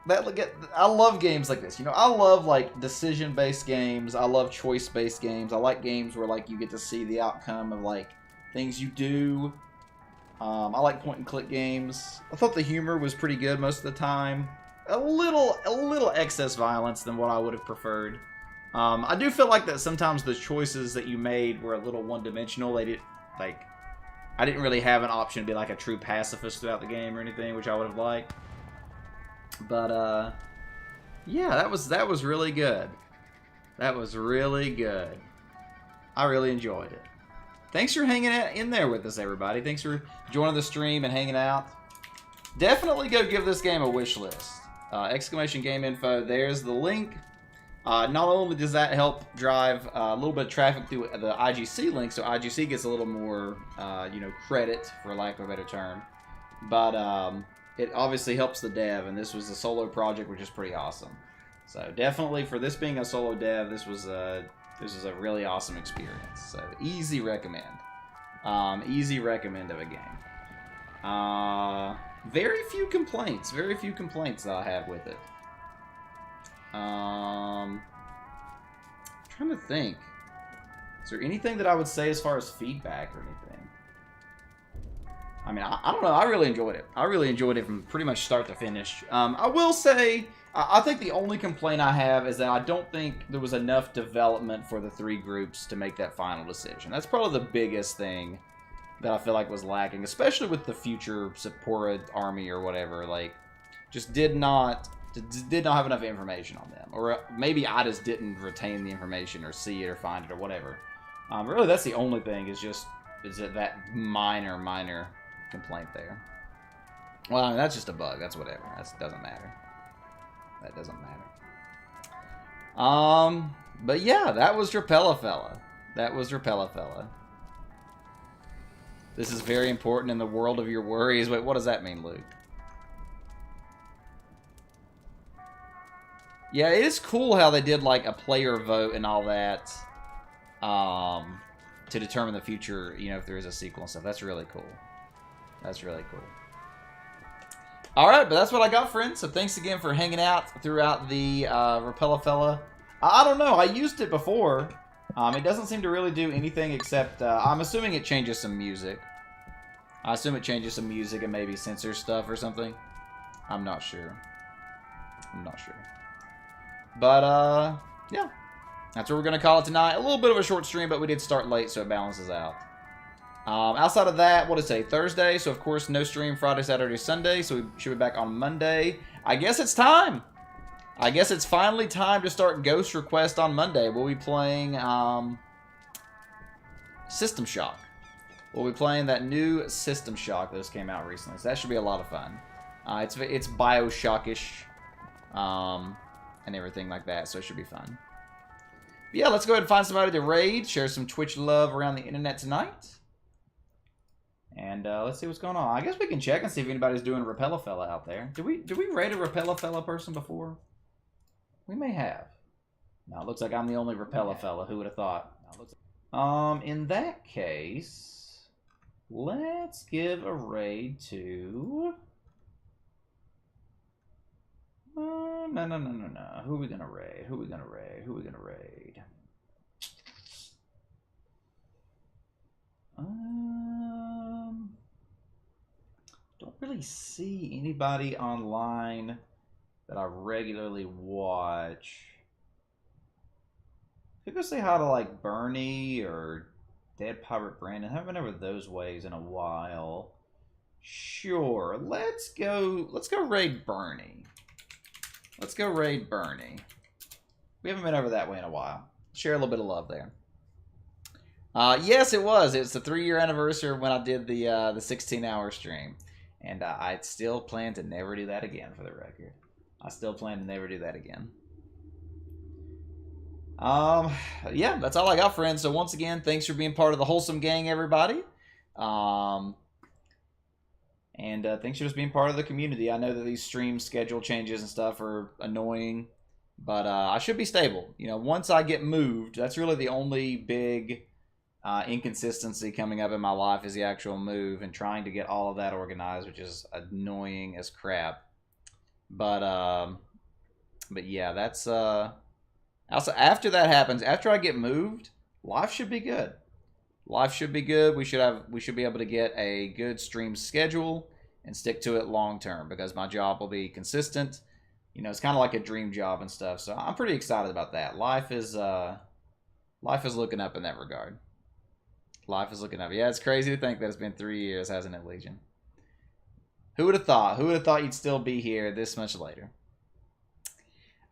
I love games like this. You know, I love like decision-based games. I love choice-based games. I like games where like you get to see the outcome of like things you do. I like point-and-click games. I thought the humor was pretty good most of the time. A little excess violence than what I would have preferred. I do feel like that sometimes the choices that you made were a little one-dimensional. They didn't like. I didn't really have an option to be like a true pacifist throughout the game or anything, which I would have liked. But yeah, that was really good. That was really good. I really enjoyed it. Thanks for hanging out in there with us, everybody. Thanks for joining the stream and hanging out. Definitely go give this game a wish list. Exclamation Game Info. There's the link. Not only does that help drive a little bit of traffic through the IGC link, so IGC gets a little more, credit, for lack of a better term, but it obviously helps the dev, and this was a solo project, which is pretty awesome. So definitely, for this being a solo dev, this was a really awesome experience. So easy recommend. Easy recommend of a game. Very few complaints that I have with it. Trying to think. Is there anything that I would say as far as feedback or anything? I mean, I don't know. I really enjoyed it. I really enjoyed it from pretty much start to finish. I will say, I think the only complaint I have is that I don't think there was enough development for the 3 groups to make that final decision. That's probably the biggest thing that I feel like was lacking, especially with the future Sephora army or whatever. Like, just did not have enough information on them, or maybe I just didn't retain the information or see it or find it or whatever. Really, that's the only thing. Is that minor complaint there. Well, I mean, that's just a bug. That's whatever. That doesn't matter. That doesn't matter. But yeah, that was Repella. This is very important in the world of your worries. Wait, what does that mean, Luke? Yeah, it is cool how they did like a player vote and all that to determine the future, you know, if there is a sequel and stuff. That's really cool. That's really cool. All right, but that's what I got, friends. So thanks again for hanging out throughout the Repella fella. I don't know. I used it before. It doesn't seem to really do anything except I'm assuming it changes some music. I assume it changes some music and maybe censors stuff or something. I'm not sure. I'm not sure. But, yeah. That's what we're going to call it tonight. A little bit of a short stream, but we did start late, so it balances out. Outside of that, what is it, Thursday? So, of course, no stream Friday, Saturday, Sunday. So, we should be back on Monday. I guess it's time. I guess it's finally time to start Ghost Request on Monday. We'll be playing System Shock. We'll be playing that new System Shock that just came out recently. So that should be a lot of fun. It's Bioshock-ish and everything like that. So it should be fun. But yeah, let's go ahead and find somebody to raid. Share some Twitch love around the internet tonight. And let's see what's going on. I guess we can check and see if anybody's doing Repella fella out there. Did we raid a Repella fella person before? We may have. No, it looks like I'm the only Repella fella. Who would have thought? In that case, let's give a raid to... No. Who are we gonna raid? Who are we gonna raid? Who are we gonna raid? Don't really see anybody online that I regularly watch. Could go say hi to like Bernie or Dead Pirate Brandon. Haven't been over those ways in a while. Sure, let's go raid Bernie. Let's go raid Bernie. We haven't been over that way in a while. Share a little bit of love there. Yes, it was. It's the 3-year anniversary when I did the 16-hour stream. And I still plan to never do that again, for the record. I still plan to never do that again. Yeah, that's all I got, friends. So once again, thanks for being part of the Wholesome Gang, everybody. And thanks for just being part of the community. I know that these stream schedule changes and stuff are annoying, but I should be stable. You know, once I get moved, that's really the only big inconsistency coming up in my life is the actual move and trying to get all of that organized, which is annoying as crap. But yeah, that's also after that happens, after I get moved, life should be good. Life should be good. We should be able to get a good stream schedule and stick to it long term because my job will be consistent. You know, it's kind of like a dream job and stuff. So I'm pretty excited about that. Life is looking up in that regard. Life is looking up. Yeah, it's crazy to think that it's been 3 years, hasn't it, Legion? Who would have thought? Who would have thought you'd still be here this much later?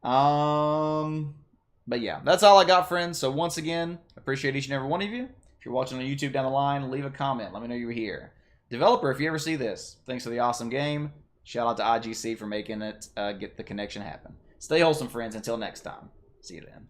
But yeah, that's all I got, friends. So once again, appreciate each and every one of you. If you're watching on YouTube down the line, leave a comment. Let me know you were here. Developer, if you ever see this, thanks for the awesome game. Shout out to IGC for making it get the connection happen. Stay wholesome, friends. Until next time. See you then.